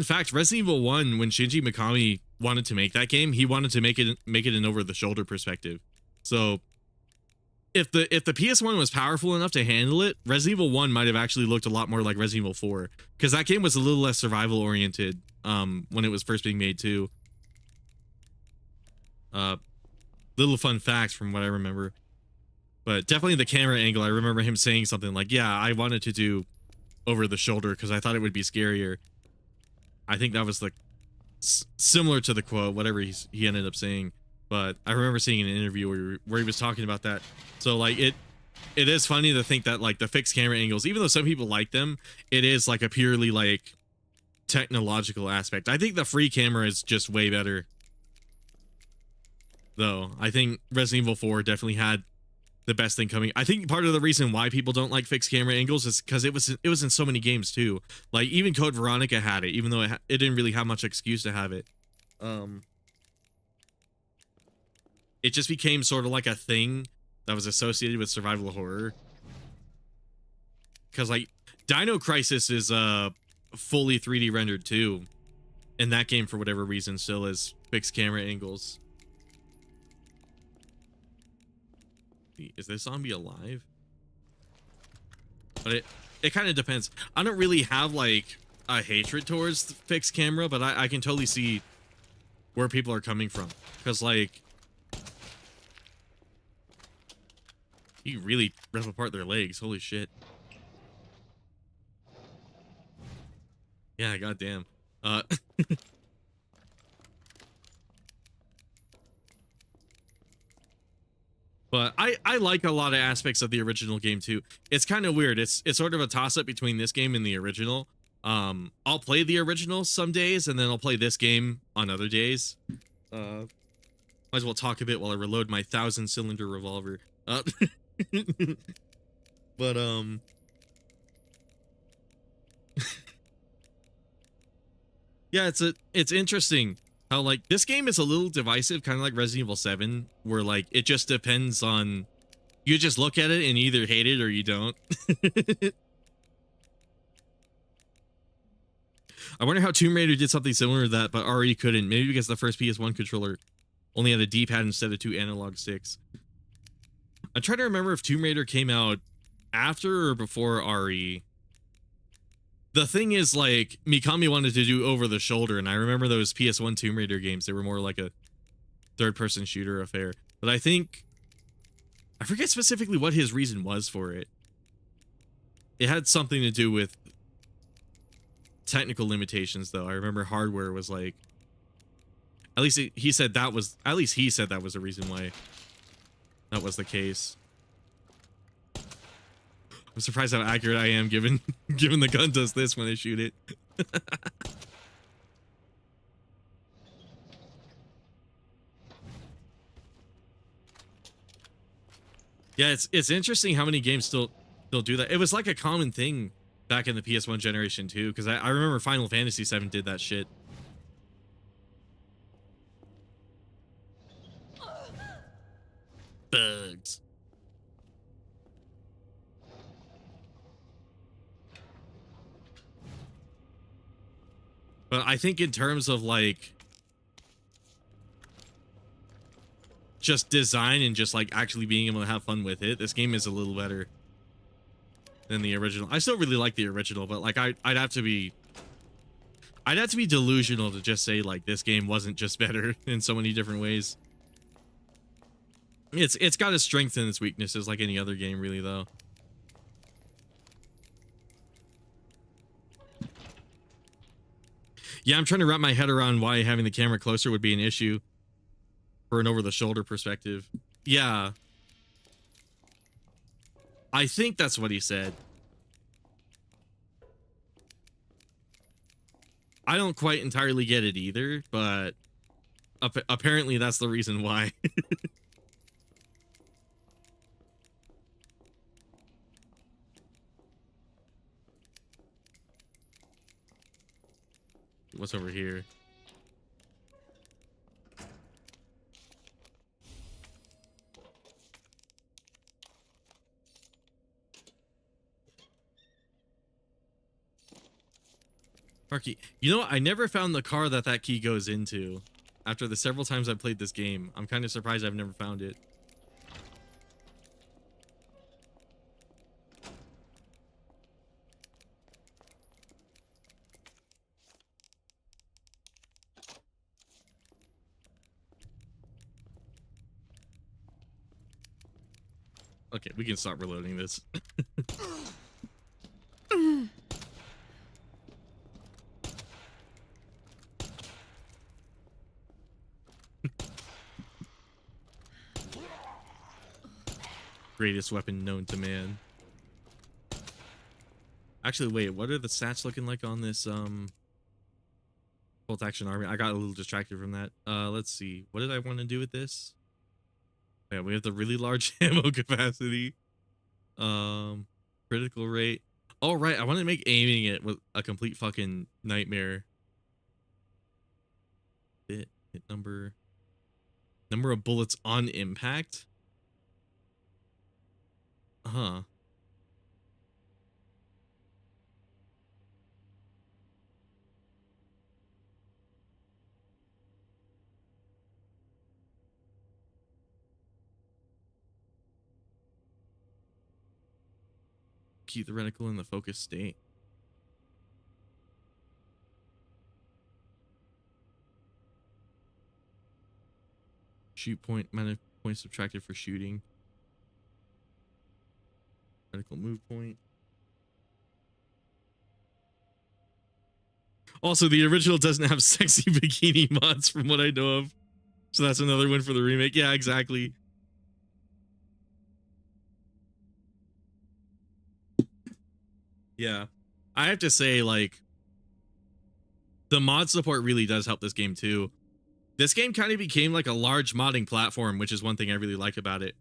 fact, Resident Evil 1, when Shinji Mikami wanted to make that game, he wanted to make it an over-the-shoulder perspective. So if the PS1 was powerful enough to handle it, Resident Evil 1 might have actually looked a lot more like Resident Evil 4, because that game was a little less survival oriented when it was first being made too. Little fun facts from what I remember, but definitely the camera angle. I remember him saying something like, "Yeah, I wanted to do over the shoulder because I thought it would be scarier." I think that was like similar to the quote, whatever he ended up saying. But I remember seeing an interview where he was talking about that. So like it is funny to think that like the fixed camera angles, even though some people like them, it is like a purely like technological aspect. I think the free camera is just way better. Though I think Resident Evil 4 definitely had the best thing coming. I think part of the reason why people don't like fixed camera angles is because it was in so many games too. Like even Code Veronica had it, even though it didn't really have much excuse to have it. It just became sort of like a thing that was associated with survival horror. Because like Dino Crisis is fully 3D rendered too, and that game for whatever reason still is fixed camera angles. Is this zombie alive? But it kind of depends. I don't really have like a hatred towards the fixed camera, but I can totally see where people are coming from, because like you really rip apart their legs. Holy shit. Yeah, goddamn. But I like a lot of aspects of the original game too. It's kind of weird. It's sort of a toss-up between this game and the original. I'll play the original some days, and then I'll play this game on other days. Might as well talk a bit while I reload my 1,000-cylinder revolver. But yeah, it's interesting how like this game is a little divisive, kind of like Resident Evil 7, where like it just depends on, you just look at it and either hate it or you don't. I wonder how Tomb Raider did something similar to that, but RE couldn't. Maybe because the first PS1 controller only had a D-pad instead of 2 analog sticks. I'm trying to remember if Tomb Raider came out after or before RE. The thing is, like, Mikami wanted to do over the shoulder, and I remember those PS1 Tomb Raider games. They were more like a third-person shooter affair. But I forget specifically what his reason was for it. It had something to do with technical limitations, though. I remember hardware was like, at least he said that was the reason why that was the case. I'm surprised how accurate I am given the gun does this when I shoot it. Yeah, it's interesting how many games still they'll do that. It was like a common thing back in the PS1 generation too, because I remember Final Fantasy VII did that shit. Bugs. But I think in terms of like just design and just like actually being able to have fun with it, this game is a little better than the original. I still really like the original, but like I'd have to be delusional to just say like this game wasn't just better in so many different ways. It's got its strengths and its weaknesses like any other game really though. Yeah, I'm trying to wrap my head around why having the camera closer would be an issue for an over-the-shoulder perspective. Yeah. I think that's what he said. I don't quite entirely get it either, but apparently that's the reason why. What's over here? Marky, you know what? I never found the car that key goes into. After the several times I've played this game, I'm kind of surprised I've never found it. Okay, we can stop reloading this. Greatest weapon known to man. Actually, wait, what are the stats looking like on this bolt action army? I got a little distracted from that. Let's see. What did I want to do with this? Yeah, we have the really large ammo capacity. Critical rate. Oh right, I want to make aiming it with a complete fucking nightmare. Hit number of bullets on impact. Huh. Keep the reticle in the focus state. Shoot point, amount of points subtracted for shooting. Reticle move point. Also, the original doesn't have sexy bikini mods from what I know of. So that's another one for the remake. Yeah, exactly. Yeah. I have to say, like, the mod support really does help this game too. This game kind of became like a large modding platform, which is one thing I really like about it.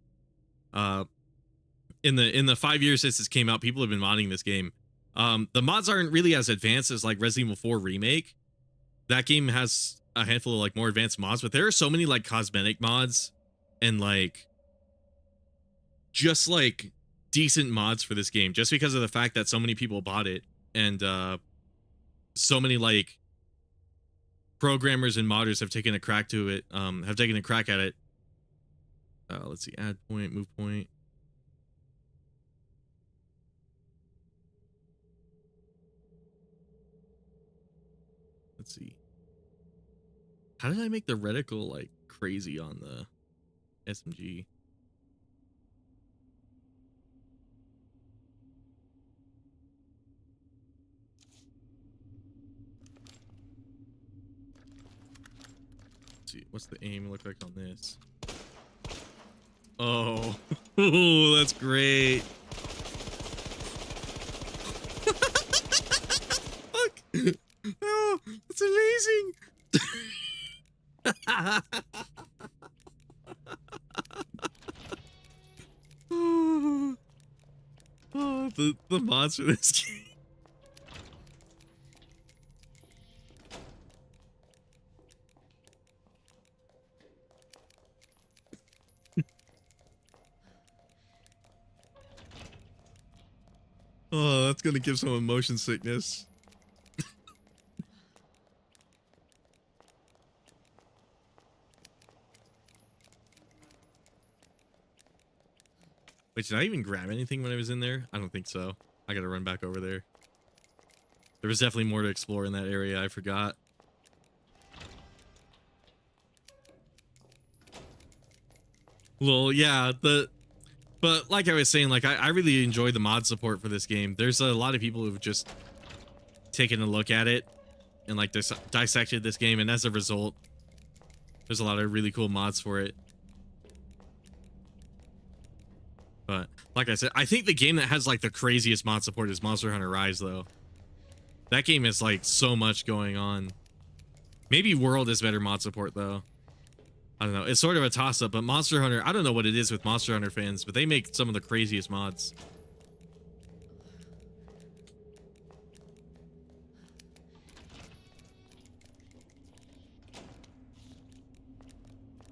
In the 5 years since this came out, people have been modding this game. The mods aren't really as advanced as like Resident Evil 4 Remake. That game has a handful of like more advanced mods, but there are so many like cosmetic mods and like just like decent mods for this game, just because of the fact that so many people bought it and so many like programmers and modders have taken a crack to it, have taken a crack at it. Let's see, add point, move point. Let's see. How did I make the reticle like crazy on the SMG? Let's see, what's the aim look like on this? Oh, ooh, that's great. Fuck. Oh, that's amazing. Oh, the mods for this game. Oh, that's gonna give someone motion sickness. Wait, did I even grab anything when I was in there? I don't think so. I gotta run back over there. There was definitely more to explore in that area. I forgot. Well, yeah, but like I was saying, like I really enjoy the mod support for this game. There's a lot of people who've just taken a look at it and like dissected this game, and as a result, there's a lot of really cool mods for it. But like I said, I think the game that has like the craziest mod support is Monster Hunter Rise, though. That game is like so much going on. Maybe World is better mod support though. I don't know. It's sort of a toss-up, but Monster Hunter, I don't know what it is with Monster Hunter fans, but they make some of the craziest mods.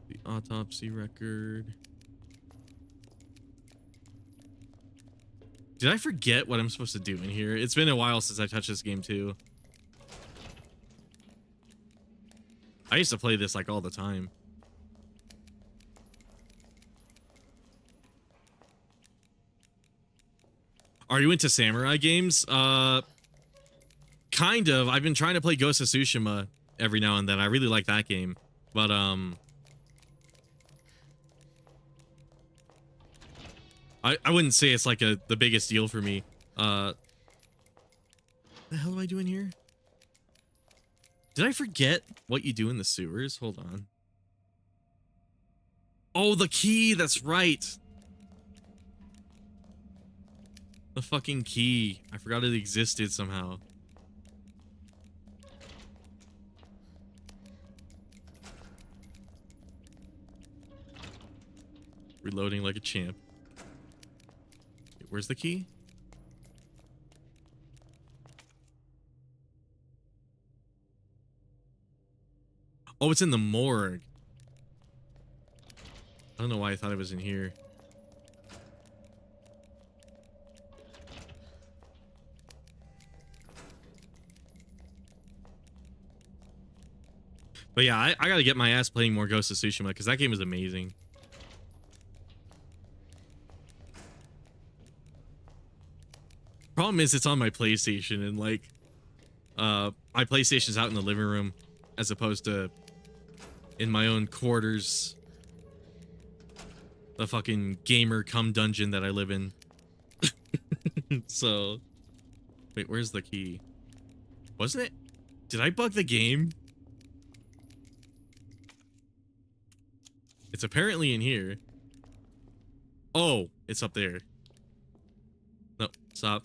The autopsy record. Did I forget what I'm supposed to do in here? It's been a while since I touched this game too. I used to play this like all the time. Are you into samurai games? Kind of. I've been trying to play Ghost of Tsushima every now and then. I really like that game. But I wouldn't say it's like the biggest deal for me. What the hell am I doing here? Did I forget what you do in the sewers? Hold on. Oh, the key. That's right. The fucking key. I forgot it existed somehow. Reloading like a champ. Wait, where's the key? Oh, it's in the morgue. I don't know why I thought it was in here. But yeah, I gotta get my ass playing more Ghost of Tsushima because that game is amazing. Problem is, it's on my PlayStation, and like, my PlayStation's out in the living room as opposed to in my own quarters. The fucking gamer cum dungeon that I live in. So, wait, where's the key? Wasn't it? Did I bug the game? It's apparently in here. Oh, it's up there. No, stop.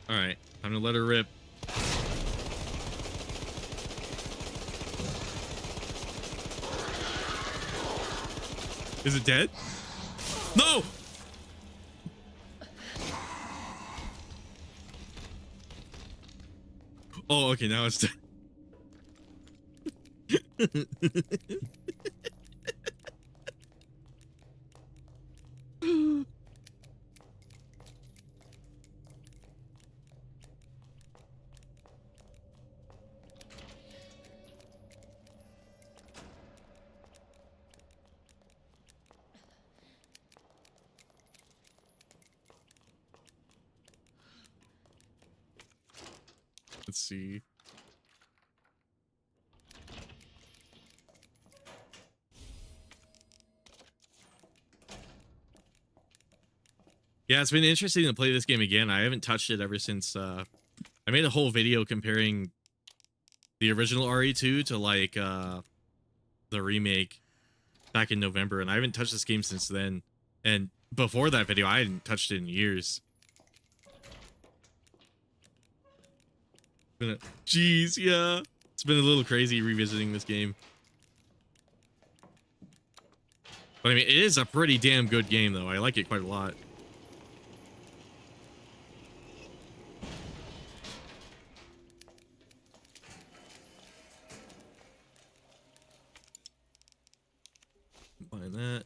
All right, time to let her rip. Is it dead? No! Oh, okay, now it's dead. Let's see. Yeah, it's been interesting to play this game again. I haven't touched it ever since I made a whole video comparing the original RE2 to like the remake back in November, and I haven't touched this game since then. And before that video, I hadn't touched it in years. Jeez, yeah. It's been a little crazy revisiting this game. But I mean, it is a pretty damn good game, though. I like it quite a lot. Combine that.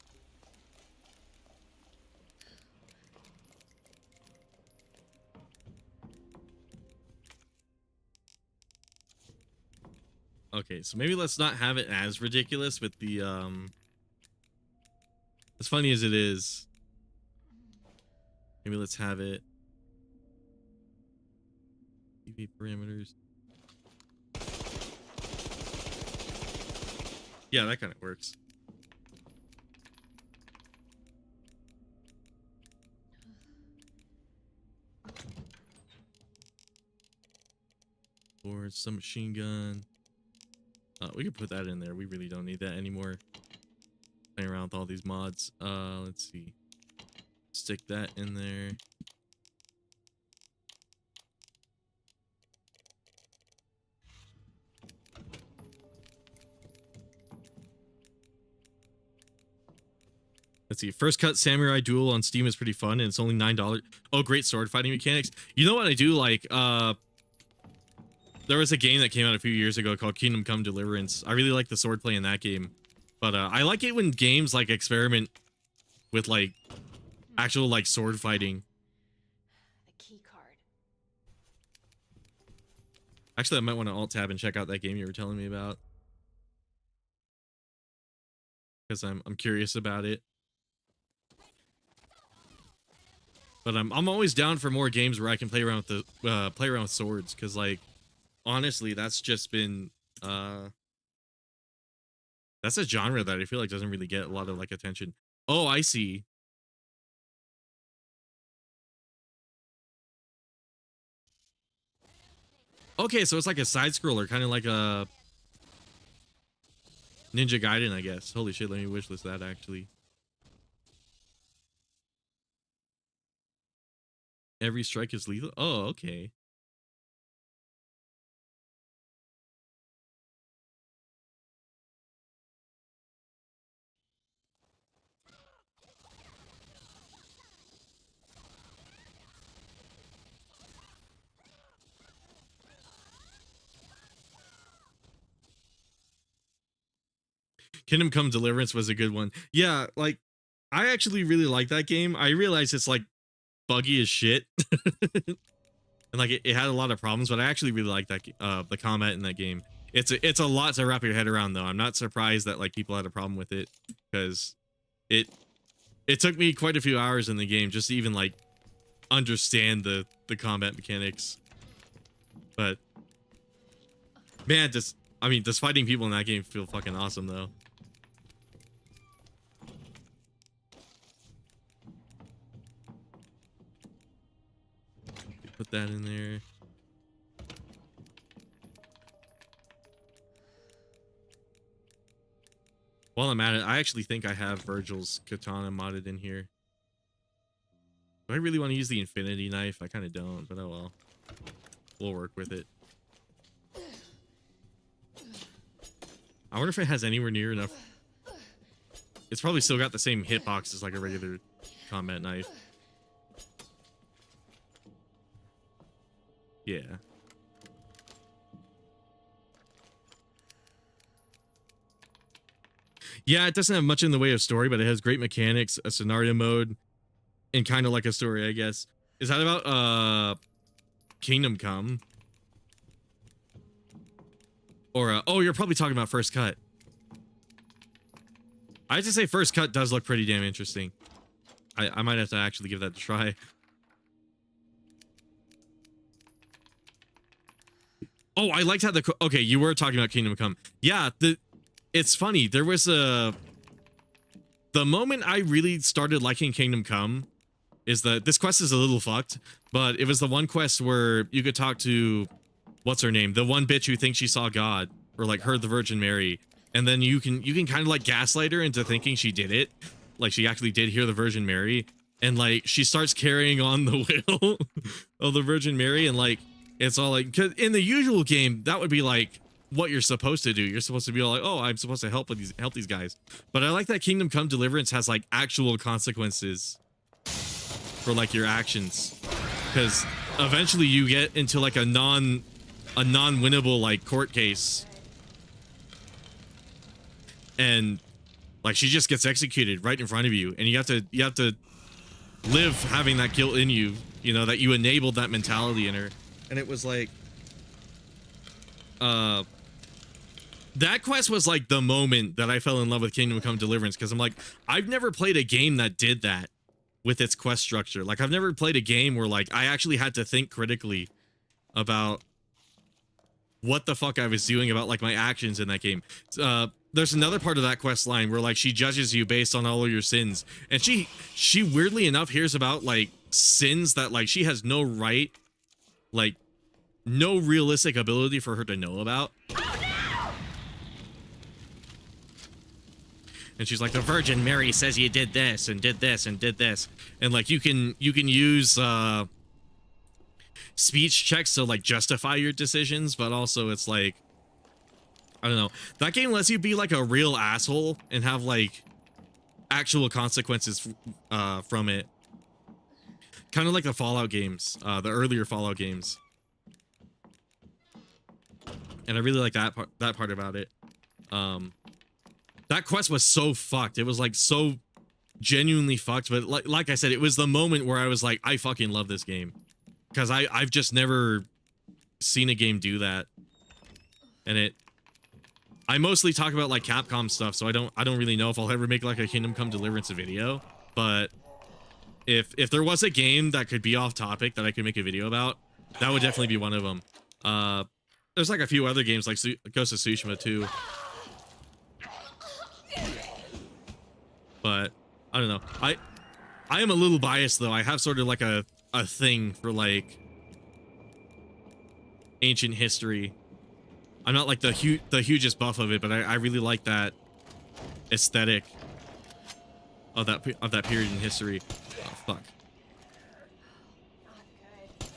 Okay, so maybe let's not have it as ridiculous with the as funny as it is. Maybe let's have it TV parameters. Yeah, that kind of works. Or some machine gun. We could put that in there. We really don't need that anymore. Playing around with all these mods. Let's see. Stick that in there. Let's see. First Cut Samurai Duel on Steam is pretty fun, and it's only $9. Oh, great sword fighting mechanics. You know what I do like? There was a game that came out a few years ago called Kingdom Come Deliverance. I really like the swordplay in that game. But I like it when games like experiment with like actual like sword fighting. The key card. Actually, I might want to alt tab and check out that game you were telling me about. Because I'm curious about it. But I'm always down for more games where I can play around with the play around with swords, because like honestly, that's just been that's a genre that I feel like doesn't really get a lot of like attention. Oh, I see. Okay, so it's like a side scroller, kind of like a Ninja Gaiden, I guess. Holy shit, let me wishlist that actually. Every strike is lethal. Oh, okay. Kingdom Come Deliverance was a good one. Yeah, like I actually really like that game. I realize it's like buggy as shit. And like it had a lot of problems, but I actually really like that the combat in that game. It's a lot to wrap your head around though. I'm not surprised that like people had a problem with it, because it took me quite a few hours in the game just to even like understand the combat mechanics. But man, just fighting people in that game feel fucking awesome though. Put that in there. While I'm at it, I actually think I have Virgil's katana modded in here. Do I really want to use the infinity knife? I kind of don't, but oh well. We'll work with it. I wonder if it has anywhere near enough. It's probably still got the same hitbox as like a regular combat knife. Yeah. Yeah, it doesn't have much in the way of story, but it has great mechanics, a scenario mode, and kind of like a story, I guess. Is that about Kingdom Come? Or oh, you're probably talking about First Cut. I have to say First Cut does look pretty damn interesting. I might have to actually give that a try. Oh, I liked how okay, you were talking about Kingdom Come. Yeah, it's funny. There was the moment I really started liking Kingdom Come is that this quest is a little fucked, but it was the one quest where you could talk to, what's her name, the one bitch who thinks she saw God or like heard the Virgin Mary, and then you can kind of like gaslight her into thinking she did it, like she actually did hear the Virgin Mary, and like she starts carrying on the will of the Virgin Mary, and like it's all like, 'cause in the usual game that would be like what you're supposed to do. You're supposed to be like, oh, I'm supposed to help these guys. But I like that Kingdom Come Deliverance has like actual consequences for like your actions, because eventually you get into like a non-winnable like court case, and like she just gets executed right in front of you, and you have to live having that guilt in you, you know, that you enabled that mentality in her. And it was like that quest was like the moment that I fell in love with Kingdom Come Deliverance, because I'm like, I've never played a game that did that with its quest structure. Like I've never played a game where like I actually had to think critically about what the fuck I was doing, about like my actions in that game. There's another part of that quest line where like she judges you based on all of your sins, and she weirdly enough hears about like sins that like she has no right, like no realistic ability for her to know about. And she's like, the Virgin Mary says you did this and did this and did this. And like you can use speech checks to like justify your decisions, but also it's like, I don't know. That game lets you be like a real asshole and have like actual consequences from it. Kind of like the Fallout games, the earlier Fallout games. And I really like that part about it. That quest was so fucked. It was like so genuinely fucked, but like I said, it was the moment where I was like, I fucking love this game, because I've just never seen a game do that. And I mostly talk about like Capcom stuff, so I don't really know if I'll ever make like a Kingdom Come Deliverance video. But if there was a game that could be off topic that I could make a video about, that would definitely be one of them. There's like a few other games like Ghost of Tsushima too. But I don't know. I am a little biased though. I have sort of like a thing for like ancient history. I'm not like the hugest buff of it, but I really like that aesthetic of that period in history. Oh fuck. Not good.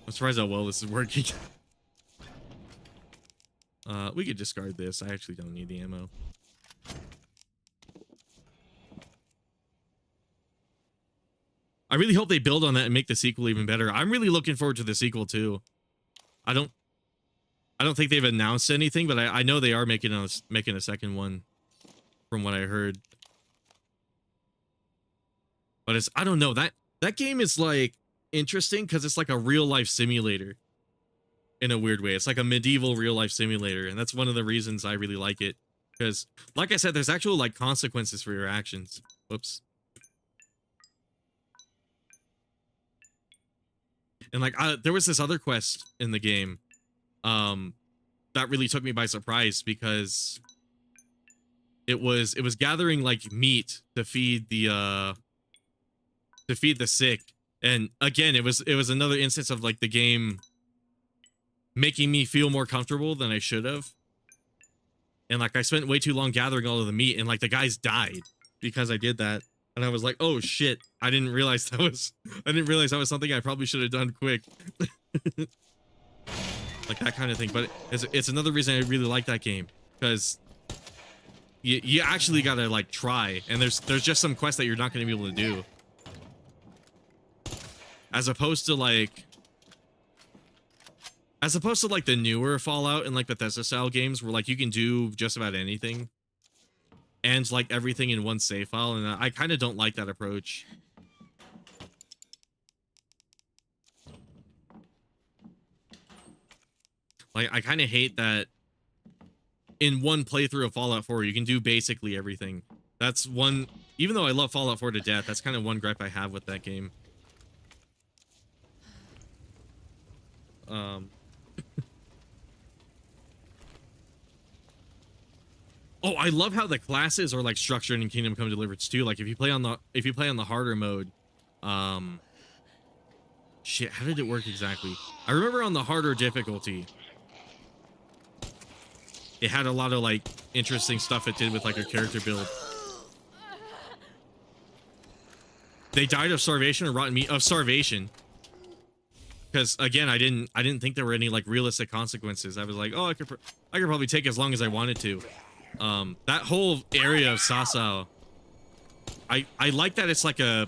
I'm surprised how well this is working. We could discard this. I actually don't need the ammo. I really hope they build on that and make the sequel even better. I'm really looking forward to the sequel too. I don't think they've announced anything, but I know they are making a second one, from what I heard. But I don't know, that game is like interesting because it's like a real life simulator. In a weird way, it's like a medieval real life simulator, and that's one of the reasons I really like it, because like I said, there's actual like consequences for your actions. Whoops. And like there was this other quest in the game that really took me by surprise, because it was gathering like meat to feed the sick. And again, it was another instance of like the game making me feel more comfortable than I should have. And like I spent way too long gathering all of the meat, and like the guys died because I did that. And I was like, oh shit, I didn't realize that was something I probably should have done quick. Like that kind of thing. But it's another reason I really like that game, because you actually gotta like try, and there's just some quests that you're not gonna be able to do, as opposed to like the newer Fallout and like Bethesda style games where like you can do just about anything and like everything in one save file. And I kind of don't like that approach. Like I kind of hate that in one playthrough of Fallout 4 you can do basically everything. That's one, even though I love Fallout 4 to death, that's kind of one gripe I have with that game. Oh, I love how the classes are like structured in Kingdom Come Deliverance too. Like if you play on the harder mode, shit, how did it work exactly? I remember on the harder difficulty, it had a lot of like interesting stuff it did with like a character build. They died of starvation or rotten meat? Of starvation. Because again, I didn't think there were any like realistic consequences. I was like, oh, I could probably take as long as I wanted to. That whole area of Sasao, I like that it's like a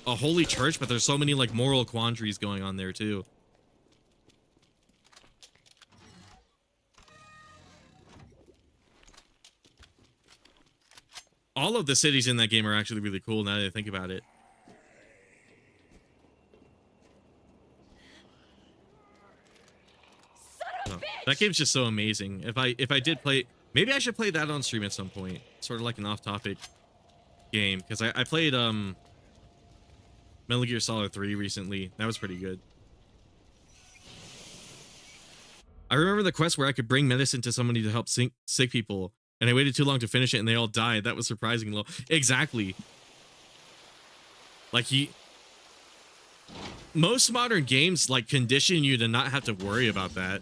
holy church, but there's so many like moral quandaries going on there too. All of the cities in that game are actually really cool now that I think about it. Oh, that game's just so amazing. If I did play, maybe I should play that on stream at some point. Sort of like an off-topic game, because I played Metal Gear Solid 3 recently. That was pretty good. I remember the quest where I could bring medicine to somebody to help sick people, and I waited too long to finish it, and they all died. That was surprisingly low. Exactly. Like most modern games like condition you to not have to worry about that,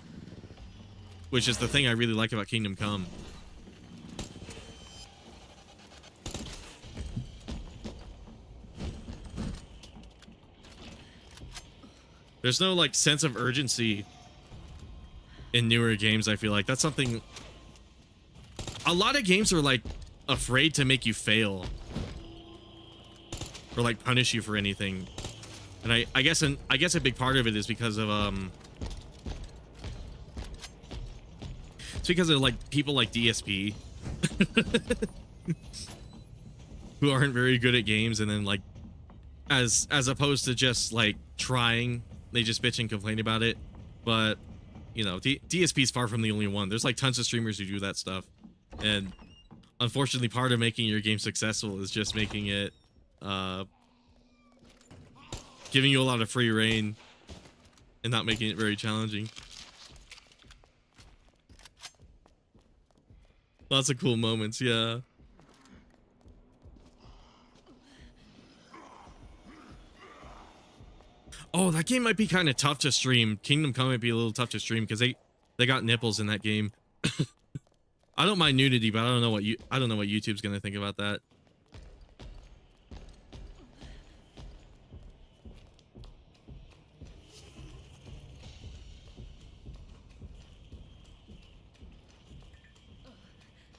which is the thing I really like about Kingdom Come. There's no like sense of urgency in newer games. I feel like that's something a lot of games are like afraid to make you fail or like punish you for anything. And I guess a big part of it is because of it's because of like people like DSP who aren't very good at games, and then like as opposed to just like trying, they just bitch and complain about it. But you know, DSP is far from the only one. There's like tons of streamers who do that stuff, and unfortunately part of making your game successful is just making it giving you a lot of free reign and not making it very challenging. Lots of cool moments, yeah. Oh, that game might be kind of tough to stream. Kingdom Come might be a little tough to stream because they got nipples in that game. I don't mind nudity, but I don't know what YouTube's gonna think about that.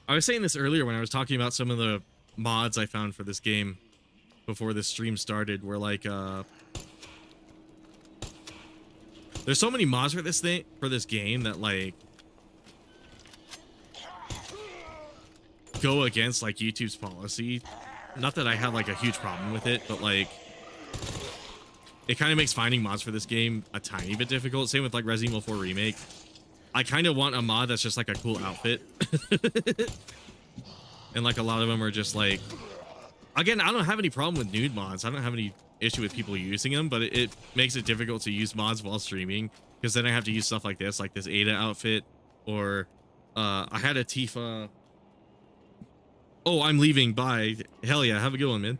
I was saying this earlier when I was talking about some of the mods I found for this game before this stream started, where like there's so many mods for this game that like go against like YouTube's policy. Not that I have like a huge problem with it, but like it kind of makes finding mods for this game a tiny bit difficult. Same with like Resident Evil 4 Remake. I kind of want a mod that's just like a cool outfit. And like a lot of them are just like, again, I don't have any problem with nude mods. I don't have any issue with people using them, but it makes it difficult to use mods while streaming, because then I have to use stuff like this Ada outfit, or I had a Tifa. Oh, I'm leaving. Bye. Hell yeah. Have a good one, man.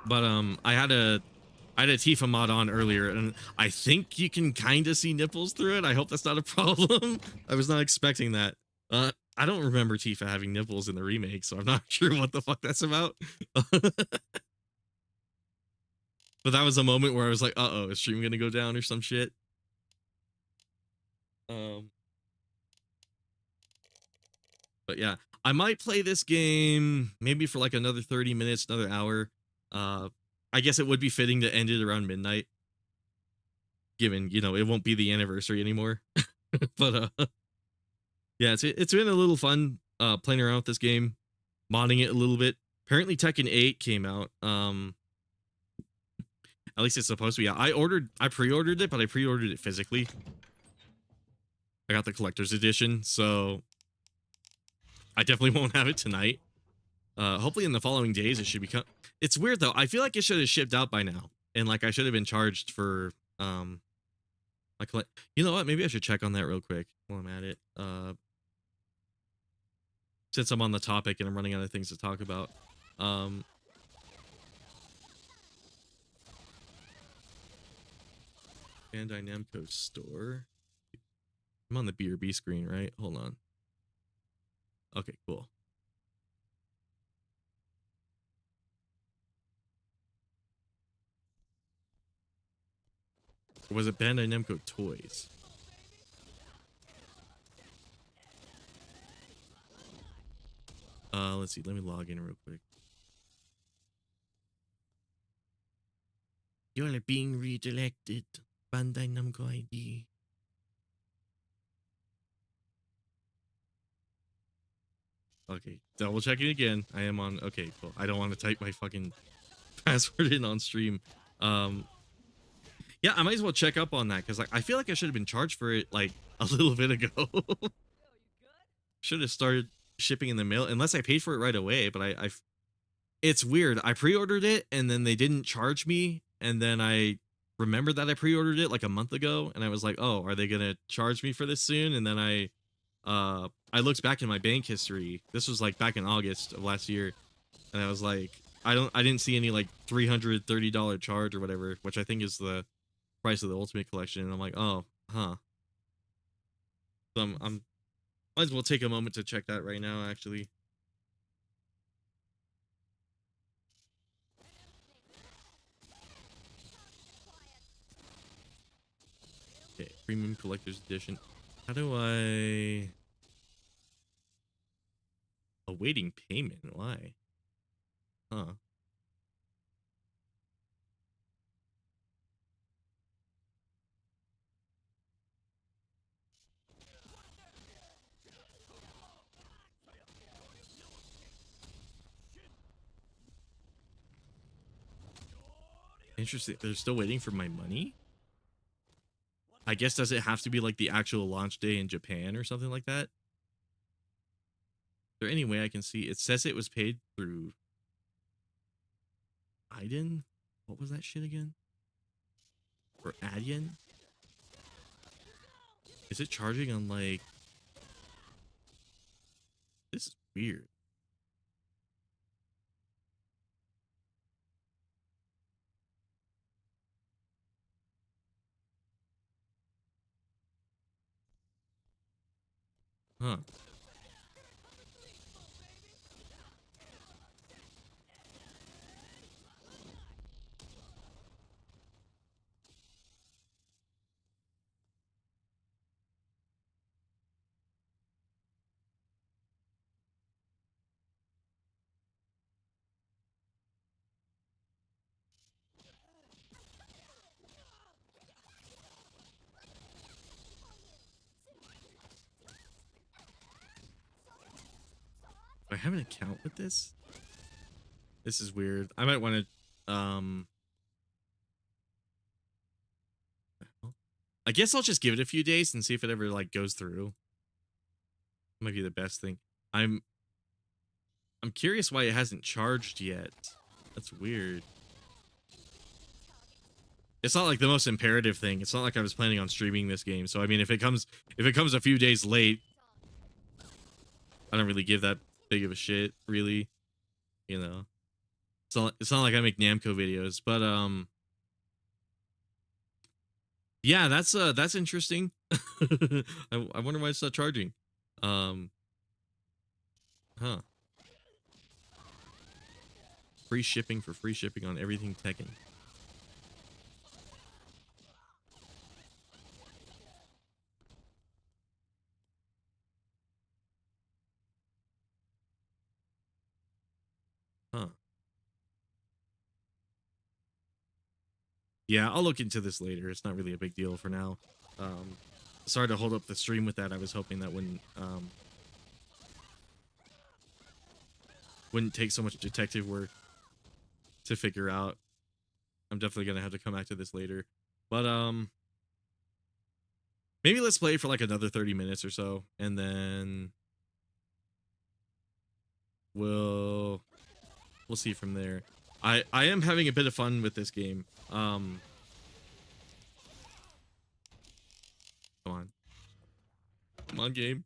But I had a Tifa mod on earlier, and I think you can kind of see nipples through it. I hope that's not a problem. I was not expecting that. I don't remember Tifa having nipples in the remake, so I'm not sure what the fuck that's about. But that was a moment where I was like, uh-oh, is stream gonna go down or some shit? But yeah, I might play this game maybe for like another 30 minutes, another hour. I guess it would be fitting to end it around midnight, given, you know, it won't be the anniversary anymore. But yeah, it's been a little fun playing around with this game, modding it a little bit. Apparently Tekken 8 came out. At least it's supposed to be. I pre-ordered it, but I pre-ordered it physically. I got the collector's edition, so I definitely won't have it tonight. Hopefully in the following days it should become. It's weird though. I feel like it should have shipped out by now, and like I should have been charged for I collect. You know what? Maybe I should check on that real quick while I'm at it. Since I'm on the topic and I'm running out of things to talk about. Bandai Namco store. I'm on the BRB screen, right? Hold on. Okay, cool. Or was it Bandai Namco Toys? Let's see. Let me log in real quick. You're being redirected. Bandai Namco ID. Okay, double checking again. I am on. Okay, cool. I don't want to type my fucking password in on stream. Yeah, I might as well check up on that because like I feel like I should have been charged for it like a little bit ago. Should have started shipping in the mail unless I paid for it right away. But I it's weird. I pre-ordered it and then they didn't charge me, and then I remembered that I pre-ordered it like a month ago, and I was like, oh, are they gonna charge me for this soon? And then I looked back in my bank history. This was like back in August of last year, and I was like, I didn't see any like $330 charge or whatever, which I think is the price of the Ultimate Collection. And I'm like, oh, huh. So I'm might as well take a moment to check that right now, actually. Okay, Premium Collector's Edition. How do I... Awaiting payment? Why? Huh. Interesting. They're still waiting for my money? I guess does it have to be like the actual launch day in Japan or something like that? Is there any way I can see? It says it was paid through Aiden? What was that shit again? Or Adyen? Is it charging on like... This is weird. Huh. Do I have an account with this? This is weird. I might want to, I guess I'll just give it a few days and see if it ever like goes through. Might be the best thing. I'm curious why it hasn't charged yet. That's weird. It's not like the most imperative thing. It's not like I was planning on streaming this game. So I mean, if it comes a few days late, I don't really give that big of a shit, really. You know. It's not like I make Namco videos, but yeah, that's interesting. I wonder why it's not charging. Huh. Free shipping for free shipping on everything Tekken. Huh. Yeah, I'll look into this later. It's not really a big deal for now. Sorry to hold up the stream with that. I was hoping that wouldn't take so much detective work to figure out. I'm definitely gonna have to come back to this later. But maybe let's play for like another 30 minutes or so, and then we'll see from there. I am having a bit of fun with this game. Come on. Come on, game.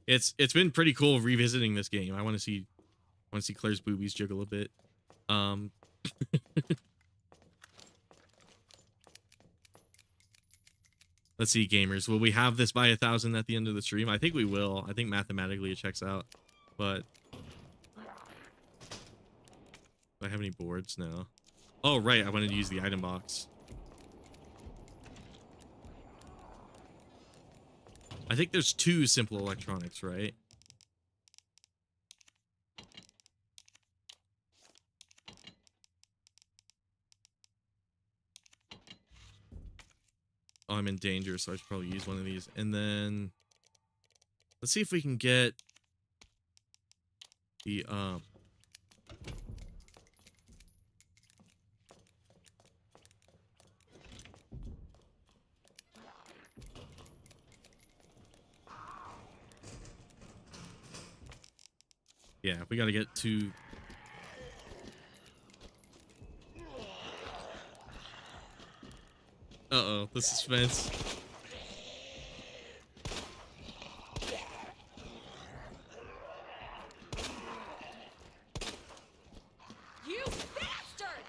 It's been pretty cool revisiting this game. I want to see Claire's boobies jiggle a bit. Let's see, gamers. Will we have this by 1,000 at the end of the stream? I think we will. I think mathematically it checks out. But do I have any boards? No. Oh, right. I wanted to use the item box. I think there's 2 simple electronics, right? Oh, I'm in danger, so I should probably use one of these. And then let's see if we can get the yeah, we got to get to uh-oh, the suspense. You bastard!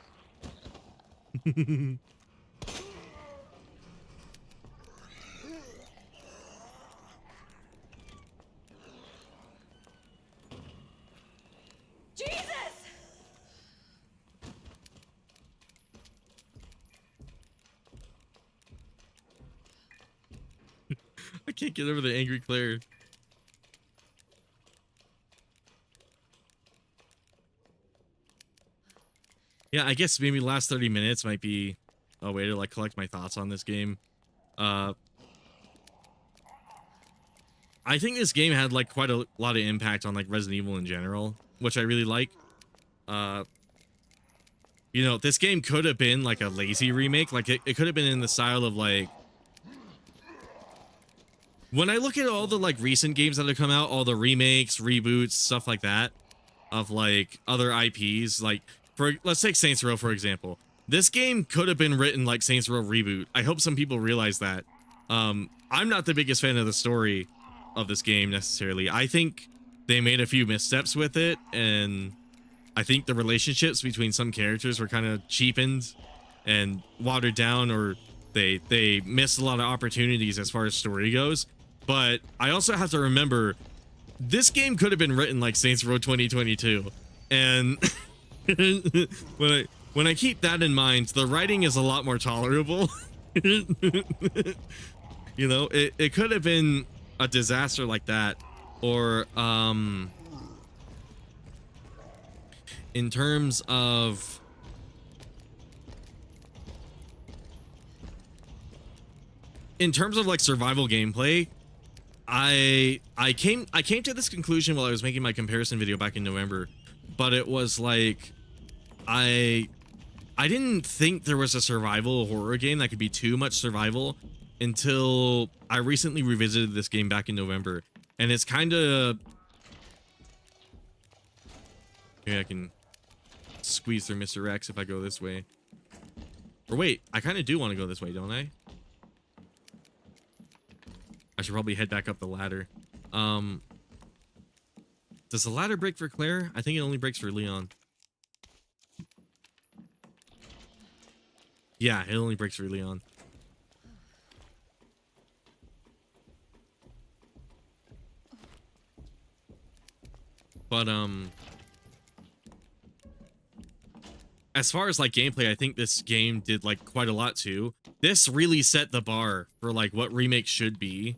Jesus! I can't get over the angry Claire. Yeah, I guess maybe last 30 minutes might be a way to like collect my thoughts on this game. I think this game had like quite a lot of impact on like Resident Evil in general, which I really like. You know, this game could have been like a lazy remake. Like it could have been in the style of like, when I look at all the like recent games that have come out, all the remakes, reboots, stuff like that, of like other IPs, like for let's take Saints Row for example. This game could have been written like Saints Row reboot. I hope some people realize that. I'm not the biggest fan of the story of this game necessarily. I think they made a few missteps with it, and I think the relationships between some characters were kind of cheapened and watered down, or they missed a lot of opportunities as far as story goes. But I also have to remember, this game could have been written like Saints Row 2022, and when I keep that in mind, the writing is a lot more tolerable. You know, it could have been a disaster like that, or in terms of like survival gameplay, I came to this conclusion while I was making my comparison video back in November, but it was like I didn't think there was a survival horror game that could be too much survival until I recently revisited this game back in November, and it's kind of, maybe I can squeeze through Mr. X if I go this way. Or wait, I kind of do want to go this way, don't I? I should probably head back up the ladder. Does the ladder break for Claire? I think it only breaks for Leon. Yeah, it only breaks for Leon. But as far as like gameplay, I think this game did like quite a lot too. This really set the bar for like what Remake should be,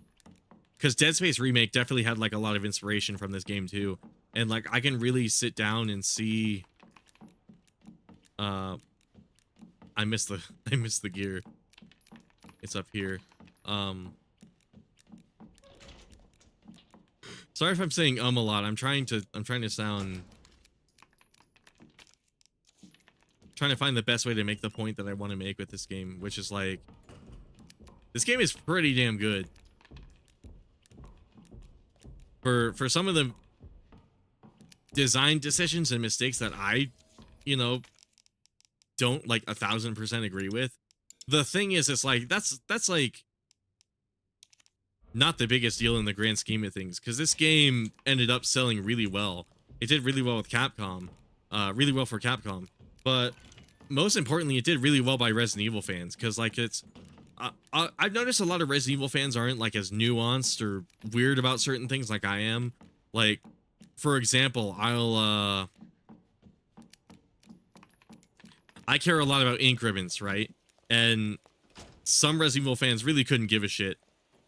because Dead Space Remake definitely had like a lot of inspiration from this game too, and like I can really sit down and see. I missed the gear. It's up here. Sorry if I'm saying a lot. I'm trying to sound, trying to find the best way to make the point that I want to make with this game, which is like, this game is pretty damn good. For some of the design decisions and mistakes that I, you know, don't like 1,000% agree with. The thing is, it's like that's like not the biggest deal in the grand scheme of things, because this game ended up selling really well. It did really well with Capcom, really well for Capcom, but most importantly, it did really well by Resident Evil fans, because like I've noticed a lot of Resident Evil fans aren't like as nuanced or weird about certain things like I am. Like, for example, I care a lot about ink ribbons, right? And some Resident Evil fans really couldn't give a shit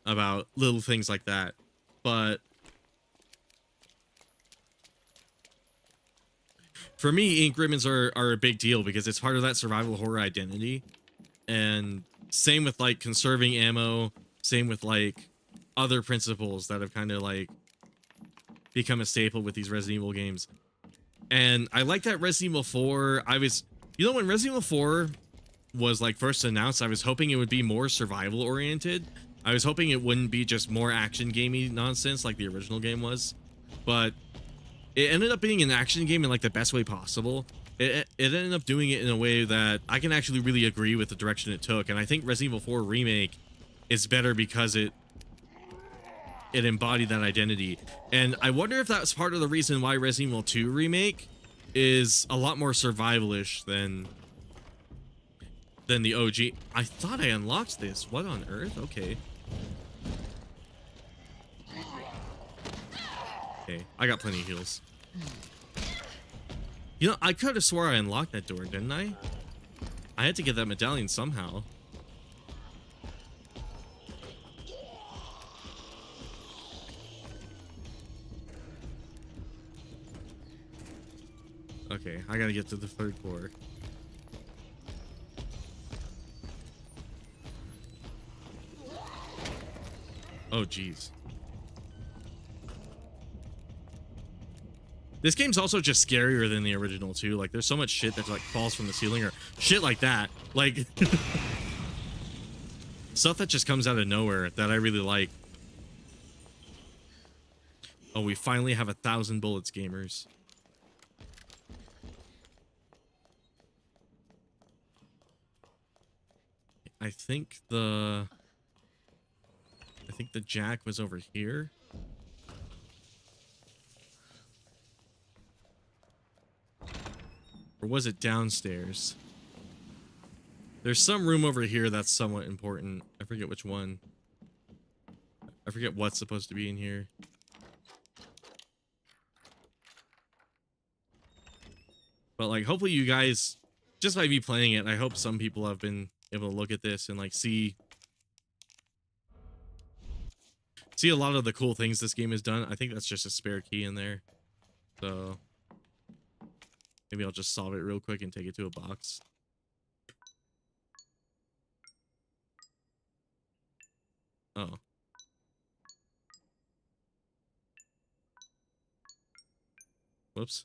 about little things like that. But for me, ink ribbons are a big deal because it's part of that survival horror identity. And same with like conserving ammo, same with like other principles that have kind of like become a staple with these Resident Evil games. And I like that Resident Evil 4, you know, when Resident Evil 4 was like first announced, I was hoping it would be more survival oriented. I was hoping it wouldn't be just more action gamey nonsense like the original game was. But it ended up being an action game in like the best way possible. It ended up doing it in a way that I can actually really agree with the direction it took. And I think Resident Evil 4 Remake is better because it embodied that identity. And I wonder if that's part of the reason why Resident Evil 2 Remake is a lot more survival-ish than the OG. I thought I unlocked this. What on earth? Okay. Okay, I got plenty of heals. You know, I could have swore I unlocked that door, didn't I? I had to get that medallion somehow. Okay, I gotta get to the third floor. Oh, jeez. This game's also just scarier than the original, too. Like, there's so much shit that, like, falls from the ceiling or shit like that. Like, stuff that just comes out of nowhere that I really like. Oh, we finally have 1,000 bullets, gamers. I think the jack was over here. Or was it downstairs? There's some room over here that's somewhat important. I forget which one. I forget what's supposed to be in here. But like, hopefully you guys, just by me playing it, I hope some people have been able to look at this and like see a lot of the cool things this game has done. I think that's just a spare key in there. So maybe I'll just solve it real quick and take it to a box. Oh. Whoops.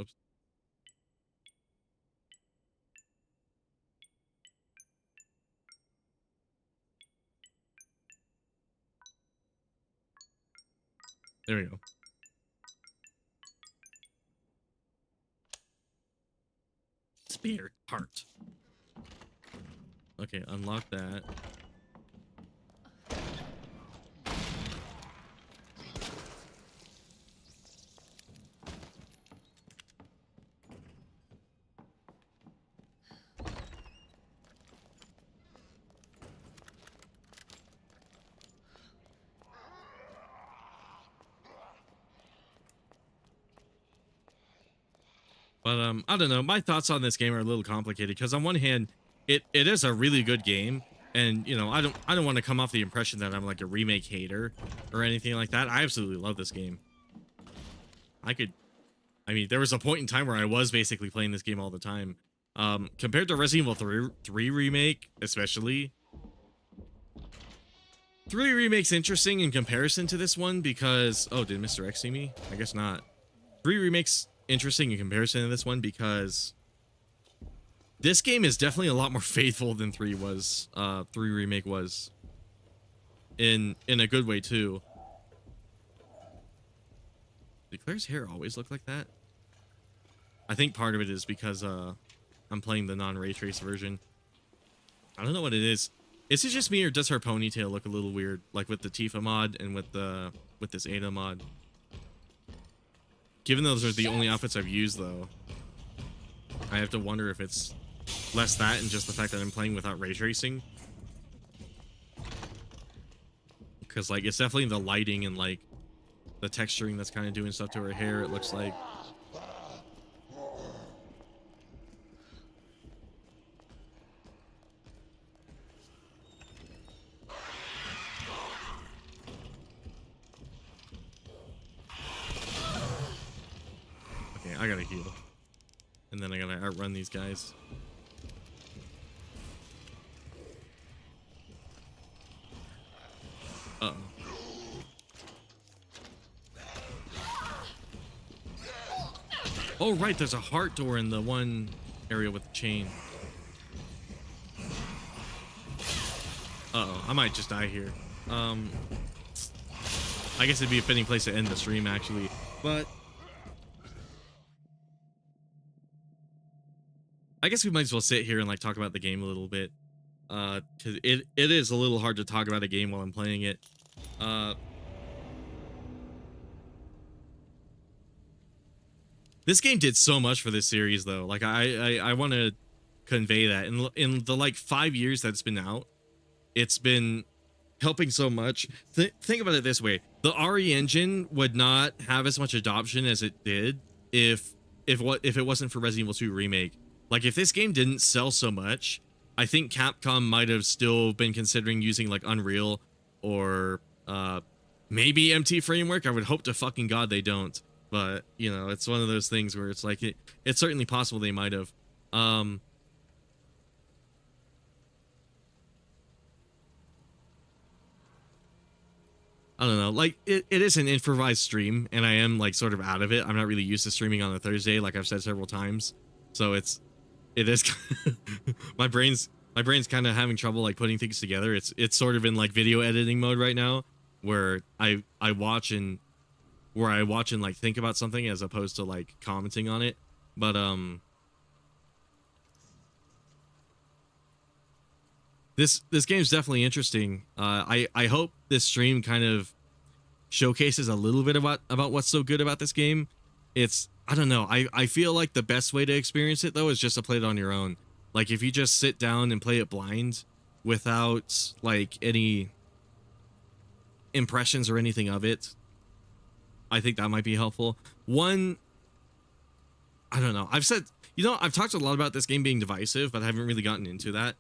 Oops. There we go. Spare part. Okay, unlock that. But I don't know. My thoughts on this game are a little complicated because on one hand, it is a really good game, and you know, I don't want to come off the impression that I'm like a remake hater or anything like that. I absolutely love this game. I mean, there was a point in time where I was basically playing this game all the time. Compared to Resident Evil 3 Remake, especially. 3 Remake's interesting in comparison to this one because... Oh, did Mr. X see me? I guess not. 3 Remake's interesting in comparison to this one because this game is definitely a lot more faithful than 3 was. 3 Remake was. In a good way, too. Did Claire's hair always look like that? I think part of it is because I'm playing the non-ray trace version. I don't know what it is. Is it just me, or does her ponytail look a little weird, like with the Tifa mod and with this Ada mod? Given those are the only outfits I've used, though, I have to wonder if it's less that and just the fact that I'm playing without ray tracing. Because, like, it's definitely the lighting and, like, the texturing that's kind of doing stuff to her hair, it looks like. Okay, I gotta heal. And then I gotta outrun these guys. Uh-oh. Oh, right, there's a heart door in the one area with the chain. Uh-oh, I might just die here. I guess it'd be a fitting place to end the stream, actually. But I guess we might as well sit here and, like, talk about the game a little bit. 'Cause it is a little hard to talk about a game while I'm playing it. This game did so much for this series, though. Like, I want to convey that. In the, like, 5 years that it's been out, it's been helping so much. Think about it this way. The RE engine would not have as much adoption as it did if it wasn't for Resident Evil 2 Remake. Like, if this game didn't sell so much, I think Capcom might have still been considering using, like, Unreal or maybe MT Framework. I would hope to fucking God they don't. But, you know, it's one of those things where it's like, it's certainly possible they might have. I don't know, like, it is an improvised stream, and I am, like, sort of out of it. I'm not really used to streaming on a Thursday, like I've said several times. So it is, my brain's kind of having trouble, like, putting things together. It's sort of in, like, video editing mode right now, where I watch and like think about something as opposed to, like, commenting on it. But this game's definitely interesting. I hope this stream kind of showcases a little bit about what's so good about this game. I don't know. I feel like the best way to experience it, though, is just to play it on your own. Like, if you just sit down and play it blind without, like, any impressions or anything of it, I think that might be helpful. I don't know. I've talked a lot about this game being divisive, but I haven't really gotten into that.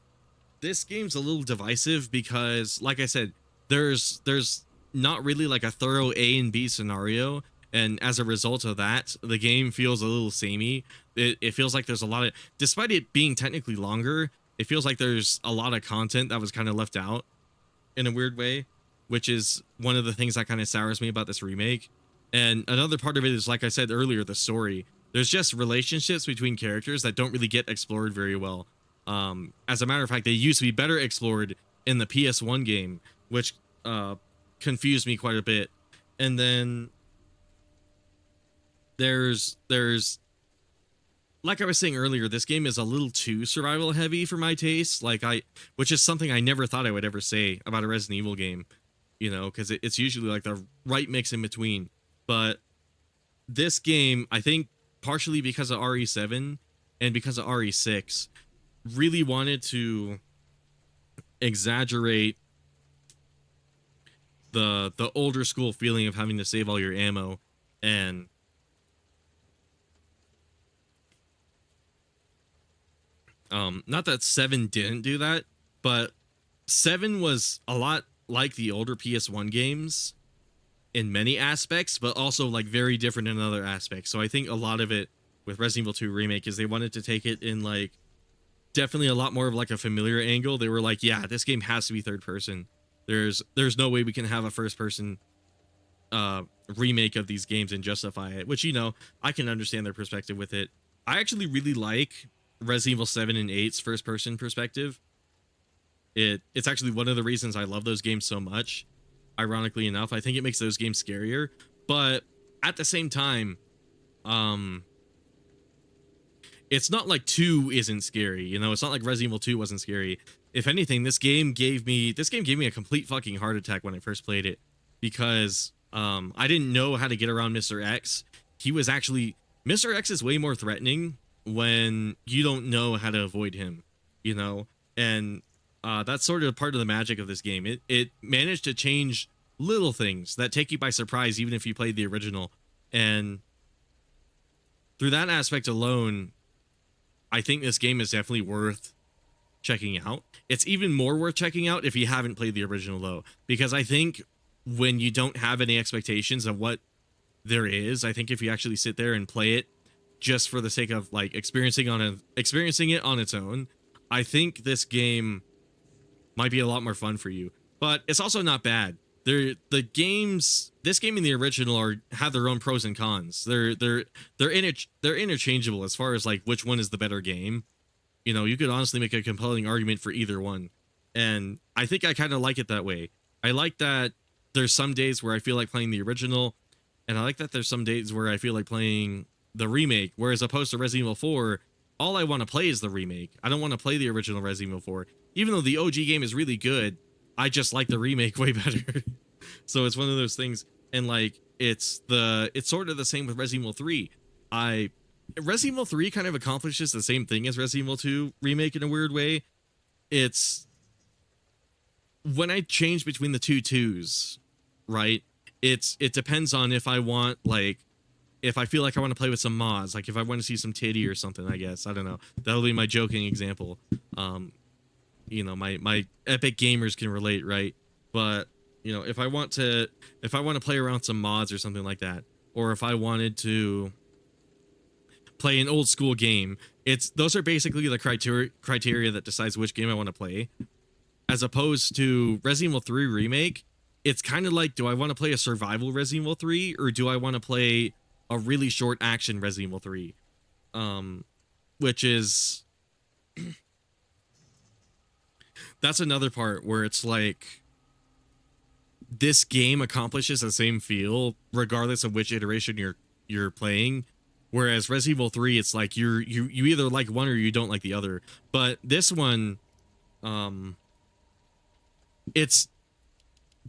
This game's a little divisive because, like I said, there's not really, like, a thorough A and B scenario, and as a result of that, the game feels a little samey. It feels like there's a lot of, despite it being technically longer, it feels like there's a lot of content that was kind of left out in a weird way, which is one of the things that kind of sours me about this remake. And another part of it is, like I said earlier, the story. There's just relationships between characters that don't really get explored very well. As a matter of fact, they used to be better explored in the PS1 game, which confused me quite a bit. And then there's like I was saying earlier, this game is a little too survival heavy for my taste. Which is something I never thought I would ever say about a Resident Evil game, you know, because it's usually like the right mix in between. But this game, I think, partially because of RE7 and because of RE6, really wanted to exaggerate the older school feeling of having to save all your ammo. And not that 7 didn't do that, but 7 was a lot like the older PS1 games in many aspects, but also, like, very different in other aspects. So I think a lot of it with Resident Evil 2 Remake is they wanted to take it in, like, definitely a lot more of, like, a familiar angle. They were like, yeah, this game has to be third person. There's no way we can have a first person remake of these games and justify it, which, you know, I can understand their perspective with it. I actually really like Resident Evil 7 and 8's first person perspective. It's actually one of the reasons I love those games so much. Ironically enough, I think it makes those games scarier, but at the same time, it's not like 2 isn't scary, you know? It's not like Resident Evil 2 wasn't scary. If anything, this game gave me a complete fucking heart attack when I first played it, because I didn't know how to get around Mr. X. He was actually Mr. X is way more threatening when you don't know how to avoid him, you know? And that's sort of part of the magic of this game. It managed to change little things that take you by surprise even if you played the original. And through that aspect alone, I think this game is definitely worth checking out. It's even more worth checking out if you haven't played the original, though, because I think when you don't have any expectations of what there is, I think if you actually sit there and play it just for the sake of like experiencing it on its own, I think this game might be a lot more fun for you. But it's also not bad. This game and the original have their own pros and cons. They're interchangeable as far as like which one is the better game. You know, you could honestly make a compelling argument for either one. And I think I kind of like it that way. I like that there's some days where I feel like playing the original, and I like that there's some days where I feel like playing the remake, whereas opposed to Resident Evil 4, all I want to play is the remake. I don't want to play the original Resident Evil 4. Even though the OG game is really good, I just like the remake way better. So it's one of those things. And like it's sort of the same with Resident Evil 3. Resident Evil 3 kind of accomplishes the same thing as Resident Evil 2 remake in a weird way. It's when I change between the two twos, right? It depends on if I want, like, if I feel like I want to play with some mods, like if I want to see some titty or something, I guess. I don't know. That'll be my joking example. You know, my epic gamers can relate, right? But, you know, if I want to play around some mods or something like that, or if I wanted to play an old school game, those are basically the criteria that decides which game I want to play. As opposed to Resident Evil 3 Remake, it's kind of like, do I want to play a survival Resident Evil 3 or do I want to play a really short action Resident Evil 3? Which is that's another part where it's like this game accomplishes the same feel regardless of which iteration you're playing. Whereas Resident Evil 3, it's like you either like one or you don't like the other. But this one, it's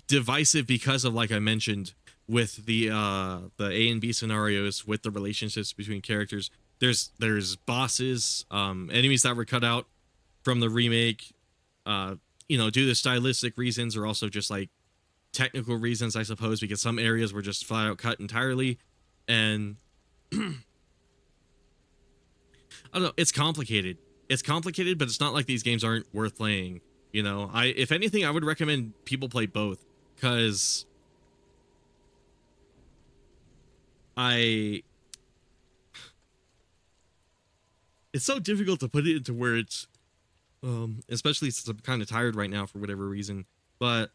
divisive because of, like I mentioned, with the A and B scenarios, with the relationships between characters. There's bosses, enemies that were cut out from the remake, you know, due to stylistic reasons or also just like technical reasons, I suppose, because some areas were just flat out cut entirely. And I don't know, it's complicated. It's complicated, but it's not like these games aren't worth playing. You know, if anything, I would recommend people play both, because it's so difficult to put it into words, especially since I'm kind of tired right now for whatever reason. But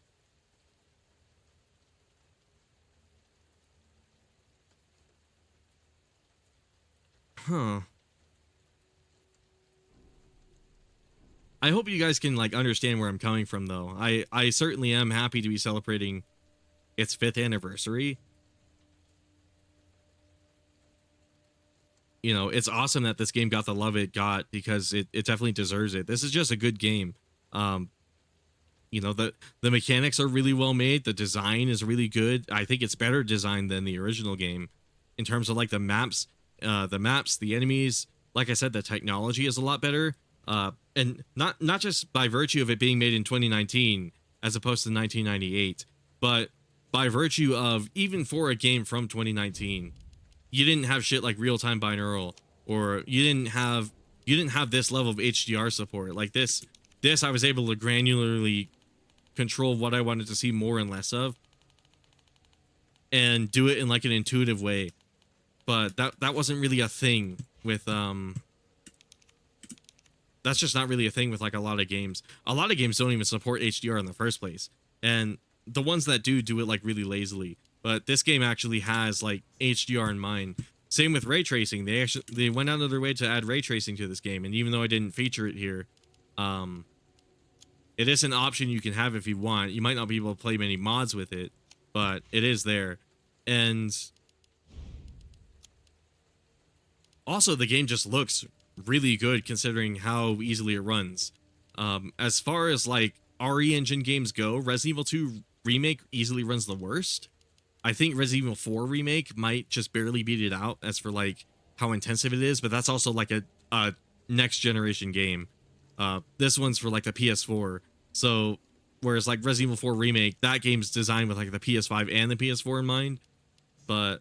I hope you guys can like understand where I'm coming from, though. I certainly am happy to be celebrating its 5th anniversary. You know, it's awesome that this game got the love it got, because it definitely deserves it. This is just a good game. You know, the mechanics are really well made. The design is really good. I think it's better designed than the original game in terms of like the maps, the enemies. Like I said, the technology is a lot better. And not just by virtue of it being made in 2019 as opposed to 1998, but by virtue of, even for a game from 2019, you didn't have shit like real-time binaural, or you didn't have this level of HDR support. Like this I was able to granularly control what I wanted to see more and less of, and do it in like an intuitive way. But that wasn't really a thing with that's just not really a thing with like a lot of games. A lot of games don't even support HDR in the first place, and the ones that do it like really lazily. But this game actually has like HDR in mind. Same with ray tracing. They went out of their way to add ray tracing to this game, and even though I didn't feature it here, it is an option you can have if you want. You might not be able to play many mods with it, but it is there. And also the game just looks really good considering how easily it runs. As far as like RE Engine games go, Resident Evil 2 Remake easily runs the worst. I think Resident Evil 4 Remake might just barely beat it out as for like how intensive it is, but that's also like a next generation game. This one's for like the PS4. So whereas like Resident Evil 4 Remake, that game's designed with like the PS5 and the PS4 in mind. But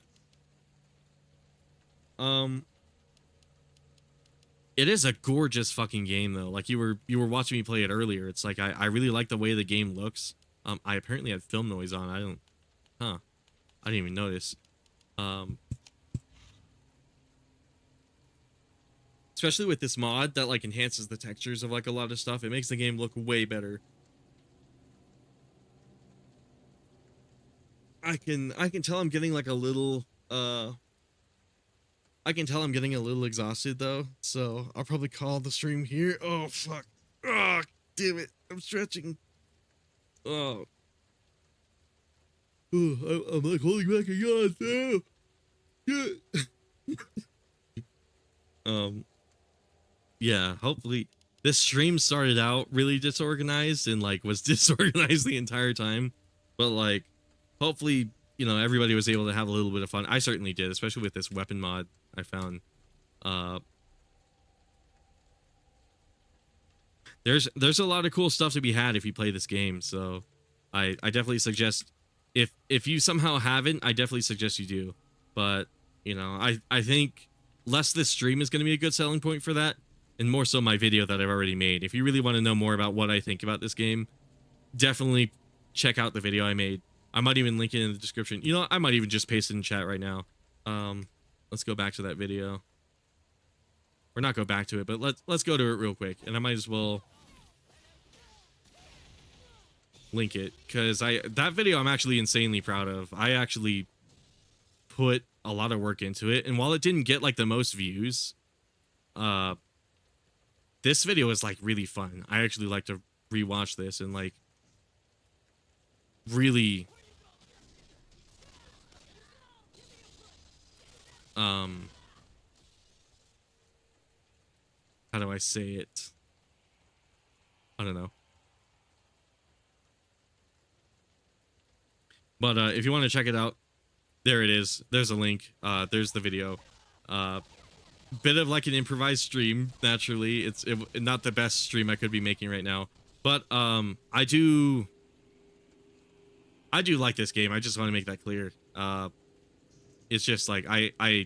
it is a gorgeous fucking game though. Like you were watching me play it earlier. It's like I really like the way the game looks. I apparently had film noise on. I didn't even notice. Especially with this mod that like enhances the textures of like a lot of stuff. It makes the game look way better. I can tell I'm getting like a little I can tell I'm getting a little exhausted though, so I'll probably call the stream here. Oh fuck. Oh, damn it. I'm stretching. Oh. I'm like holding back a yawn too. Yeah, hopefully this stream started out really disorganized and like was disorganized the entire time. But like hopefully, you know, everybody was able to have a little bit of fun. I certainly did, especially with this weapon mod I found. There's a lot of cool stuff to be had if you play this game, so I definitely suggest if you somehow haven't, I definitely suggest you do. But, you know, I think less this stream is going to be a good selling point for that, and more so my video that I've already made. If you really want to know more about what I think about this game, definitely check out the video I made. I might even link it in the description. You know, I might even just paste it in chat right now. Let's go back to that video. Or not go back to it, but let's go to it real quick. And I might as well link it, because that video I'm actually insanely proud of. I actually put a lot of work into it, and while it didn't get like the most views, this video is like really fun. I actually like to rewatch this and like really how do I say it? I don't know. But if you want to check it out, there it is. There's a link. There's the video. Bit of like an improvised stream, naturally. It's not the best stream I could be making right now. But I do like this game. I just want to make that clear. It's just like I'm a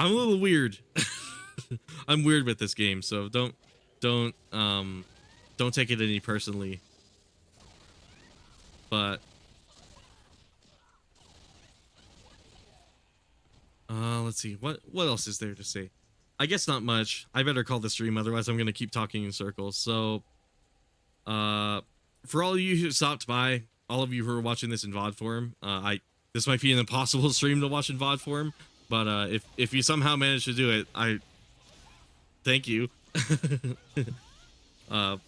little weird. I'm weird with this game, so don't take it any personally. But let's see, what else is there to say? I guess not much. I better call the stream, otherwise I'm gonna keep talking in circles. So for all of you who stopped by, all of you who are watching this in VOD form, this might be an impossible stream to watch in VOD form, but if you somehow manage to do it, I thank you. I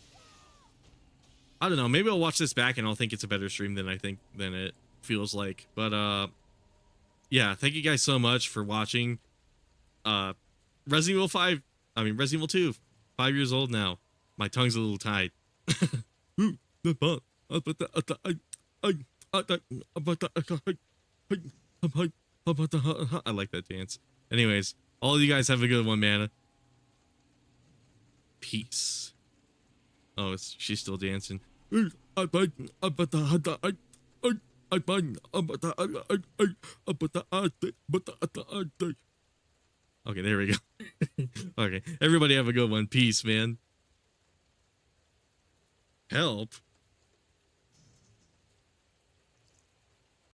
don't know, maybe I'll watch this back and I'll think it's a better stream than it feels like. But yeah, thank you guys so much for watching. Resident Evil 2, 5 years old now. My tongue's a little tied. I like that dance. Anyways, all of you guys have a good one, man. Peace. Oh, she's still dancing. Okay, there we go. Okay, everybody have a good one. Peace, man. Help.